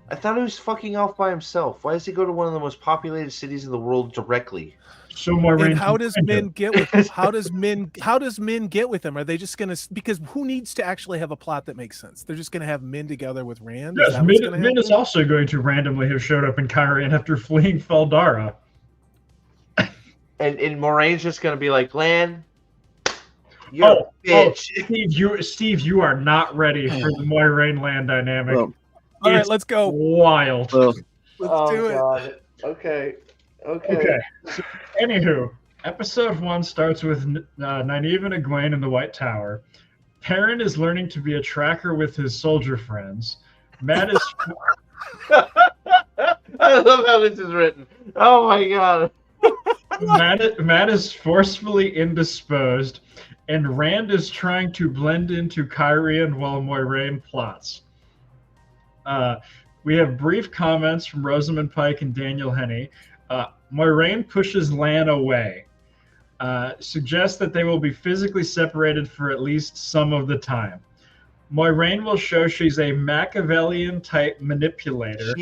I thought he was fucking off by himself. Why does he go to one of the most populated cities in the world directly? So Moiraine, and how does Min get with him? How does Min get with him? Are they just gonna, because who needs to actually have a plot that makes sense? They're just gonna have Min together with Rand? Yes, Min is also going to randomly have showed up in Kyrian after fleeing Feldara. And Moraine's just gonna be like, Lan, you're a bitch. Steve, you are not ready for the Moiraine Lan dynamic. All right, let's go. Wild. Let's do it. Okay. So, anywho, episode 1 starts with Nynaeve and Egwene in the White Tower. Perrin is learning to be a tracker with his soldier friends. Matt is. I love how this is written. Oh my god. Matt is forcefully indisposed, and Rand is trying to blend into Kyrian while Moiraine plots. We have brief comments from Rosamund Pike and Daniel Henney. Moiraine pushes Lan away, suggests that they will be physically separated for at least some of the time. Moiraine will show she's a Machiavellian-type manipulator.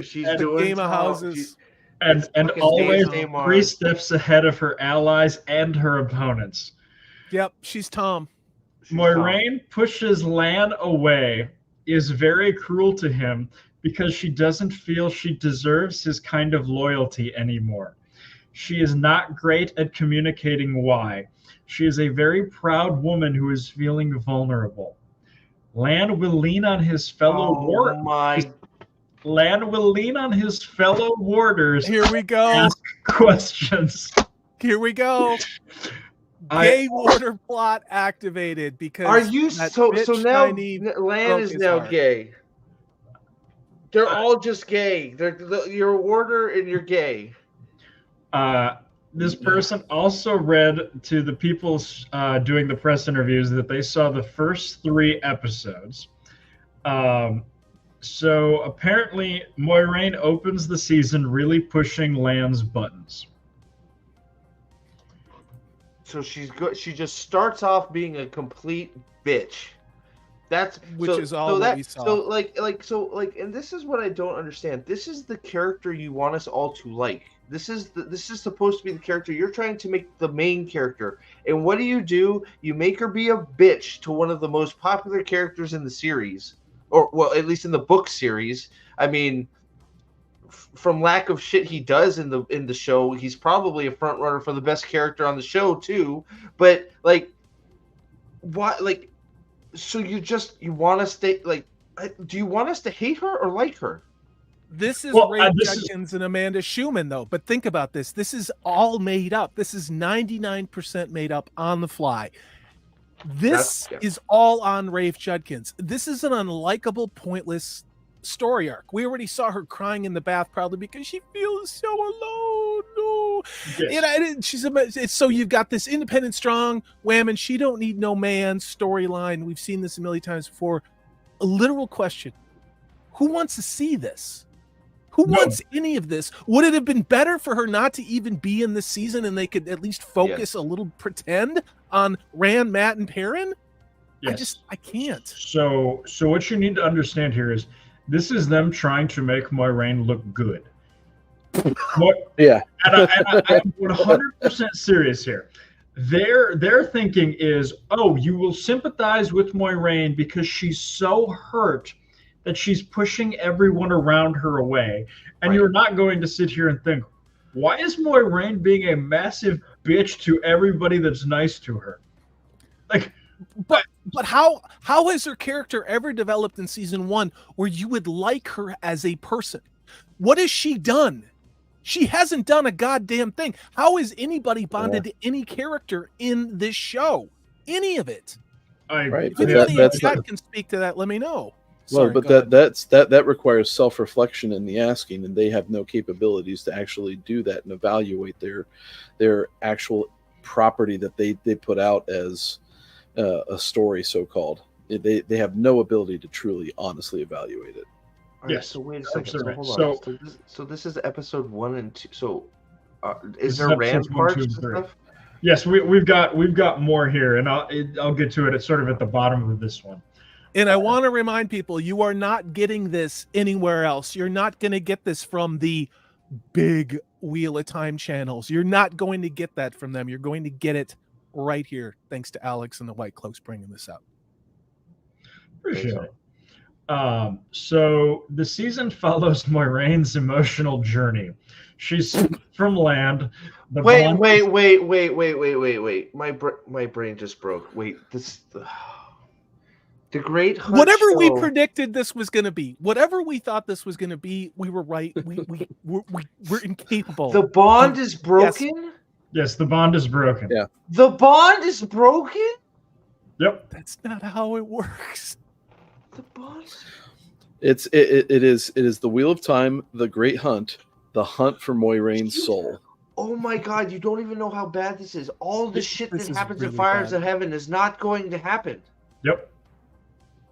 She's doing Game of Houses. And always 3 steps ahead of her allies and her opponents. Yep, she's Tom. Moiraine pushes Lan away, is very cruel to him because she doesn't feel she deserves his kind of loyalty anymore. She is not great at communicating why. She is a very proud woman who is feeling vulnerable. Lan will lean on his fellow Lan will lean on his fellow warders. Here we go. Ask questions. Here we go. Gay warder plot activated because are you so now Lan is now gay. They're all just gay. You're a warder and you're gay. This person also read to the people doing the press interviews that they saw the first 3 episodes. So apparently Moiraine opens the season really pushing Lan's buttons. So she's good. She just starts off being a complete bitch. Which is all we saw. So and this is what I don't understand. This is the character you want us all to like. This is supposed to be the character you're trying to make the main character. And what do? You make her be a bitch to one of the most popular characters in the series. Or, well, at least in the book series. I mean, from lack of shit he does in the show, he's probably a front runner for the best character on the show too. But what? So you want us to do you want us to hate her or like her? This is Ray Judkins and Amanda Schumann, though. But think about this. This is all made up. This is 99% made up on the fly. This is all on Rafe Judkins. This is an unlikable, pointless story arc. We already saw her crying in the bath probably because she feels so alone. No. Yes. So you've got this independent, strong woman. She don't need no man storyline. We've seen this a million times before. A literal question. Who wants to see this? Who wants any of this? Would it have been better for her not to even be in this season and they could at least focus a little pretend on Rand, Matt, and Perrin? Yes. I can't. So what you need to understand here is this is them trying to make Moiraine look good. Yeah. And I'm 100% serious here. Their thinking is, oh, you will sympathize with Moiraine because she's so hurt that she's pushing everyone around her away. And you're not going to sit here and think, why is Moiraine being a massive bitch to everybody that's nice to her? But how has her character ever developed in season 1 where you would like her as a person? What has she done? She hasn't done a goddamn thing. How is anybody bonded to any character in this show? Any of it? Right. If anybody in chat can speak to that, let me know. Well, but that requires self-reflection in the asking, and they have no capabilities to actually do that and evaluate their actual property that they put out as a story, so-called. They have no ability to truly, honestly evaluate it. Right, yes. So wait a second. So hold on. So this is episode 1 and 2. So is there Rand parts and stuff? Yes, we've got more here, and I'll get to it. It's sort of at the bottom of this one. And I want to remind people, you are not getting this anywhere else. You're not going to get this from the big Wheel of Time channels. You're not going to get that from them. You're going to get it right here, thanks to Alex and the White Cloaks bringing this up. Appreciate it. So the season follows Moiraine's emotional journey. She's from land. Wait. My brain just broke. Wait, the Great Hunt Whatever show. we predicted this was going to be, whatever we thought this was going to be, we were right. We're incapable. The bond is broken? Yes, the bond is broken. Yeah. The bond is broken? Yep. That's not how it works. The bond. It is the Wheel of Time, the Great Hunt, the hunt for Moiraine's soul. Oh my God! You don't even know how bad this is. All the shit that happens in really Fires bad. of Heaven is not going to happen. Yep.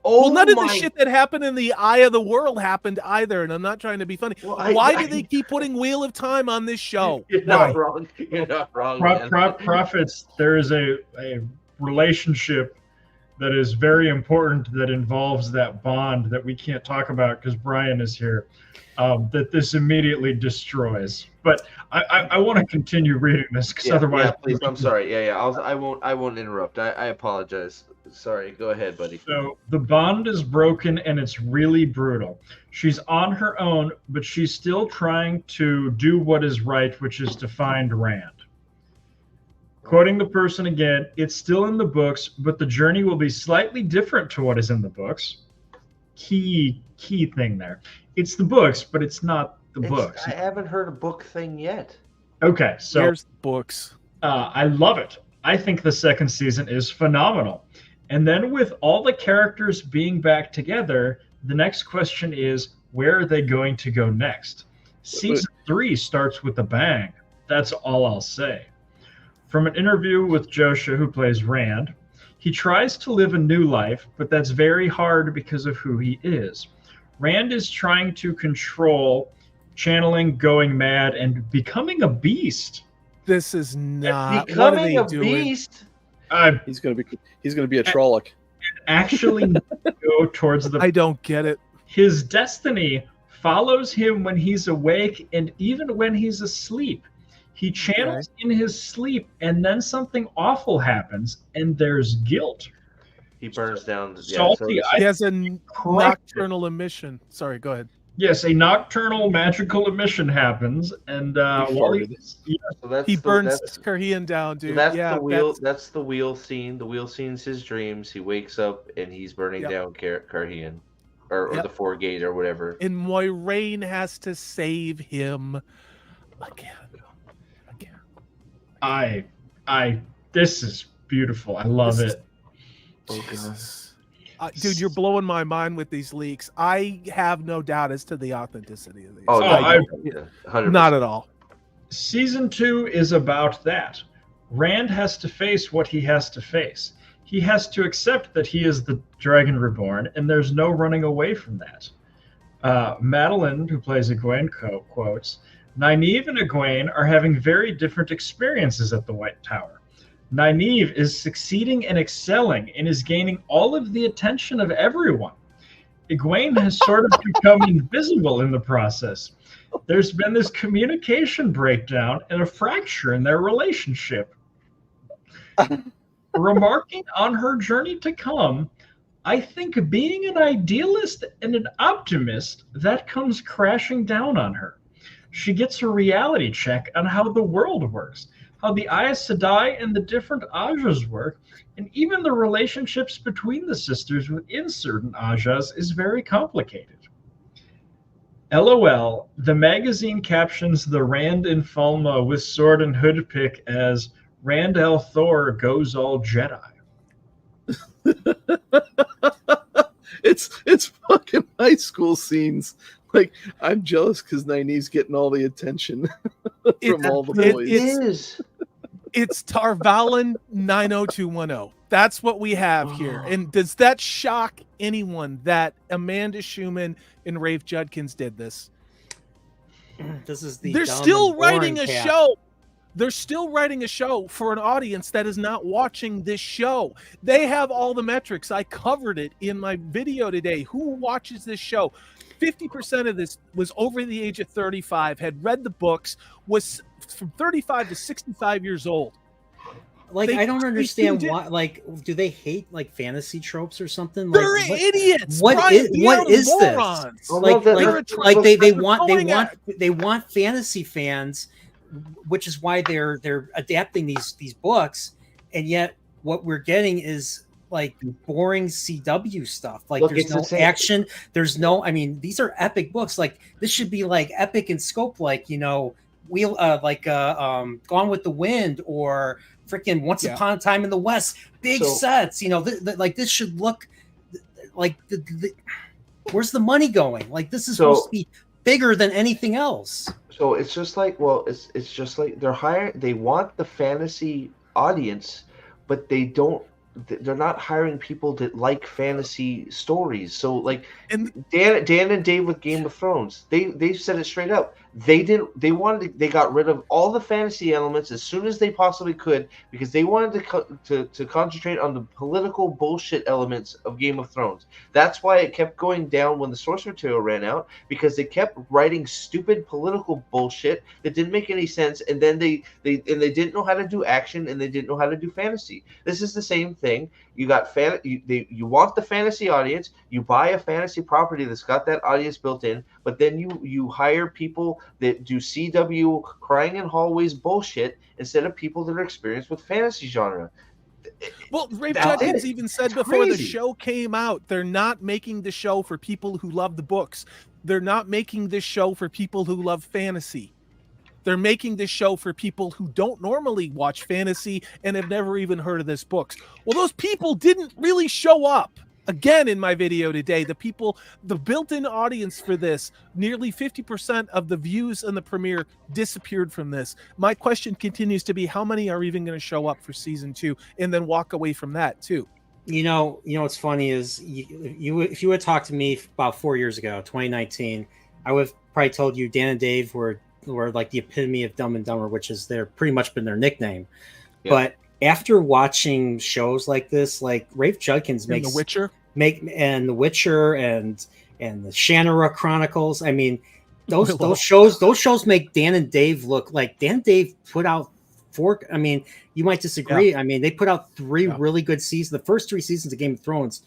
Oh Well, none of the my- shit that happened in the Eye of the World happened either, and I'm not trying to be funny. Why do they keep putting Wheel of Time on this show? You're not wrong. You're not wrong. man. Prophets, there is a relationship that is very important that involves that bond that we can't talk about because Brian is here, that this immediately destroys. But I want to continue reading this because otherwise... Yeah, please. I'm sorry. Yeah. I won't interrupt. I apologize. Sorry. Go ahead, buddy. So the bond is broken and it's really brutal. She's on her own, but she's still trying to do what is right, which is to find Rand. Quoting the person again, it's still in the books, but the journey will be slightly different to what is in the books. Key thing there. It's the books, but it's not the books. I haven't heard a book thing yet. Okay, so Here's the books. I love it. I think the second season is phenomenal. And then with all the characters being back together, the next question is, where are they going to go next? Season 3 starts with a bang. That's all I'll say. From an interview with Josha, who plays Rand, he tries to live a new life, but that's very hard because of who he is. Rand is trying to control channeling, going mad, and becoming a beast. This is not Becoming what are they a doing? beast. He's gonna be a Trolloc. Actually go towards the... I don't get it. His destiny follows him when he's awake and even when he's asleep. He channels in his sleep, and then something awful happens, and there's guilt. He burns down. Salty. He has a nocturnal emission. Sorry, go ahead. Yes, a nocturnal magical emission happens, and while He burns Carhian down, dude. So that's yeah, the wheel. That's the wheel scene. The wheel scene's his dreams. He wakes up and he's burning down Carhian, or the Foregate or whatever. And Moiraine has to save him again. This is beautiful. I love it. Dude, you're blowing my mind with these leaks. I have no doubt as to the authenticity of these. Not at all. Season 2 is about that. Rand has to face what he has to face. He has to accept that he is the Dragon Reborn, and there's no running away from that. Madeline, who plays Egwene, quotes, Nynaeve and Egwene are having very different experiences at the White Tower. Nynaeve is succeeding and excelling and is gaining all of the attention of everyone. Egwene has sort of become invisible in the process. There's been this communication breakdown and a fracture in their relationship. Remarking on her journey to come, I think being an idealist and an optimist, that comes crashing down on her. She gets a reality check on how the world works, how the Aes Sedai and the different Ajas work, and even the relationships between the sisters within certain Ajas is very complicated. LOL, the magazine captions the Rand and Falma with sword and hood pick as Rand al'Thor goes all Jedi. It's fucking high school scenes. Like, I'm jealous because Nynaeve's getting all the attention from all the boys. It's Tarvalin 90210. That's what we have here. And does that shock anyone that Amanda Schumann and Rafe Judkins did this? This is the They're dumb still and boring writing a cat. show. They're still writing a show for an audience that is not watching this show. They have all the metrics. I covered it in my video today. Who watches this show? 50% of this was over the age of 35, had read the books, was from 35 to 65 years old. Like, I don't understand why. Like, do they hate like fantasy tropes or something? They're like, idiots. What is this? Like they want fantasy fans, which is why they're adapting these books, and yet what we're getting is like boring CW stuff. Like, Look, there's no action. There's no. I mean, these are epic books. Like, this should be like epic in scope. Like, you know, Gone with the Wind or freaking Once Upon a Time in the West. Big sets. You know, like this should look like where's the money going? Like, this is supposed to be bigger than anything else. So it's just like, well, it's just like they want the fantasy audience, but they're not hiring people that like fantasy stories. So like Dan and Dave with Game of Thrones, they said it straight up. They got rid of all the fantasy elements as soon as they possibly could because they wanted to concentrate on the political bullshit elements of Game of Thrones. That's why it kept going down when the source material ran out, because they kept writing stupid political bullshit that didn't make any sense, and then they didn't know how to do action, and they didn't know how to do fantasy. This is the same thing. You got you want the fantasy audience, you buy a fantasy property that's got that audience built in, but then you hire people that do CW crying in hallways bullshit instead of people that are experienced with fantasy genre. Well, Rafe Judkins even said before the show came out, they're not making the show for people who love the books. They're not making this show for people who love fantasy. They're making this show for people who don't normally watch fantasy and have never even heard of this books. Well, those people didn't really show up. Again, in my video today, the built-in audience for this, nearly 50% of the views in the premiere disappeared from this. My question continues to be, how many are even going to show up for season 2 and then walk away from that too? You know what's funny is if you had talked to me about 4 years ago, 2019, I would have probably told you Dan and Dave were like the epitome of Dumb and Dumber, which is pretty much been their nickname. Yeah. But after watching shows like this, like Rafe Judkins makes The Witcher, and The Witcher and the Shannara Chronicles. I mean, those shows make Dan and Dave look like Dan and Dave put out 4. I mean, you might disagree. Yeah. I mean, they put out 3 really good seasons. The first 3 seasons of Game of Thrones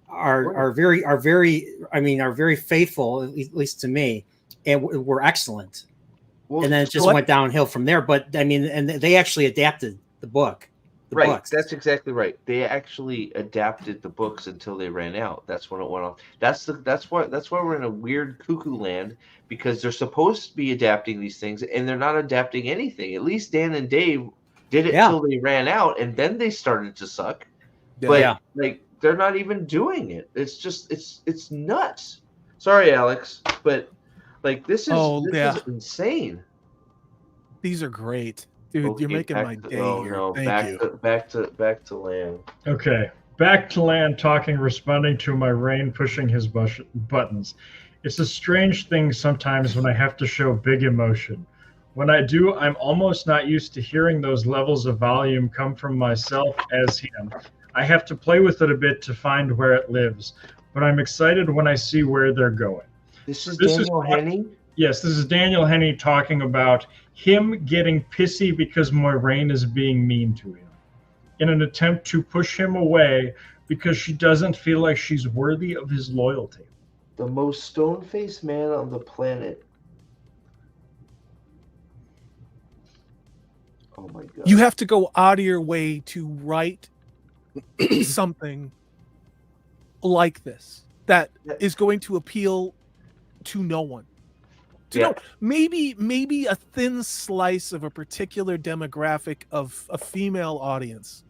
are very faithful, at least to me, and were excellent. Well, and then it just went downhill from there. But I mean, and they actually adapted the book. Right, books. That's exactly right. They actually adapted the books until they ran out. That's when it went off. That's why we're in a weird cuckoo land, because they're supposed to be adapting these things and they're not adapting anything. At least Dan and Dave did it until they ran out, and then they started to suck. But like, they're not even doing it. It's just it's nuts. Sorry, Alex, but like this is insane. These are great. Dude, okay, you're making my day here. No, Thank you. Back to land. Okay, back to land, responding to my Rain pushing his buttons. It's a strange thing sometimes when I have to show big emotion. When I do, I'm almost not used to hearing those levels of volume come from myself as him. I have to play with it a bit to find where it lives, but I'm excited when I see where they're going. This is Daniel Henney? Yes, this is Daniel Henney talking about him getting pissy because Moiraine is being mean to him in an attempt to push him away because she doesn't feel like she's worthy of his loyalty. The most stone-faced man on the planet. Oh my God. You have to go out of your way to write something like this that is going to appeal to no one. Maybe a thin slice of a particular demographic of a female audience.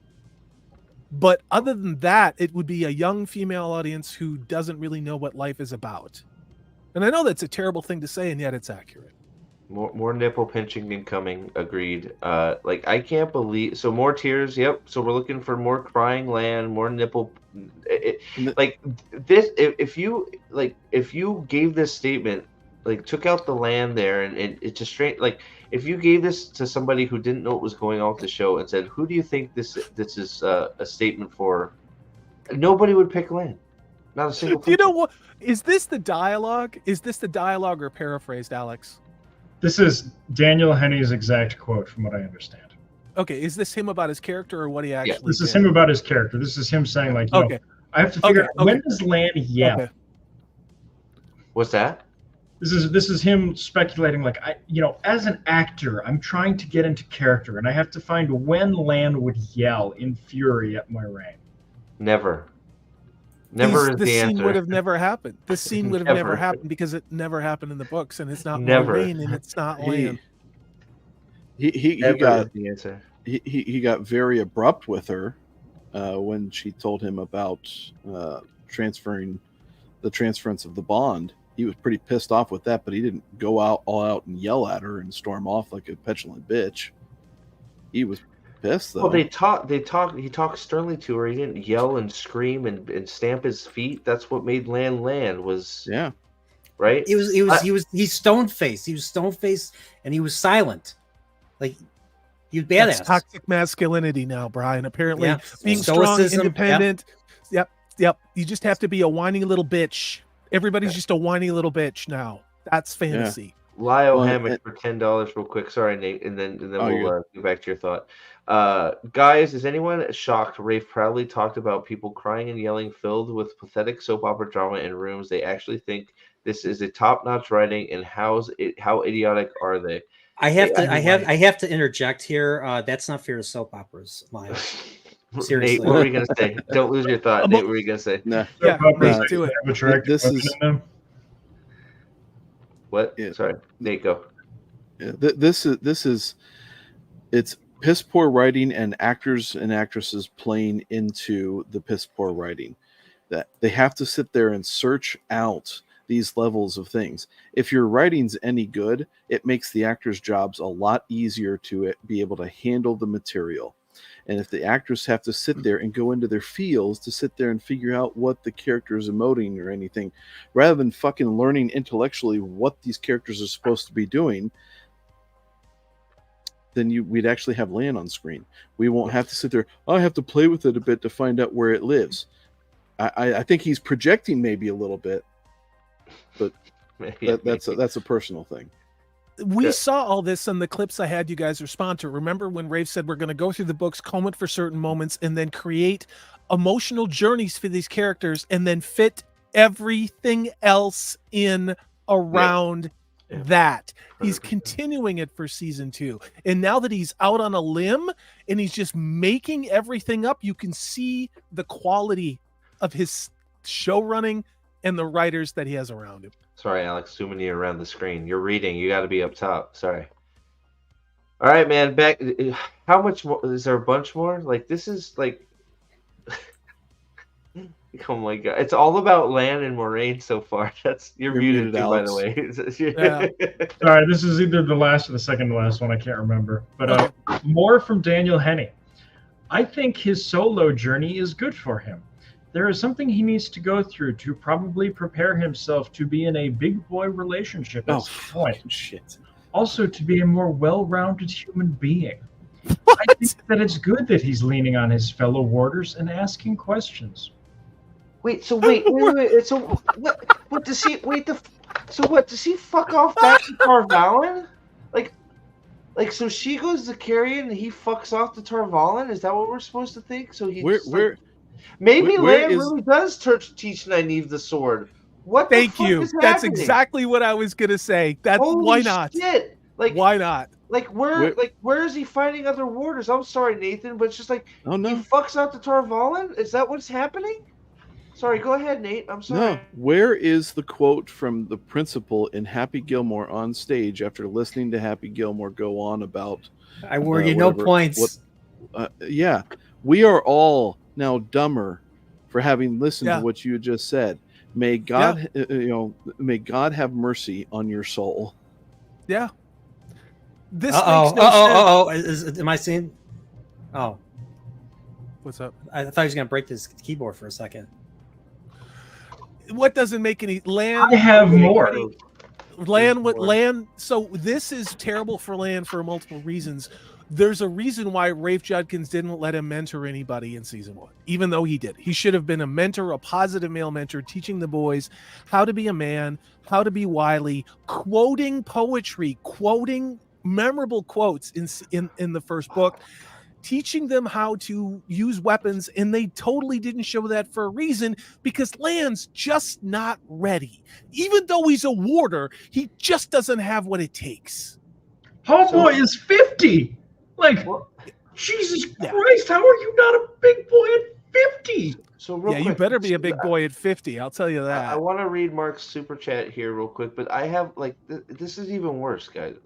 But other than that, it would be a young female audience who doesn't really know what life is about. And I know that's a terrible thing to say, and yet it's accurate. More nipple pinching incoming. Agreed. Like, I can't believe. So more tears. Yep. So we're looking for more crying land, more nipple. Like this. If you gave this statement like took out the land there, and it just straight like if you gave this to somebody who didn't know what was going on with the show and said, "Who do you think this is a statement for?" Nobody would pick land. Not a single person. You know what? Is this the dialogue? Is this the dialogue or paraphrased, Alex? This is Daniel Henney's exact quote, from what I understand. Okay, is this him about his character or what he actually? Yeah, this is did? him about his character. This is him saying like, you know, I have to figure out when does land yell. Okay. What's that? This is him speculating like, as an actor, I'm trying to get into character, and I have to find when Lan would yell in fury at Moiraine. Never. Never is this the scene answer. would have never happened. This scene would have Never. never happened because it never happened in the books, and it's not Never. Moiraine, and it's not Lan. He Never got is the answer. he got very abrupt with her when she told him about transference of the bond. He was pretty pissed off with that, but he didn't go all out and yell at her and storm off like a petulant bitch. He was pissed though. Well, he talked sternly to her. He didn't yell and scream and stamp his feet. That's what made Lan was right. He's stone faced. He was stone faced and he was silent. Like he was badass. That's toxic masculinity now, Brian. Apparently, Yeah. being Stoicism, strong, independent. Yep. You just have to be a whiny little bitch. Everybody's just a whiny little bitch now. That's fantasy. Lyle Hammett for $10 real quick. Sorry, Nate, and then we'll get back to your thought. Guys, is anyone shocked Rafe proudly talked about people crying and yelling filled with pathetic soap opera drama in rooms they actually think this is a top-notch writing, and how idiotic are they? I have to interject here. That's not fair to soap operas, Lyle. Seriously. Nate, what were you gonna say? Don't lose your thought. Nate, what were you gonna say? No. Yeah, do it. This is what? Yeah. Sorry, Nate, go. Yeah, this is it's piss poor writing and actors and actresses playing into the piss poor writing. That they have to sit there and search out these levels of things. If your writing's any good, it makes the actors' jobs a lot easier to be able to handle the material. And if the actors have to sit there and go into their feels to sit there and figure out what the character is emoting or anything, rather than fucking learning intellectually what these characters are supposed to be doing, then we'd actually have Lan on screen. We won't have to sit there, I have to play with it a bit to find out where it lives. I think he's projecting maybe a little bit, but that's a personal thing. We saw all this in the clips I had you guys respond to. Remember when Rafe said we're going to go through the books, comb it for certain moments, and then create emotional journeys for these characters, and then fit everything else in around that. He's continuing it for season 2. And now that he's out on a limb and he's just making everything up, you can see the quality of his show running and the writers that he has around him. Sorry, Alex, zooming you around the screen. You're reading. You got to be up top. Sorry. All right, man. Back. How much more? Is there a bunch more? Like, this is like. Oh my god! It's all about Lan and Moiraine so far. You're muted too, by the way. Sorry, this is either the last or the second to last one. I can't remember. But more from Daniel Henney. I think his solo journey is good for him. There is something he needs to go through to probably prepare himself to be in a big boy relationship at some point. Shit. Also, to be a more well-rounded human being. I think that it's good that he's leaning on his fellow warders and asking questions. Wait. So what does he? So what does he fuck off back to Tarvalin? Like so she goes to Carrion and he fucks off to Tarvalin? Is that what we're supposed to think? So he maybe Lan really does teach Nynaeve the sword. What? Thank the fuck you. is That's happening? exactly what I was gonna say. Why not? Shit. Like, why not? Like where is he finding other warders? I'm sorry, Nathan, but it's just like he fucks out to Tarvalin. Is that what's happening? Sorry, go ahead, Nate. I'm sorry. No, where is the quote from the principal in Happy Gilmore on stage after listening to Happy Gilmore go on about? I award you no points. Yeah, we are all now dumber for having listened to what you just said. May God, may God have mercy on your soul. Yeah. This makes no sense. Am I seeing? Oh, what's up? I thought he was going to break this keyboard for a second. What doesn't make any Lan? I have more. Lan. So this is terrible for Lan for multiple reasons. There's a reason why Rafe Judkins didn't let him mentor anybody in season 1, even though he did. He should have been a mentor, a positive male mentor, teaching the boys how to be a man, how to be wily, quoting poetry, quoting memorable quotes in the first book, teaching them how to use weapons, and they totally didn't show that for a reason, because Lan's just not ready. Even though he's a warder, he just doesn't have what it takes. Homeboy is 50. Like, Jesus Christ, how are you not a big boy at 50? So yeah, you better be a big boy at 50. I'll tell you that. I want to read Mark's super chat here real quick, but I have this is even worse, guys.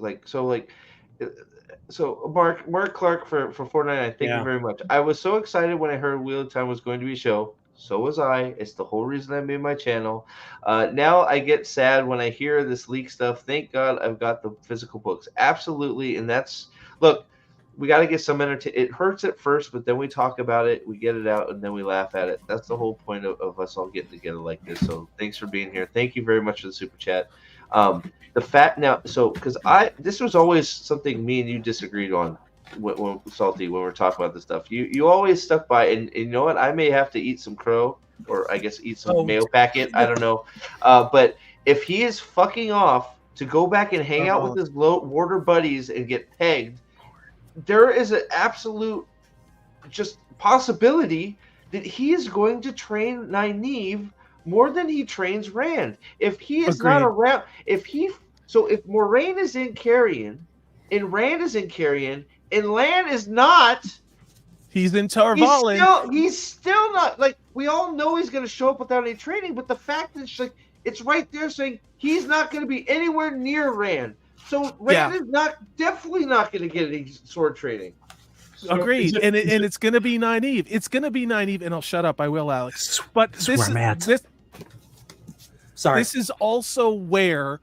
So Mark Clark for $4.99. Thank you very much. I was so excited when I heard Wheel of Time was going to be a show. So was I. It's the whole reason I made my channel. Now I get sad when I hear this leak stuff. Thank God I've got the physical books. Absolutely, and look. We got to get some entertainment. It hurts at first, but then we talk about it, we get it out, and then we laugh at it. That's the whole point of us all getting together like this. So thanks for being here. Thank you very much for the super chat. This was always something me and you disagreed on when Salty, when we're talking about this stuff. You always stuck by, and you know what? I may have to eat some crow, or I guess eat some mayo packet. I don't know. But if he is fucking off to go back and hang out with his warder buddies and get pegged, there is an absolute just possibility that he is going to train Nynaeve more than he trains Rand. If he is not around, if Moraine is in Carrion and Rand is in Carrion and Lan is not, he's in Tar Valon. He's still not, like, we all know he's going to show up without any training, but the fact that it's right there saying he's not going to be anywhere near Rand. So Rand is definitely not going to get any sword training. So agreed, and it's going to be Nynaeve. It's going to be Nynaeve, and I'll shut up. I will, Alex. But this is also where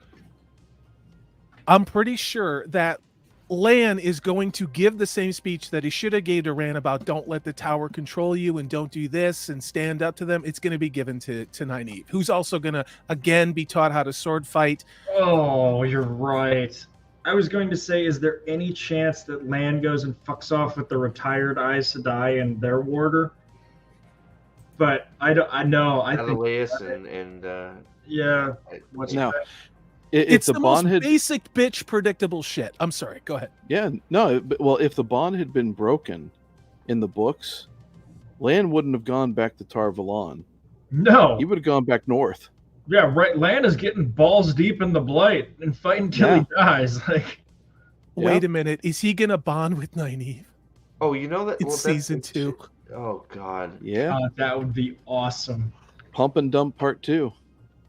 I'm pretty sure that Lan is going to give the same speech that he should have gave to Rand about don't let the tower control you and don't do this and stand up to them. It's going to be given to Nynaeve, who's also going to, again, be taught how to sword fight. Oh, you're right. I was going to say, is there any chance that Lan goes and fucks off with the retired Aes Sedai and their warder? But I think what's now. that? It's the most basic bitch predictable shit. I'm sorry. Go ahead. Yeah, no. Well, if the bond had been broken in the books, Lan wouldn't have gone back to Tar Valon. No. He would have gone back north. Yeah, right. Lan is getting balls deep in the Blight and fighting till he dies. Like, wait a minute. Is he going to bond with Nynaeve? Oh, you know that? It's season 2. Oh, God. Yeah. That would be awesome. Pump and Dump Part 2.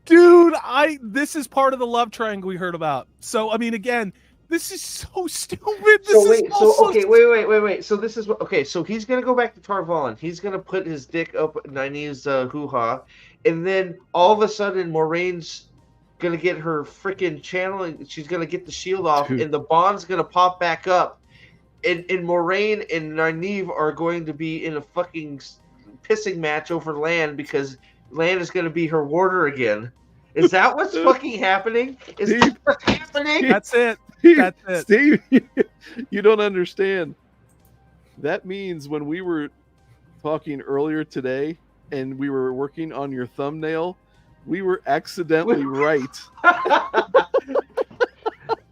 Dude, this is part of the love triangle we heard about. So, I mean, again, this is so stupid. Wait. So this is what. Okay, so he's gonna go back to Tar Valon. He's gonna put his dick up Nynaeve's hoo-ha, and then all of a sudden, Moraine's gonna get her freaking channeling. She's gonna get the shield off, and the bond's gonna pop back up, and Moraine and Nynaeve are going to be in a fucking pissing match over Lan because Lan is gonna be her warder again. Is that what's fucking happening? Is that what's happening? That's it. That's it. Steve, you don't understand. That means when we were talking earlier today and we were working on your thumbnail, we were accidentally right.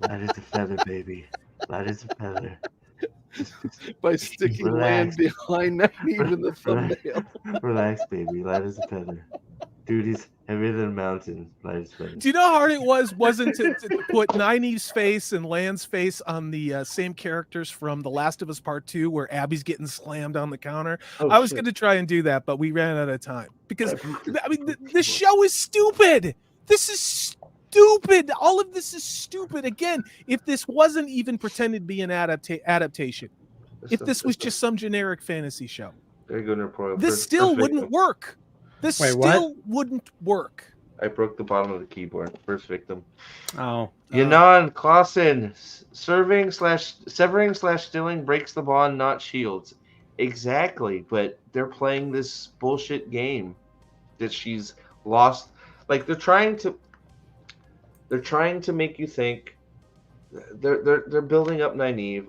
That is a feather, baby. That is a feather. By sticking Lan behind Nynaeve in the thumbnail. Relax, baby. Light as a feather. Duty's heavier than a mountain. Light as a feather. Do you know how hard it wasn't to put Nynaeve's face and Lan's face on the same characters from The Last of Us Part 2 where Abby's getting slammed on the counter? I was going to try and do that, but we ran out of time. Because, I mean, the show is stupid. This is stupid. All of this is stupid. Again, if this wasn't even pretended to be an adaptation, if this was just some generic fantasy show, this still wouldn't work. This wouldn't work. I broke the bottom of the keyboard. First victim. Oh. Yanan Clausen. Severing/stealing breaks the bond, not shields. Exactly, but they're playing this bullshit game that she's lost. Like, they're trying to... They're trying to make you think. They're building up Nynaeve,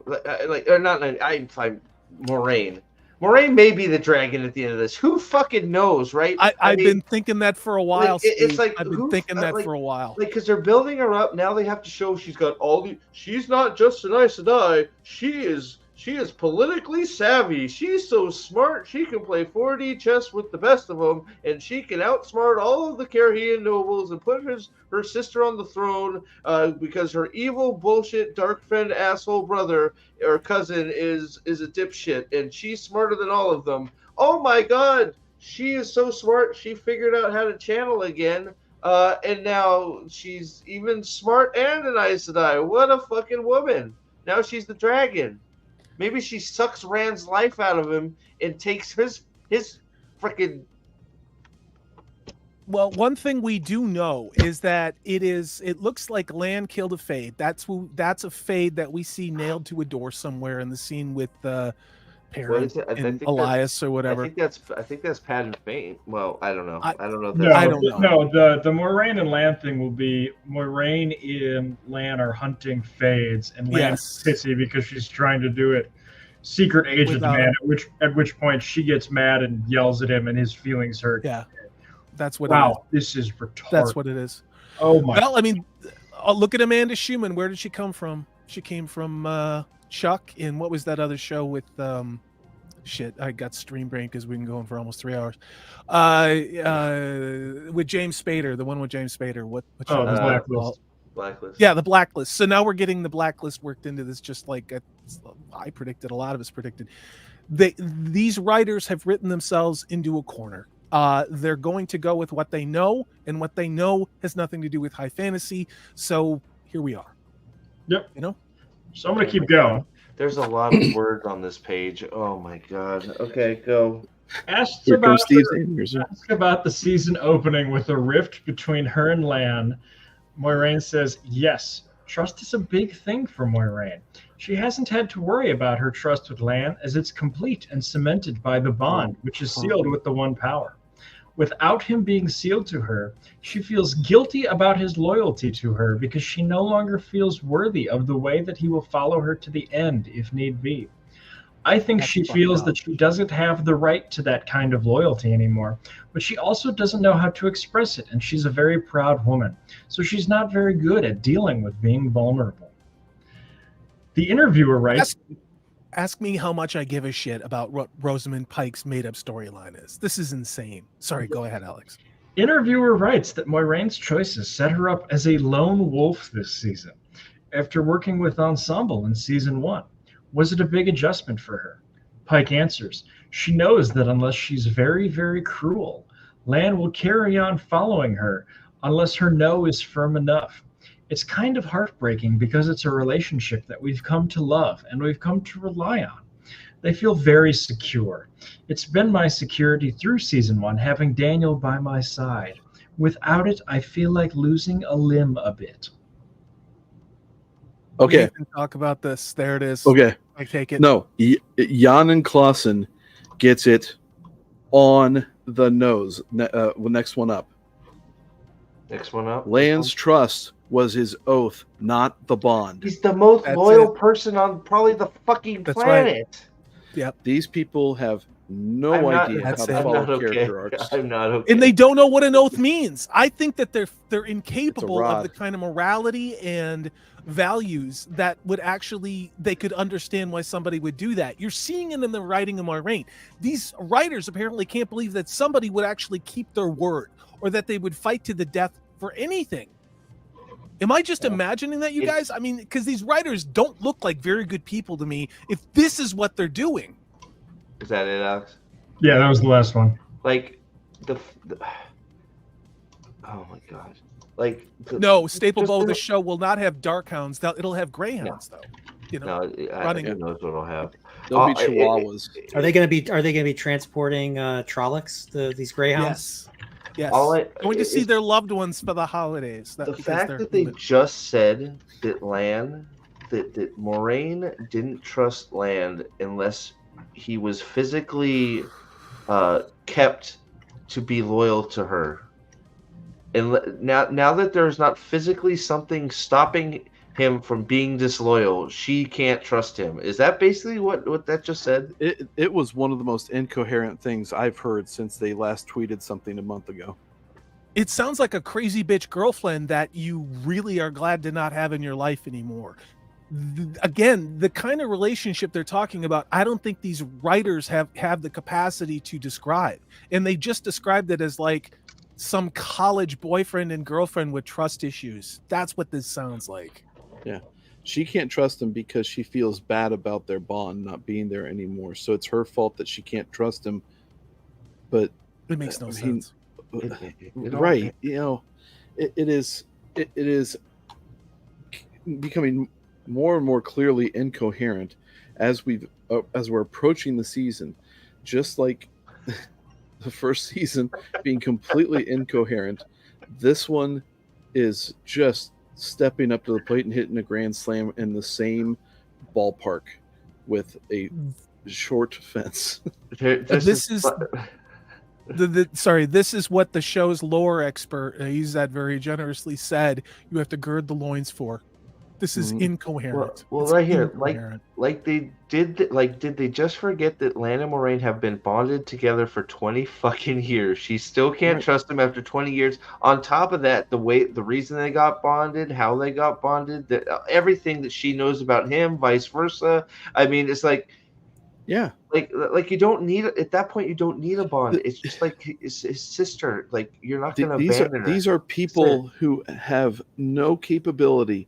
or not Nynaeve. I'm Moraine. Moraine may be the dragon at the end of this. Who fucking knows, right? I've been thinking that for a while. Like, it's like I've been thinking that for a while. Like, because they're building her up now. They have to show she's got all the. She's not just an Aes Sedai. She is politically savvy. She's so smart. She can play 4D chess with the best of them, and she can outsmart all of the Carhian nobles and put her sister on the throne because her evil bullshit dark-friend asshole brother or cousin is a dipshit, and she's smarter than all of them. Oh my God, she is so smart. She figured out how to channel again, and now she's even smart and an Aes Sedai. What a fucking woman! Now she's the dragon. Maybe she sucks Rand's life out of him and takes his freaking. Well, one thing we do know is that it looks like Lan killed a Fade. That's a Fade that we see nailed to a door somewhere in the scene with Perrin and Elias or whatever. I think that's Pat and Fane. Well, I don't know. I don't know. The Moraine and Lan thing will be Moraine and Lan are hunting Fades, and Lan's pissy because she's trying to do it secret agent man. At which point she gets mad and yells at him, and his feelings hurt. Yeah, that's what. Wow, this is retarded. That's what it is. Oh my. Well, I mean, look at Amanda Schumann. Where did she come from? She came from Chuck in what was that other show with shit, I got stream brain because we've been going for almost 3 hours. With James Spader, the one with James Spader. What show was that? Blacklist. Yeah, the Blacklist. So now we're getting the Blacklist worked into this, just like I predicted. A lot of us predicted. These writers have written themselves into a corner. They're going to go with what they know, and what they know has nothing to do with high fantasy. So here we are. Yep. You know. So I'm gonna keep going. There's a lot of words on this page. Oh my God. Okay, go. Ask about the season opening with a rift between her and Lan. Moiraine says, yes, trust is a big thing for Moiraine. She hasn't had to worry about her trust with Lan as it's complete and cemented by the bond, which is sealed with the One Power. Without him being sealed to her, she feels guilty about his loyalty to her because she no longer feels worthy of the way that he will follow her to the end if need be. I think she feels that she doesn't have the right to that kind of loyalty anymore, but she also doesn't know how to express it, and she's a very proud woman, so she's not very good at dealing with being vulnerable. The interviewer writes... Ask me how much I give a shit about what Rosamund Pike's made-up storyline is. This is insane. Sorry, go ahead, Alex. Interviewer writes that Moiraine's choices set her up as a lone wolf this season, after working with Ensemble in Season 1. Was it a big adjustment for her? Pike answers, she knows that unless she's very, very cruel, Lan will carry on following her unless her no is firm enough. It's kind of heartbreaking because it's a relationship that we've come to love and we've come to rely on. They feel very secure. It's been my security through Season 1, having Daniel by my side. Without it, I feel like losing a limb a bit. Okay. We can talk about this. There it is. Okay. I take it. No, Jan and Clausen gets it on the nose. Next one up. Next one up. Lan's trust was his oath, not the bond. He's the most loyal person on probably the fucking planet. Right. Yep. These people have no idea how to follow character arcs. I'm not okay. And they don't know what an oath means. I think that they're incapable of the kind of morality and values that would actually, they could understand why somebody would do that. You're seeing it in the writing of Moiraine. These writers apparently can't believe that somebody would actually keep their word, or that they would fight to the death for anything. Am I just imagining that, you guys? I mean, because these writers don't look like very good people to me if this is what they're doing. Is that it, Alex? Yeah, that was the last one. Like, oh my God. Like, no, Staple Bow, the show will not have Darkhounds. It'll have Greyhounds, though. You know, running. Who knows what it'll have? There'll be Chihuahuas. Are they going to be transporting Trollocs, these Greyhounds? Yes. Going to see their loved ones for the holidays. The fact that they just said that that Moiraine didn't trust Lan unless he was physically kept to be loyal to her. And now that there's not physically something stopping him from being disloyal, she can't trust him. Is that basically what that just said? It was one of the most incoherent things I've heard since they last tweeted something a month ago. It sounds like a crazy bitch girlfriend that you really are glad to not have in your life anymore. Again, the kind of relationship they're talking about, I don't think these writers have the capacity to describe. And they just described it as like some college boyfriend and girlfriend with trust issues. That's what this sounds like. Yeah. She can't trust him because she feels bad about their bond not being there anymore. So it's her fault that she can't trust him. But it makes no sense. Right. You know, it is becoming more and more clearly incoherent as we're approaching the season, just like the first season being completely incoherent. This one is just stepping up to the plate and hitting a grand slam in the same ballpark with a short fence. This is this is what the show's lore expert, I use that very generously, said you have to gird the loins for. This is incoherent. Well, right here, like they did. Did they just forget that Lan and Moraine have been bonded together for 20 fucking years? She still can't trust him after 20 years. On top of that, the reason they got bonded, how they got bonded, everything that she knows about him, vice versa. I mean, it's like, yeah, like you don't need at that point. You don't need a bond. It's just like his sister. Like you're not going to abandon her. These are people who have no capability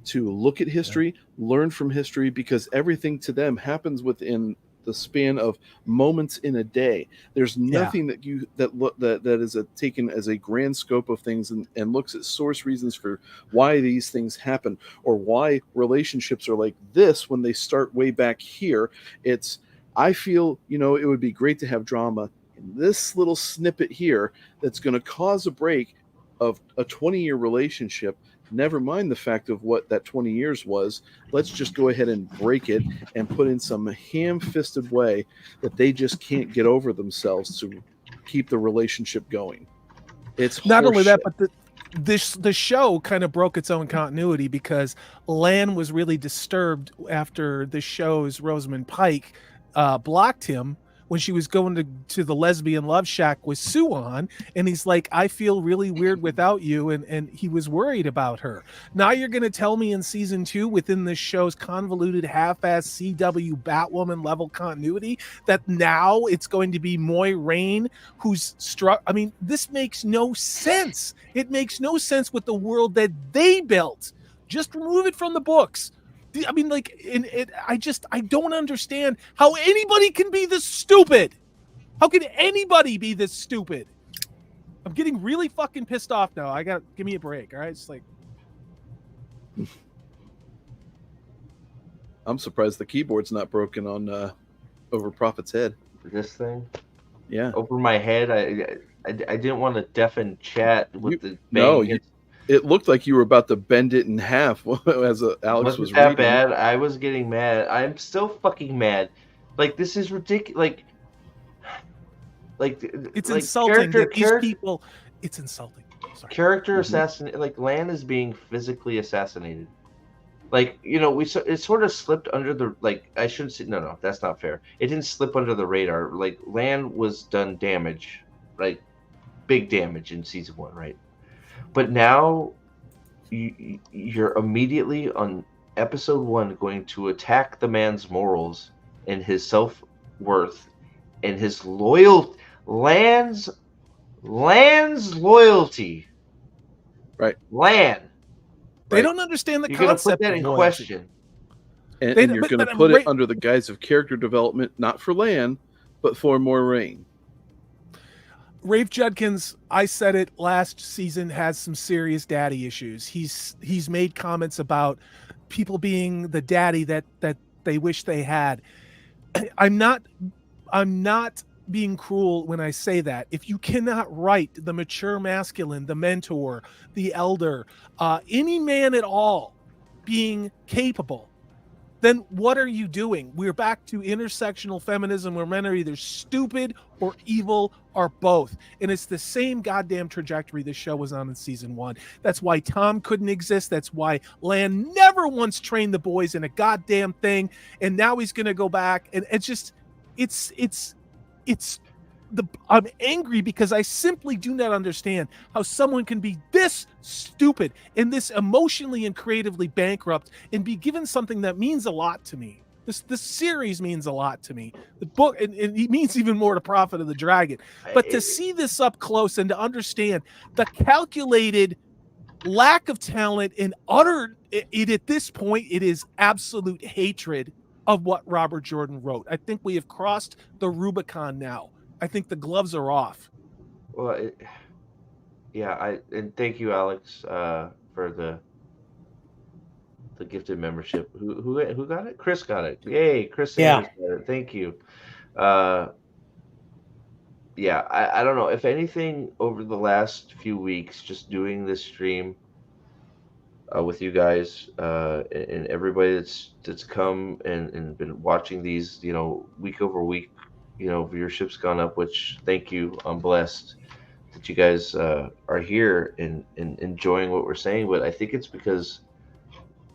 to look at history, learn from history, because everything to them happens within the span of moments in a day. There's nothing that is taken as a grand scope of things and looks at source reasons for why these things happen or why relationships are like this when they start way back here. I feel, it would be great to have drama in this little snippet here that's going to cause a break of a 20-year relationship. Never mind the fact of what that 20 years was. Let's just go ahead and break it and put in some ham-fisted way that they just can't get over themselves to keep the relationship going. It's not only that, but the show kind of broke its own continuity because Lan was really disturbed after the show's Rosamund Pike blocked him when she was going to the lesbian love shack with Suan, and he's like, I feel really weird without you, and he was worried about her. Now you're going to tell me in season 2, within this show's convoluted half-ass CW Batwoman level continuity, that now it's going to be Moiraine who's struck. I mean, this makes no sense. It makes no sense with the world that they built. Just remove it from the books. I mean, I don't understand how anybody can be this stupid. How can anybody be this stupid? I'm getting really fucking pissed off now. Give me a break, all right? It's like, I'm surprised the keyboard's not broken on over Prophet's head. This thing? Yeah. Over my head. I didn't want to deafen chat with the bang. No, it looked like you were about to bend it in half as Alex was that reading. bad. I was getting mad. I'm still fucking mad. Like, this is ridiculous. Like it's insulting that these people. It's insulting. Sorry. Character assassination. Like, Lan is being physically assassinated. Like, it sort of slipped under the, I shouldn't say, no, that's not fair. It didn't slip under the radar. Like, Lan was done damage, right? Big damage in season 1, right? But now you're immediately on episode 1 going to attack the man's morals and his self-worth and his Lan's loyalty. Right. Lan. They don't understand the concept. You're going to put that in question. And you're going to put it under the guise of character development, not for Lan, but for Moiraine. Rafe Judkins, I said it last season, has some serious daddy issues. He's made comments about people being the daddy that they wish they had. I'm not being cruel when I say that. If you cannot write the mature masculine, the mentor, the elder, any man at all being capable then what are you doing? We're back to intersectional feminism where men are either stupid or evil or both. And it's the same goddamn trajectory this show was on in season 1. That's why Tom couldn't exist. That's why Lan never once trained the boys in a goddamn thing. And now he's going to go back. And it's just, I'm angry because I simply do not understand how someone can be this stupid and this emotionally and creatively bankrupt and be given something that means a lot to me. This series means a lot to me. The book, and it means even more to Prophet of the Dragon. But to see this up close and to understand the calculated lack of talent and utter it at this point, it is absolute hatred of what Robert Jordan wrote. I think we have crossed the Rubicon now. I think the gloves are off. Well, and thank you, Alex, for the gifted membership. Who got it? Chris got it. Yay, Chris Sanders got it. Thank you. I don't know. If anything, over the last few weeks, just doing this stream with you guys and everybody that's come and been watching these, week over week, viewership's gone up, which thank you. I'm blessed that you guys are here and enjoying what we're saying. But I think it's because,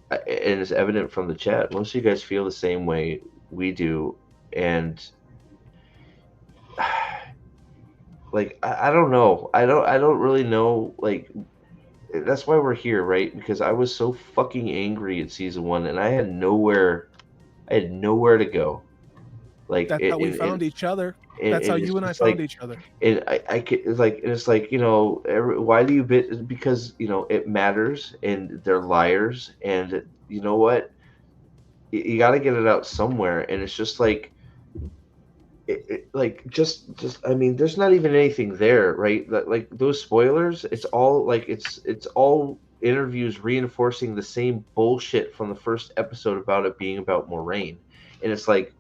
and it's evident from the chat, most of you guys feel the same way we do. And like, I don't know. I don't really know. Like, that's why we're here, right? Because I was so fucking angry at season 1 and I had nowhere to go. Like, that's how we found each other. That's how you and I found each other. And it's like, why do you bit? Because, it matters and they're liars. And you know what? You got to get it out somewhere. And it's just like, I mean, there's not even anything there, right? Like those spoilers, it's all like, it's all interviews reinforcing the same bullshit from the first episode about it being about Moraine. And it's like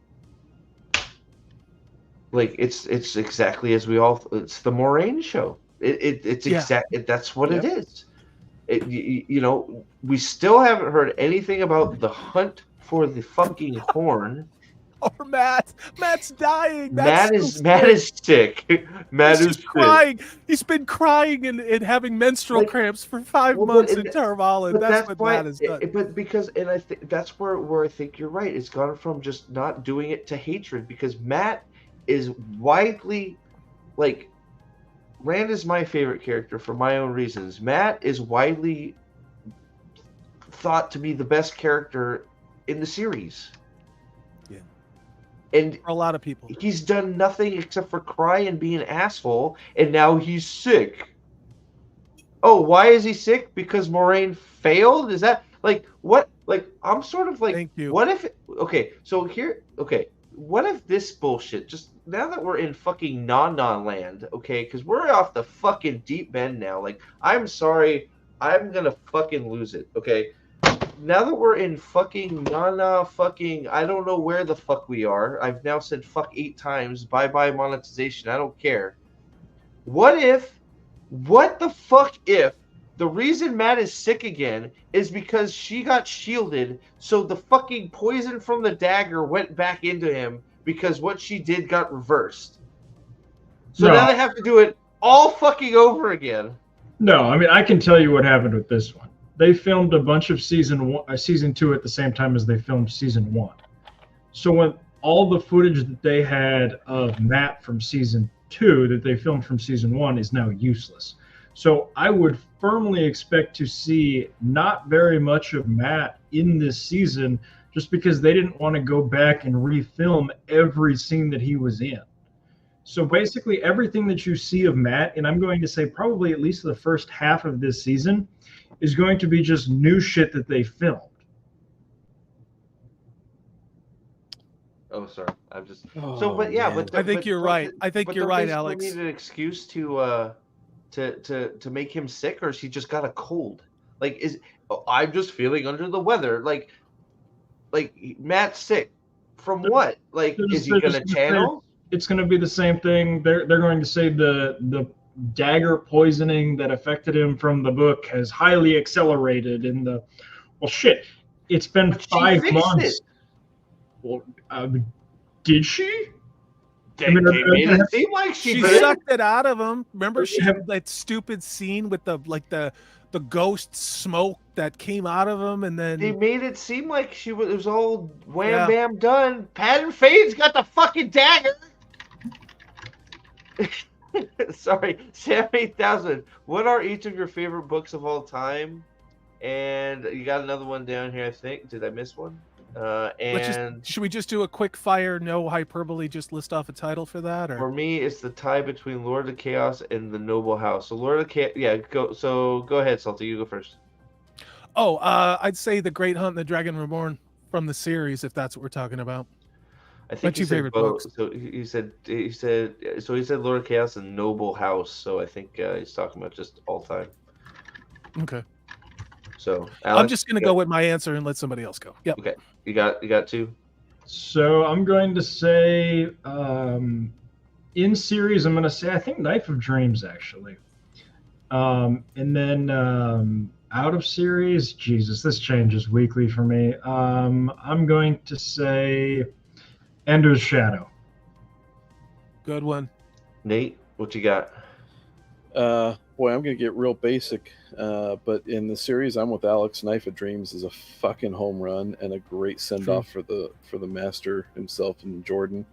it's exactly as it's the Moraine show. It's exactly, that's what it is. We still haven't heard anything about the hunt for the fucking horn. Or Matt. Matt's dying. Matt is sick. Matt is crying. He's been crying and having menstrual cramps for 5 months in Tarvalin. That's what Matt has done. And I think that's where I think you're right. It's gone from just not doing it to hatred, because Matt is widely, like, Rand is my favorite character for my own reasons. Matt is widely thought to be the best character in the series. And for a lot of people, he's done nothing except for cry and be an asshole, and now he's sick. Oh, why is he sick? Because Moraine failed? Is that like what? Like, I'm sort of like, thank you. What if? What if this bullshit? Just now that we're in fucking non land, okay? Because we're off the fucking deep end now. Like, I'm sorry, I'm gonna fucking lose it, okay? Now that we're in fucking fucking, I don't know where the fuck we are. I've now said fuck 8 times. Bye-bye monetization. I don't care. What the fuck if the reason Matt is sick again is because she got shielded, so the fucking poison from the dagger went back into him because what she did got reversed. So now they have to do it all fucking over again. No, I mean, I can tell you what happened with this one. They filmed a bunch of season 2 at the same time as they filmed season 1. So when all the footage that they had of Matt from season 2 that they filmed from season 1 is now useless. So I would firmly expect to see not very much of Matt in this season, just because they didn't want to go back and refilm every scene that he was in. So basically everything that you see of Matt, and I'm going to say probably at least the first half of this season, is going to be just new shit that they filmed. Oh, sorry. I'm just I think you're right. I think you're right, Alex. Do they need an excuse to make him sick, or is he just got a cold? Like, I'm just feeling under the weather. Like Matt's sick from what? Like, is he gonna channel? It's gonna be the same thing. They're going to say the dagger poisoning that affected him from the book has highly accelerated in the. Well, shit. It's been 5 months. Well, did she? They made it seem like She did. sucked it out of him. Remember she had that stupid scene with the ghost smoke that came out of him, and then They made it seem like it was all wham bam done. Patton Fade's got the fucking dagger. Sorry, Sam 8000. What are each of your favorite books of all time? And you got another one down here, I think. Did I miss one? should we just do a quick fire, no hyperbole, just list off a title for that? Or for me, it's the tie between Lord of Chaos and the Noble House. So Lord of Chaos, yeah, go. So go ahead, Salty. You go first. I'd say The Great Hunt and the Dragon Reborn from the series, if that's what we're talking about. I think my two favorite books. So he said Lord of Chaos and Noble House. So I think he's talking about just all time. Okay. So I'm just gonna go with my answer and let somebody else go. Yep. Okay. You got two. So I'm going to say in series. I'm going to say I think Knife of Dreams actually. And then out of series, Jesus, this changes weekly for me. I'm going to say Ender's Shadow. Good one. Nate, what you got? Boy, I'm gonna get real basic, but in the series, I'm with Alex. Knife of Dreams is a fucking home run and a great send off for the master himself and Jordan.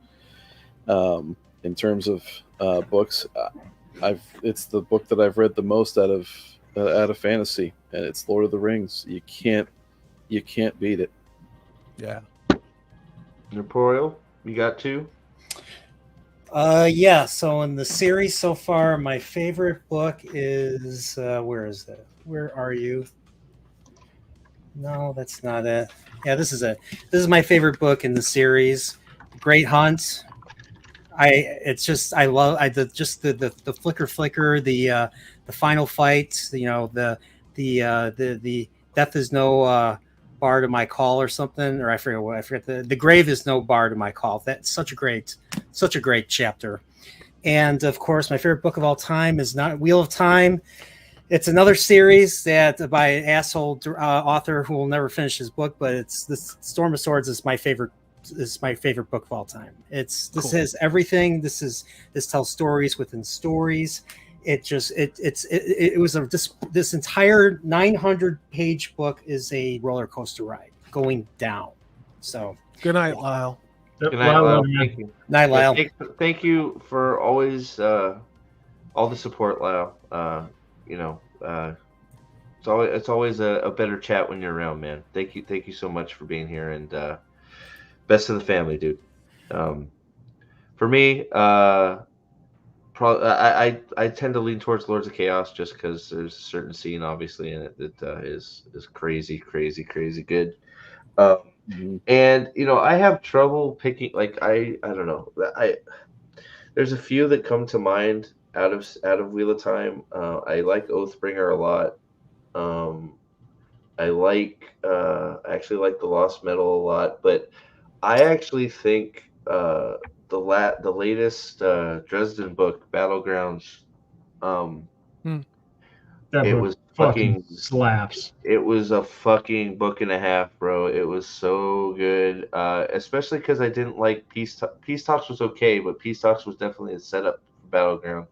In terms of books, it's the book that I've read the most out of fantasy, and it's Lord of the Rings. You can't beat it. Yeah. Napoleon, you got two? Yeah, so in the series so far, my favorite book is where is that? Where are you? No, that's not it. Yeah, this is it. This is my favorite book in the series, Great Hunt. I love the flicker, the final fight, the death is no bar to my call or something, or I forget the grave is no bar to my call. That's such a great chapter. And of course, my favorite book of all time is not Wheel of Time. It's another series that by an asshole author who will never finish his book, but it's this Storm of Swords is my favorite book of all time. This has everything. This tells stories within stories. This entire 900-page book is a roller coaster ride going down. So good night, Lyle. Good night, Lyle. Thank you. Night, Lyle. Thank you for always all the support, Lyle. It's always a better chat when you're around, man. Thank you so much for being here, and best of the family, dude. For me, I tend to lean towards Lords of Chaos just because there's a certain scene, obviously, in it that is crazy good. And I have trouble picking. Like I don't know. There's a few that come to mind out of Wheel of Time. I like Oathbringer a lot. I actually like the Lost Metal a lot, but I actually think the latest Dresden book, Battlegrounds, it was fucking slaps. It was a fucking book and a half, bro. It was so good, especially because I didn't like Peace Talks was okay, but Peace Talks was definitely a setup for Battleground.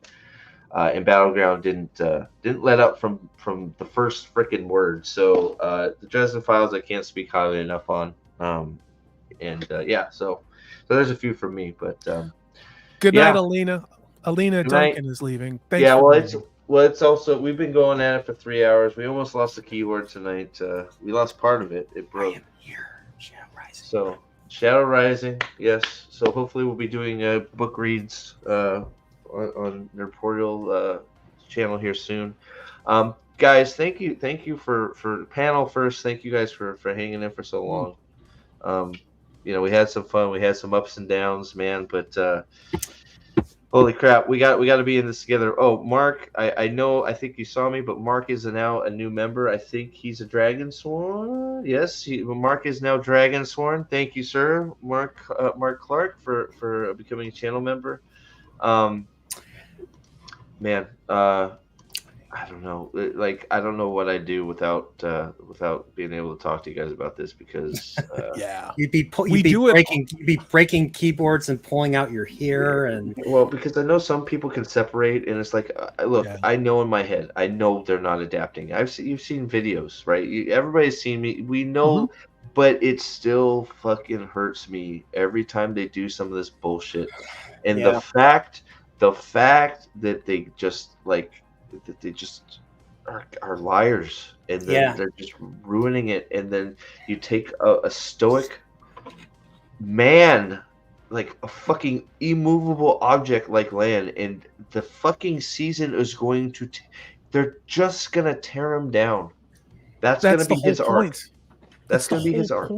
And Battleground didn't let up from the first freaking word. So the Dresden Files I can't speak highly enough on. So there's a few from me, but good night, Alina. Alina Duncan is leaving. Thanks it's also we've been going at it for 3 hours. We almost lost the keyword tone. We lost part of it. It broke. I am here. Shadow Rising. So Shadow Rising, yes. So hopefully we'll be doing book reads on their Portal channel here soon. Guys, thank you for panel first. Thank you guys for hanging in for so long. We had some fun. We had some ups and downs, man. But holy crap, we got to be in this together. Oh, Mark, I think you saw me, but Mark is now a new member. I think he's a Dragon Sworn. Yes, Mark is now Dragon Sworn. Thank you, sir, Mark Clark, for becoming a channel member. Man, I don't know. Like, I don't know what I'd do without being able to talk to you guys about this, because yeah, you'd be breaking keyboards and pulling out your hair, and well, because I know some people can separate, and it's like, look, I know in my head, I know they're not adapting. You've seen videos, right? Everybody's seen me. We know, but it still fucking hurts me every time they do some of this bullshit, and the fact that they just are liars, and then they're just ruining it, and then you take a stoic man, like a fucking immovable object like Lan, and the fucking season is going to they're just gonna tear him down. That's gonna be his arc. That's gonna be his arc.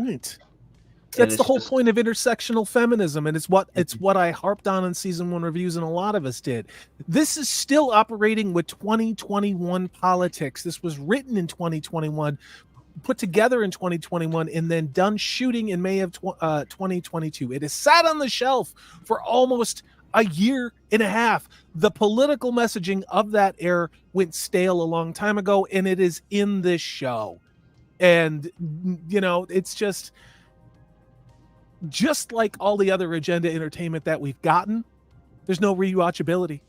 That's the whole point of intersectional feminism, and it's what I harped on in season 1 reviews, and a lot of us did. This is still operating with 2021 politics. This was written in 2021, put together in 2021, and then done shooting in May of 2022. It has sat on the shelf for almost a year and a half. The political messaging of that era went stale a long time ago, and it is in this show. And, you know, it's just like all the other agenda entertainment that we've gotten, there's no rewatchability.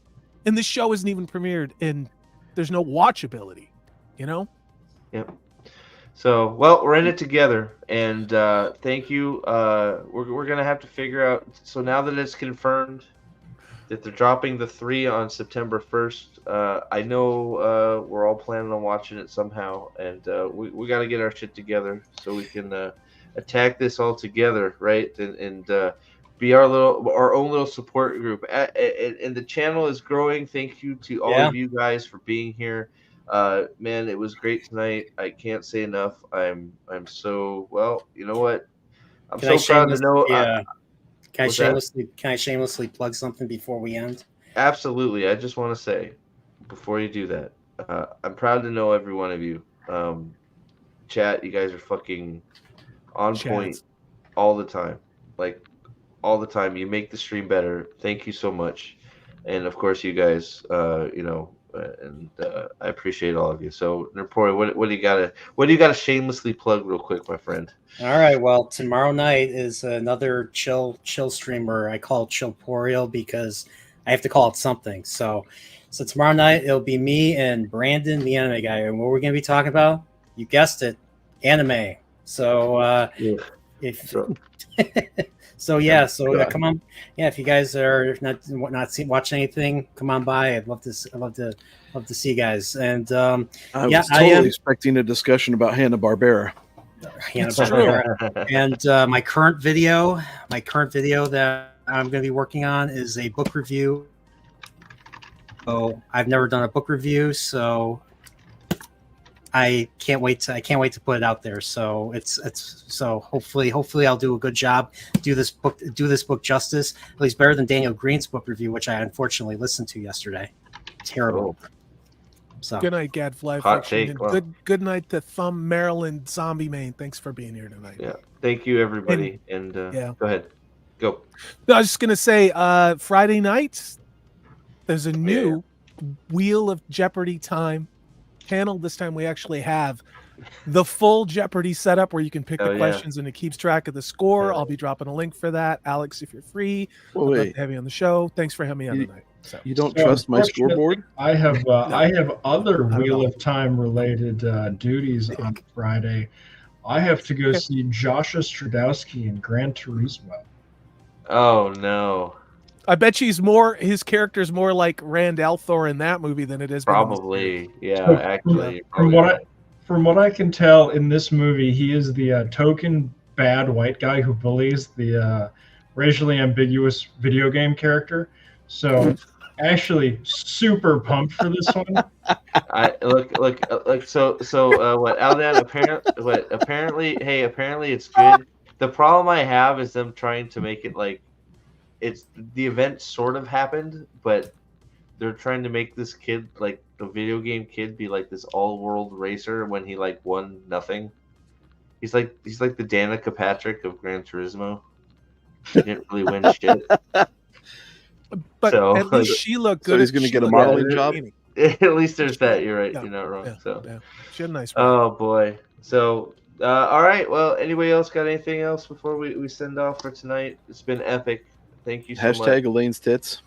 And this show isn't even premiered, and there's no watchability, you know? Yep. So, well, we're in it together, and thank you. We're going to have to figure out, so now that it's confirmed that they're dropping the 3 on September 1st, I know we're all planning on watching it somehow, and we got to get our shit together so we can attack this all together, right? And be our own little support group. And the channel is growing. Thank you to all of you guys for being here. Man, it was great tonight. I can't say enough. I'm so, well, you know what? I'm so proud to know. Can I shamelessly plug something before we end? Absolutely. I just want to say, before you do that, I'm proud to know every one of you. Chat, you guys are fucking on point all the time. Like, all the time. You make the stream better. Thank you so much. And of course, you guys, you know, and I appreciate all of you. So, Napori, what do you gotta shamelessly plug real quick, my friend? All right. Well, tomorrow night is another chill streamer. I call it Chillporial because I have to call it something. So tomorrow night it'll be me and Brandon, the anime guy, and what we're gonna be talking about, you guessed it, anime. So come on, if you guys are not watching anything, come on by. I'd love to see you guys. And I was totally expecting a discussion about Hanna-Barbera. And my current video that I'm going to be working on is a book review. So I've never done a book review, so I can't wait to put it out there. So so hopefully I'll do a good job, do this book justice, at least better than Daniel Green's book review, which I unfortunately listened to yesterday. Terrible. So good night, Gadfly. Hot take. Good night to Thumb Maryland Zombie Main. Thanks for being here tonight. Yeah. Thank you, everybody. And go ahead. Go. No, I was just gonna say, Friday night, there's a new Wheel of Jeopardy time panel. This time we actually have the full Jeopardy setup where you can pick the questions and it keeps track of the score. I'll be dropping a link for that. Alex, if you're free, I'd love to have you on the show. Thanks for having me on tonight. You don't trust my scoreboard? I have other Wheel of Time related duties on Friday. I have to go see Joshua Stradowski in Gran Turismo. Oh no! I bet his character's more like Rand al'Thor in that movie than it is. Probably, yeah. So, actually, from what I can tell in this movie, he is the token bad white guy who bullies the racially ambiguous video game character. So, actually, super pumped for this one. I look. So what? Aldan, apparently, it's good. The problem I have is them trying to make it like it's the event sort of happened, but they're trying to make this kid, like the video game kid, be like this all-world racer when he like won nothing. He's like the Danica Patrick of Gran Turismo. He didn't really win shit. But at least she looked good. So he's going to get a modeling job. At least there's that. You're right. Yeah, You're not wrong. yeah, So yeah. She had a nice. Oh boy. So all right. Well, anybody else got anything else before we send off for tonight? It's been epic. Thank you so much. Hashtag Elaine's tits.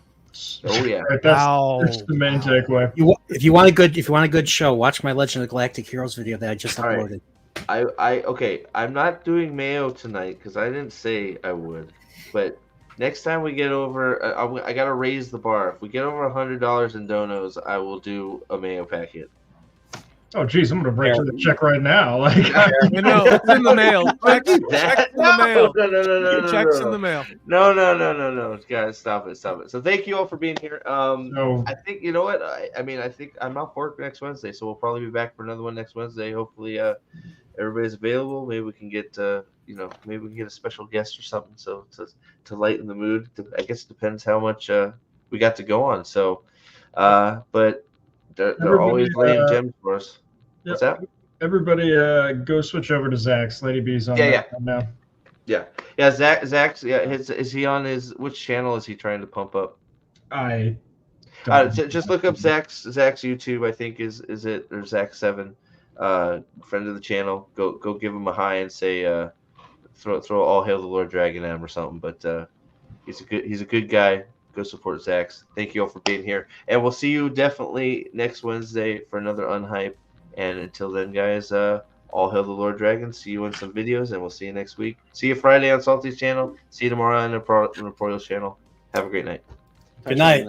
Oh yeah. That's the main takeaway. If you want a good show, watch my Legend of Galactic Heroes video that I just uploaded. Okay. I'm not doing Mayo tonight because I didn't say I would, but next time we get over, I gotta raise the bar. If we get over $100 in donos, I will do a Mayo packet. Oh, geez, I'm gonna break through the check right now. Like, no, it's in the mail. Check's in the mail. No. Check's in the mail. No, guys, stop it. So thank you all for being here. I think you know what? I think I'm off work next Wednesday, so we'll probably be back for another one next Wednesday. Hopefully, everybody's available. Maybe we can get maybe we can get a special guest or something. So to lighten the mood. I guess it depends how much we got to go on. So, but they're always laying gems for us. What's that? Everybody, go switch over to Zach's. Lady B's on that one now. Yeah. Zach's. Yeah. Is he on his? Which channel is he trying to pump up? Just look up Zach's YouTube. I think is it or Zach7, friend of the channel. Go give him a hi and say throw all hail the Lord Dragon at him or something. But he's a good guy. Go support Zach's. Thank you all for being here, and we'll see you definitely next Wednesday for another Unhype. And until then, guys, all hail the Lord Dragon. See you in some videos, and we'll see you next week. See you Friday on Salty's channel. See you tomorrow on Reportio's channel. Have a great night. Good night.